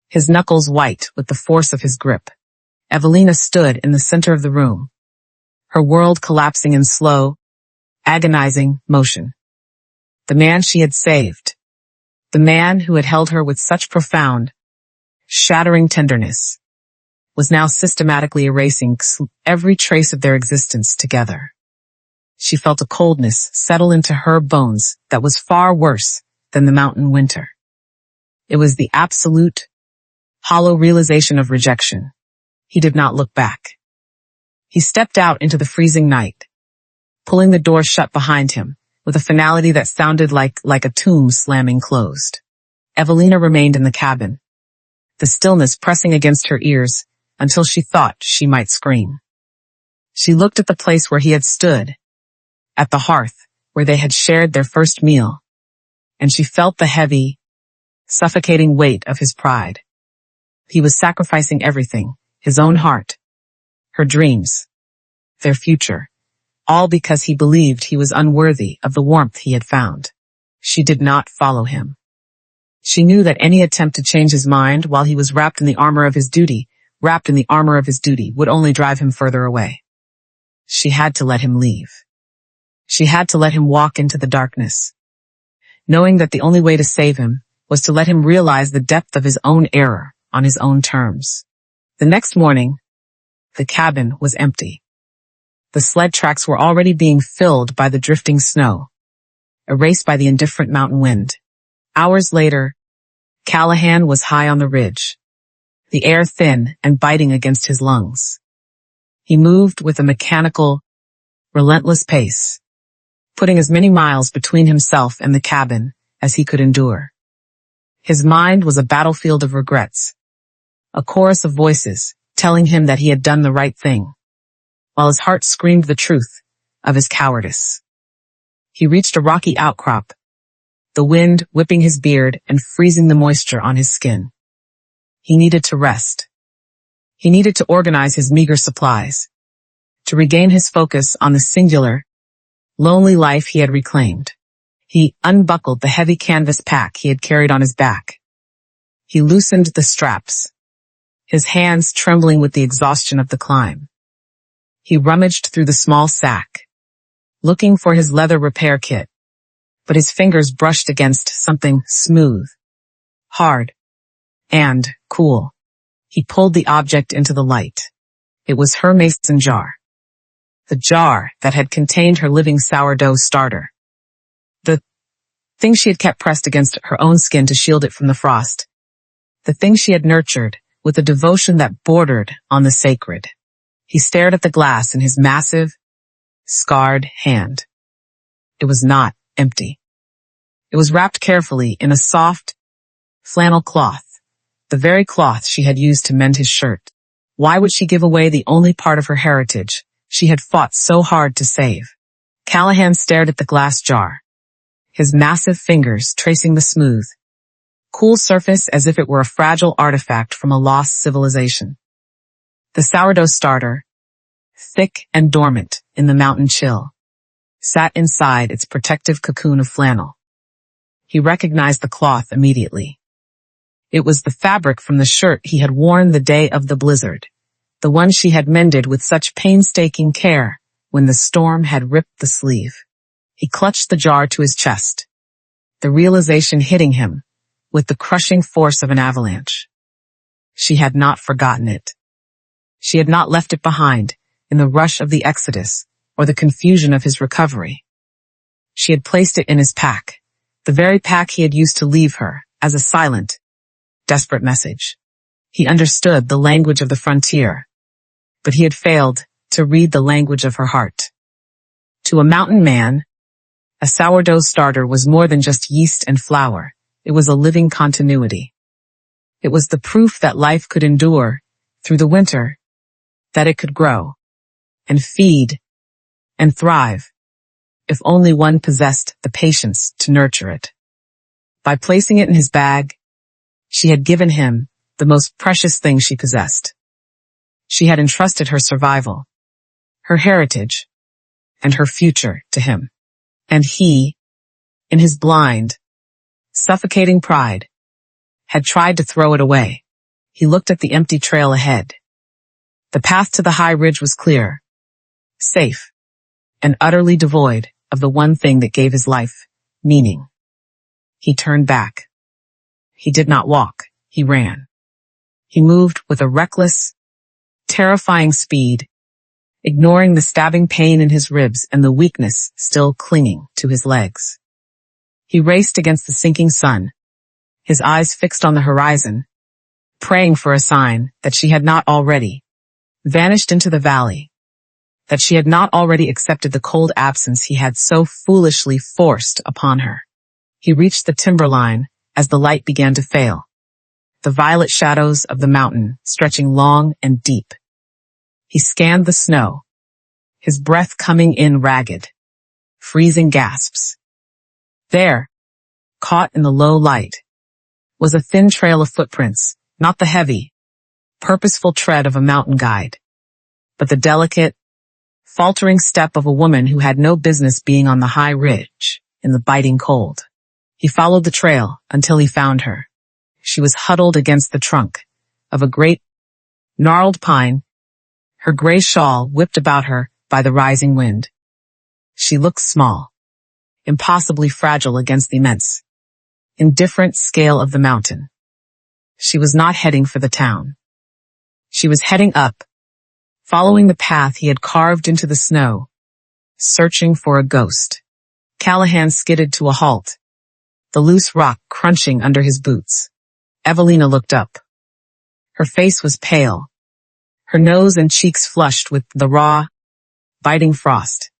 Speaker 1: his knuckles white with the force of his grip. Evelina stood in the center of the room, her world collapsing in slow, agonizing motion. The man she had saved, the man who had held her with such profound, shattering tenderness, was now systematically erasing every trace of their existence together. She felt a coldness settle into her bones that was far worse than the mountain winter. It was the absolute, hollow realization of rejection. He did not look back. He stepped out into the freezing night, pulling the door shut behind him with a finality that sounded like a tomb slamming closed. Evelina remained in the cabin, the stillness pressing against her ears until she thought she might scream. She looked at the place where he had stood, at the hearth where they had shared their first meal, and she felt the heavy, suffocating weight of his pride. He was sacrificing everything, his own heart, her dreams, their future, all because he believed he was unworthy of the warmth he had found. She did not follow him. She knew that any attempt to change his mind while he was wrapped in the armor of his duty, would only drive him further away. She had to let him leave. She had to let him walk into the darkness, knowing that the only way to save him was to let him realize the depth of his own error on his own terms. The next morning, the cabin was empty. The sled tracks were already being filled by the drifting snow, erased by the indifferent mountain wind. Hours later, Callahan was high on the ridge, the air thin and biting against his lungs. He moved with a mechanical, relentless pace, putting as many miles between himself and the cabin as he could endure. His mind was a battlefield of regrets, a chorus of voices telling him that he had done the right thing, while his heart screamed the truth of his cowardice. He reached a rocky outcrop, the wind whipping his beard and freezing the moisture on his skin. He needed to rest. He needed to organize his meager supplies, to regain his focus on the singular, lonely life he had reclaimed. He unbuckled the heavy canvas pack he had carried on his back. He loosened the straps, his hands trembling with the exhaustion of the climb. He rummaged through the small sack, looking for his leather repair kit, but his fingers brushed against something smooth, hard, and cool. He pulled the object into the light. It was her mason jar. The jar that had contained her living sourdough starter. The thing she had kept pressed against her own skin to shield it from the frost. The thing she had nurtured with a devotion that bordered on the sacred. He stared at the glass in his massive, scarred hand. It was not empty. It was wrapped carefully in a soft, flannel cloth, the very cloth she had used to mend his shirt. Why would she give away the only part of her heritage she had fought so hard to save? Callahan stared at the glass jar, his massive fingers tracing the smooth, cool surface as if it were a fragile artifact from a lost civilization. The sourdough starter, thick and dormant in the mountain chill, sat inside its protective cocoon of flannel. He recognized the cloth immediately. It was the fabric from the shirt he had worn the day of the blizzard, the one she had mended with such painstaking care when the storm had ripped the sleeve. He clutched the jar to his chest, the realization hitting him with the crushing force of an avalanche. She had not forgotten it. She had not left it behind in the rush of the exodus or the confusion of his recovery. She had placed it in his pack, the very pack he had used to leave her, as a silent, desperate message. He understood the language of the frontier, but he had failed to read the language of her heart. To a mountain man, a sourdough starter was more than just yeast and flour. It was a living continuity. It was the proof that life could endure through the winter, that it could grow and feed and thrive if only one possessed the patience to nurture it. By placing it in his bag, she had given him the most precious thing she possessed. She had entrusted her survival, her heritage, and her future to him. And he, in his blind, suffocating pride, had tried to throw it away. He looked at the empty trail ahead. The path to the high ridge was clear, safe, and utterly devoid of the one thing that gave his life meaning. He turned back. He did not walk, he ran. He moved with a reckless, terrifying speed, ignoring the stabbing pain in his ribs and the weakness still clinging to his legs. He raced against the sinking sun, his eyes fixed on the horizon, praying for a sign that she had not already vanished into the valley, that she had not already accepted the cold absence he had so foolishly forced upon her. He reached the timberline as the light began to fail, the violet shadows of the mountain stretching long and deep. He scanned the snow, his breath coming in ragged, freezing gasps. There, caught in the low light, was a thin trail of footprints, not the heavy, purposeful tread of a mountain guide, but the delicate, faltering step of a woman who had no business being on the high ridge in the biting cold. He followed the trail until he found her. She was huddled against the trunk of a great, gnarled pine, her gray shawl whipped about her by the rising wind. She looked small, impossibly fragile against the immense, indifferent scale of the mountain. She was not heading for the town. She was heading up, following the path he had carved into the snow, searching for a ghost. Callahan skidded to a halt, the loose rock crunching under his boots. Evelina looked up. Her face was pale, her nose and cheeks flushed with the raw, biting frost.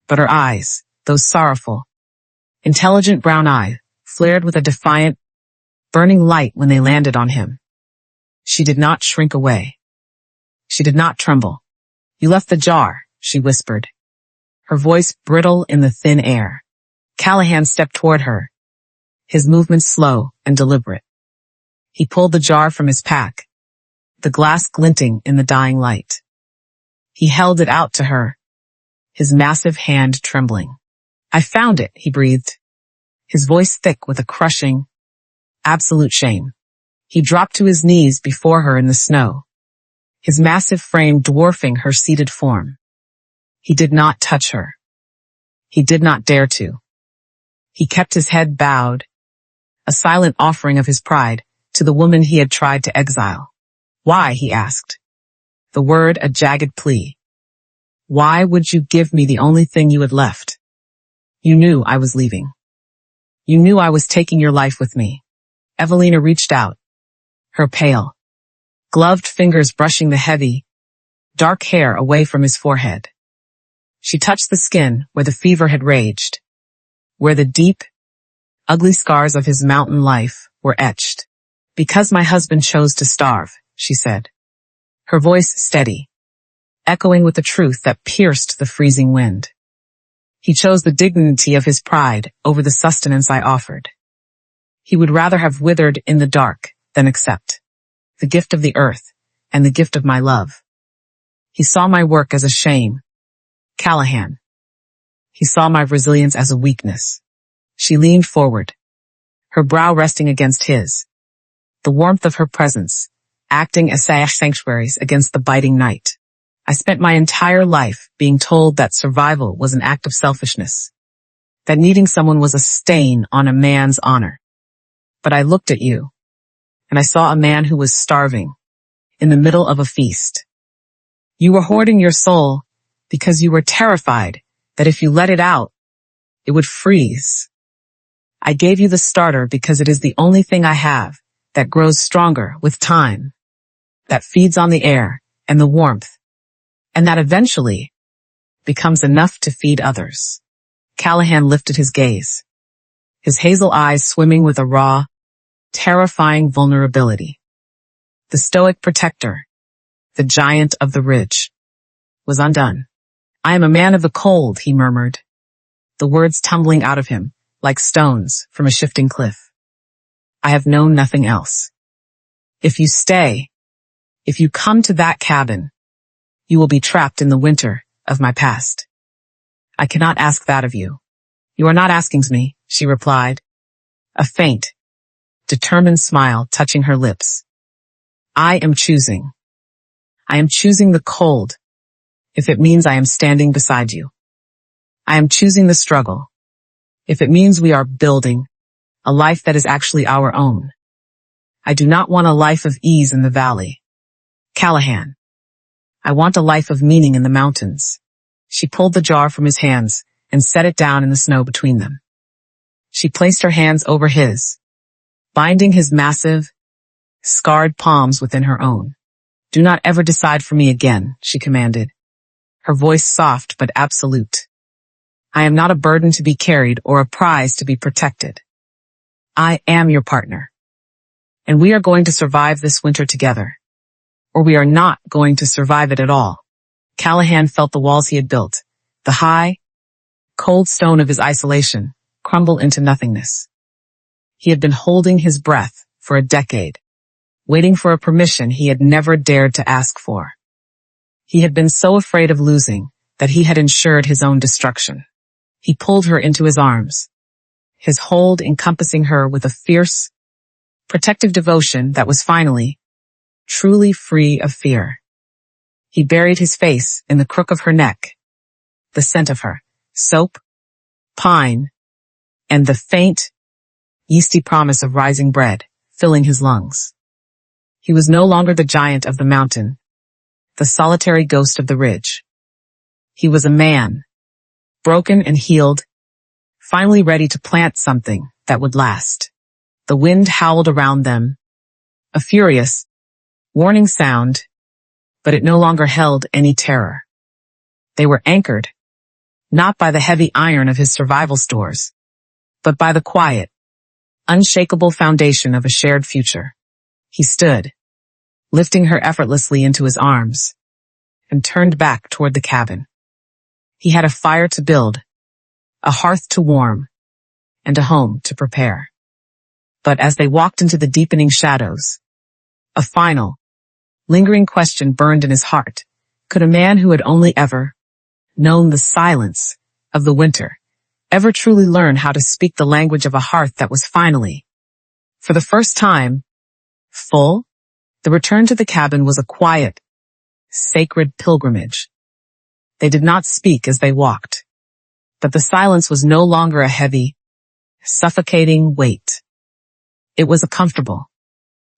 Speaker 1: But her eyes, those sorrowful, intelligent brown eyes, flared with a defiant, burning light when they landed on him. She did not shrink away. She did not tremble. "You left the jar," she whispered, her voice brittle in the thin air. Callahan stepped toward her, his movements slow and deliberate. He pulled the jar from his pack, the glass glinting in the dying light. He held it out to her, his massive hand trembling. "I found it," he breathed, his voice thick with a crushing, absolute shame. He dropped to his knees before her in the snow, his massive frame dwarfing her seated form. He did not touch her. He did not dare to. He kept his head bowed, a silent offering of his pride to the woman he had tried to exile. "Why?" he asked, the word a jagged plea. "Why would you give me the only thing you had left? You knew I was leaving. You knew I was taking your life with me." Evelina reached out, her pale, gloved fingers brushing the heavy, dark hair away from his forehead. She touched the skin where the fever had raged, where the deep, ugly scars of his mountain life were etched. Because my husband chose to starve, she said, her voice steady, echoing with the truth that pierced the freezing wind. He chose the dignity of his pride over the sustenance I offered. He would rather have withered in the dark than accept the gift of the earth and the gift of my love. He saw my work as a shame. Callahan. He saw my resilience as a weakness. She leaned forward, her brow resting against his, the warmth of her presence acting as sanctuaries against the biting night. I spent my entire life being told that survival was an act of selfishness, that needing someone was a stain on a man's honor. But I looked at you, and I saw a man who was starving, in the middle of a feast. You were hoarding your soul because you were terrified that if you let it out, it would freeze. I gave you the starter because it is the only thing I have that grows stronger with time, that feeds on the air and the warmth, and that eventually becomes enough to feed others. Callahan lifted his gaze, his hazel eyes swimming with a raw, terrifying vulnerability. The stoic protector, the giant of the ridge, was undone. I am a man of the cold, he murmured, the words tumbling out of him like stones from a shifting cliff. I have known nothing else. If you stay, if you come to that cabin, you will be trapped in the winter of my past. I cannot ask that of you. You are not asking me, she replied, a faint, determined smile touching her lips. I am choosing. I am choosing the cold, if it means I am standing beside you. I am choosing the struggle, if it means we are building a life that is actually our own. I do not want a life of ease in the valley. Callahan. I want a life of meaning in the mountains. She pulled the jar from his hands and set it down in the snow between them. She placed her hands over his, binding his massive, scarred palms within her own. Do not ever decide for me again, she commanded, her voice soft but absolute. I am not a burden to be carried or a prize to be protected. I am your partner. And we are going to survive this winter together. Or we are not going to survive it at all. Callahan felt the walls he had built, the high, cold stone of his isolation, crumble into nothingness. He had been holding his breath for a decade, waiting for a permission he had never dared to ask for. He had been so afraid of losing that he had ensured his own destruction. He pulled her into his arms, his hold encompassing her with a fierce, protective devotion that was finally, truly free of fear. He buried his face in the crook of her neck, the scent of her, soap, pine, and the faint, yeasty promise of rising bread filling his lungs. He was no longer the giant of the mountain, the solitary ghost of the ridge. He was a man, broken and healed, finally ready to plant something that would last. The wind howled around them, a furious, warning sound, but it no longer held any terror. They were anchored, not by the heavy iron of his survival stores, but by the quiet, unshakable foundation of a shared future. He stood, lifting her effortlessly into his arms, and turned back toward the cabin. He had a fire to build, a hearth to warm, and a home to prepare. But as they walked into the deepening shadows, a final, lingering question burned in his heart. Could a man who had only ever known the silence of the winter ever truly learn how to speak the language of a hearth that was finally, for the first time, full? The return to the cabin was a quiet, sacred pilgrimage. They did not speak as they walked, but the silence was no longer a heavy, suffocating weight. It was a comfortable,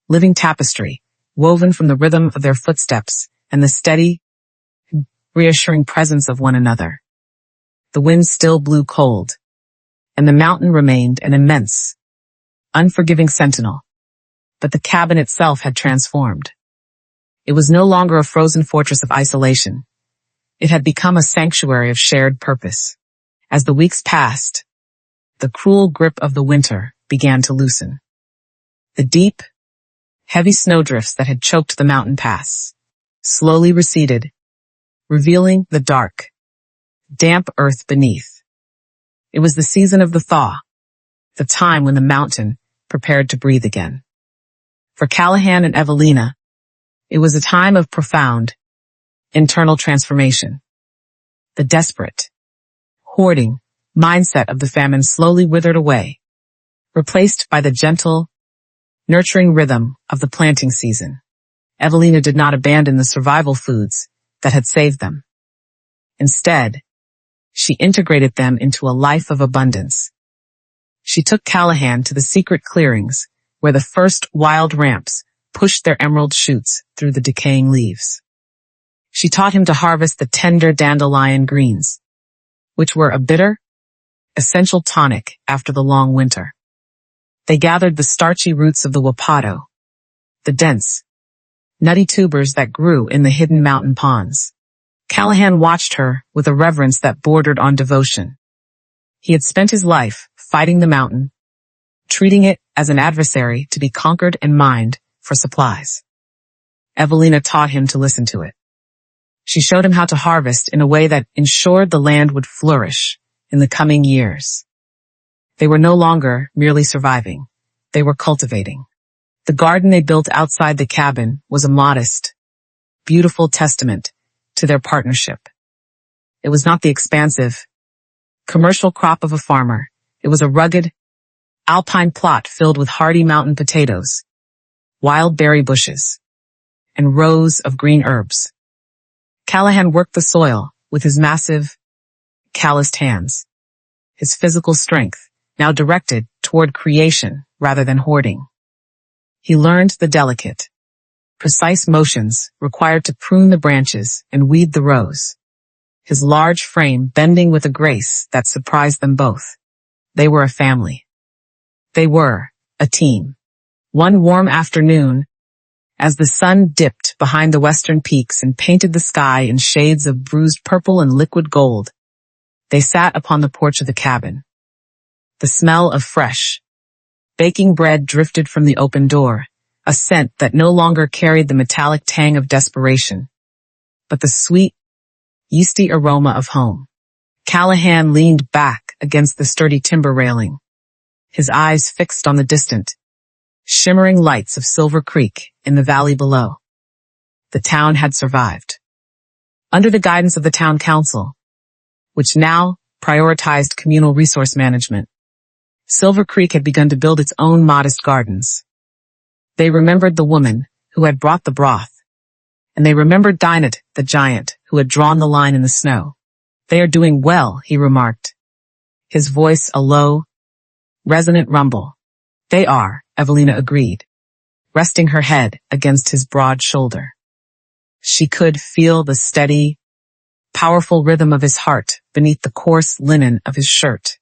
Speaker 1: living tapestry, woven from the rhythm of their footsteps and the steady, reassuring presence of one another. The wind still blew cold, and the mountain remained an immense, unforgiving sentinel. But the cabin itself had transformed. It was no longer a frozen fortress of isolation. It had become a sanctuary of shared purpose. As the weeks passed, the cruel grip of the winter began to loosen. The deep, Heavy snowdrifts that had choked the mountain pass slowly receded, revealing the dark, damp earth beneath. It was the season of the thaw, the time when the mountain prepared to breathe again. For Callahan and Evelina, it was a time of profound internal transformation. The desperate, hoarding mindset of the famine slowly withered away, replaced by the gentle, nurturing rhythm of the planting season. Evelina did not abandon the survival foods that had saved them. Instead, she integrated them into a life of abundance. She took Callahan to the secret clearings where the first wild ramps pushed their emerald shoots through the decaying leaves. She taught him to harvest the tender dandelion greens, which were a bitter, essential tonic after the long winter. They gathered the starchy roots of the wapato, the dense, nutty tubers that grew in the hidden mountain ponds. Callahan watched her with a reverence that bordered on devotion. He had spent his life fighting the mountain, treating it as an adversary to be conquered and mined for supplies. Evelina taught him to listen to it. She showed him how to harvest in a way that ensured the land would flourish in the coming years. They were no longer merely surviving. They were cultivating. The garden they built outside the cabin was a modest, beautiful testament to their partnership. It was not the expansive, commercial crop of a farmer. It was a rugged, alpine plot filled with hardy mountain potatoes, wild berry bushes, and rows of green herbs. Callahan worked the soil with his massive, calloused hands, his physical strength now directed toward creation rather than hoarding. He learned the delicate, precise motions required to prune the branches and weed the rows, his large frame bending with a grace that surprised them both. They were a family. They were a team. One warm afternoon, as the sun dipped behind the western peaks and painted the sky in shades of bruised purple and liquid gold, they sat upon the porch of the cabin. The smell of fresh, baking bread drifted from the open door, a scent that no longer carried the metallic tang of desperation, but the sweet, yeasty aroma of home. Callahan leaned back against the sturdy timber railing, his eyes fixed on the distant, shimmering lights of Silver Creek in the valley below. The town had survived. Under the guidance of the town council, which now prioritized communal resource management, Silver Creek had begun to build its own modest gardens. They remembered the woman who had brought the broth, and they remembered Dinah, the giant, who had drawn the line in the snow. They are doing well, he remarked, his voice a low, resonant rumble. They are, Evelina agreed, resting her head against his broad shoulder. She could feel the steady, powerful rhythm of his heart beneath the coarse linen of his shirt.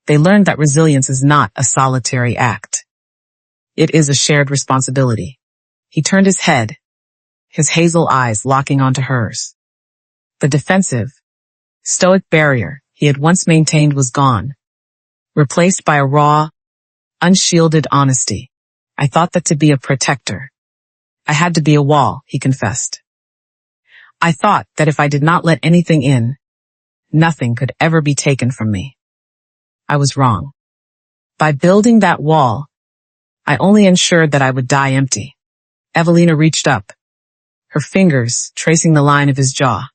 Speaker 1: They learned that resilience is not a solitary act. It is a shared responsibility. He turned his head, his hazel eyes locking onto hers. The defensive, stoic barrier he had once maintained was gone, replaced by a raw, unshielded honesty. I thought that to be a protector, I had to be a wall, he confessed. I thought that if I did not let anything in, nothing could ever be taken from me. I was wrong. By building that wall, I only ensured that I would die empty. Evelina reached up, her fingers tracing the line of his jaw.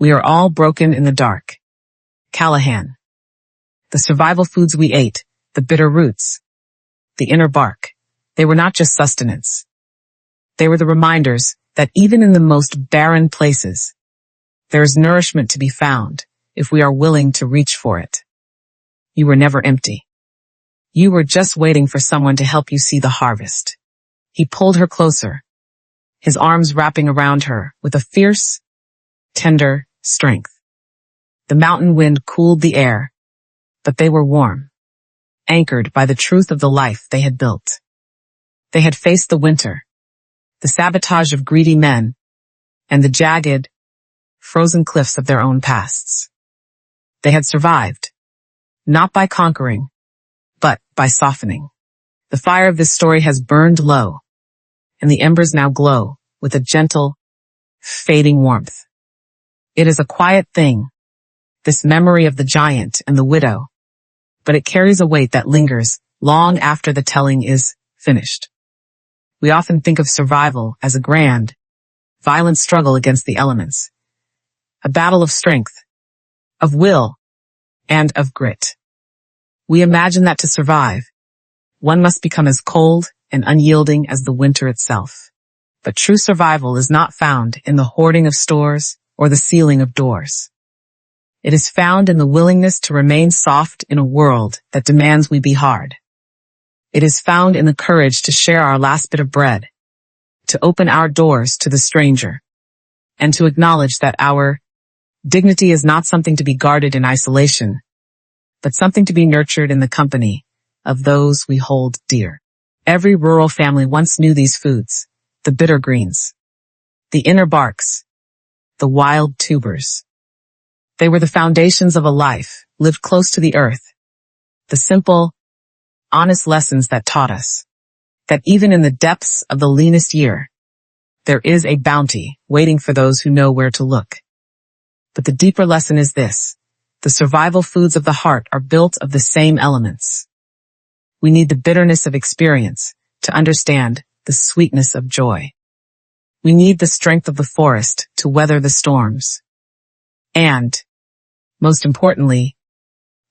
Speaker 1: We are all broken in the dark. Callahan. The survival foods we ate, the bitter roots, the inner bark, they were not just sustenance. They were the reminders that even in the most barren places, there is nourishment to be found if we are willing to reach for it. You were never empty. You were just waiting for someone to help you see the harvest. He pulled her closer, his arms wrapping around her with a fierce, tender strength. The mountain wind cooled the air, but they were warm, anchored by the truth of the life they had built. They had faced the winter, the sabotage of greedy men, and the jagged, frozen cliffs of their own pasts. They had survived, not by conquering, but by softening. The fire of this story has burned low, and the embers now glow with a gentle, fading warmth. It is a quiet thing, this memory of the giant and the widow, but it carries a weight that lingers long after the telling is finished. We often think of survival as a grand, violent struggle against the elements, a battle of strength, of will, and of grit. We imagine that to survive, one must become as cold and unyielding as the winter itself. But true survival is not found in the hoarding of stores or the sealing of doors. It is found in the willingness to remain soft in a world that demands we be hard. It is found in the courage to share our last bit of bread, to open our doors to the stranger, and to acknowledge that our dignity is not something to be guarded in isolation, but something to be nurtured in the company of those we hold dear. Every rural family once knew these foods, the bitter greens, the inner barks, the wild tubers. They were the foundations of a life lived close to the earth, the simple, honest lessons that taught us that even in the depths of the leanest year, there is a bounty waiting for those who know where to look. But the deeper lesson is this: the survival foods of the heart are built of the same elements. We need the bitterness of experience to understand the sweetness of joy. We need the strength of the forest to weather the storms. And, most importantly,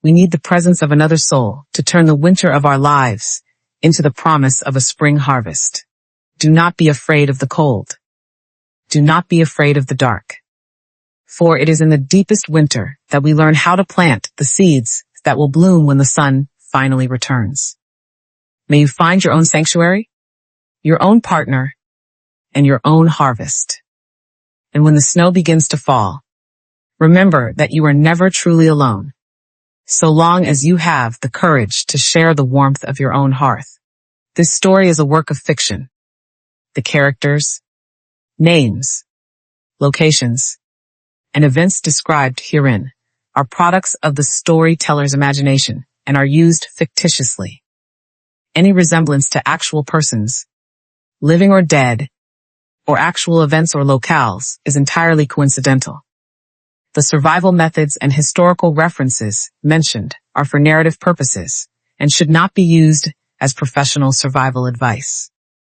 Speaker 1: we need the presence of another soul to turn the winter of our lives into the promise of a spring harvest. Do not be afraid of the cold. Do not be afraid of the dark. For it is in the deepest winter that we learn how to plant the seeds that will bloom when the sun finally returns. May you find your own sanctuary, your own partner, and your own harvest. And when the snow begins to fall, remember that you are never truly alone, so long as you have the courage to share the warmth of your own hearth. This story is a work of fiction. The characters, names, locations, and events described herein are products of the storyteller's imagination and are used fictitiously. Any resemblance to actual persons, living or dead, or actual events or locales is entirely coincidental. The survival methods and historical references mentioned are for narrative purposes and should not be used as professional survival advice.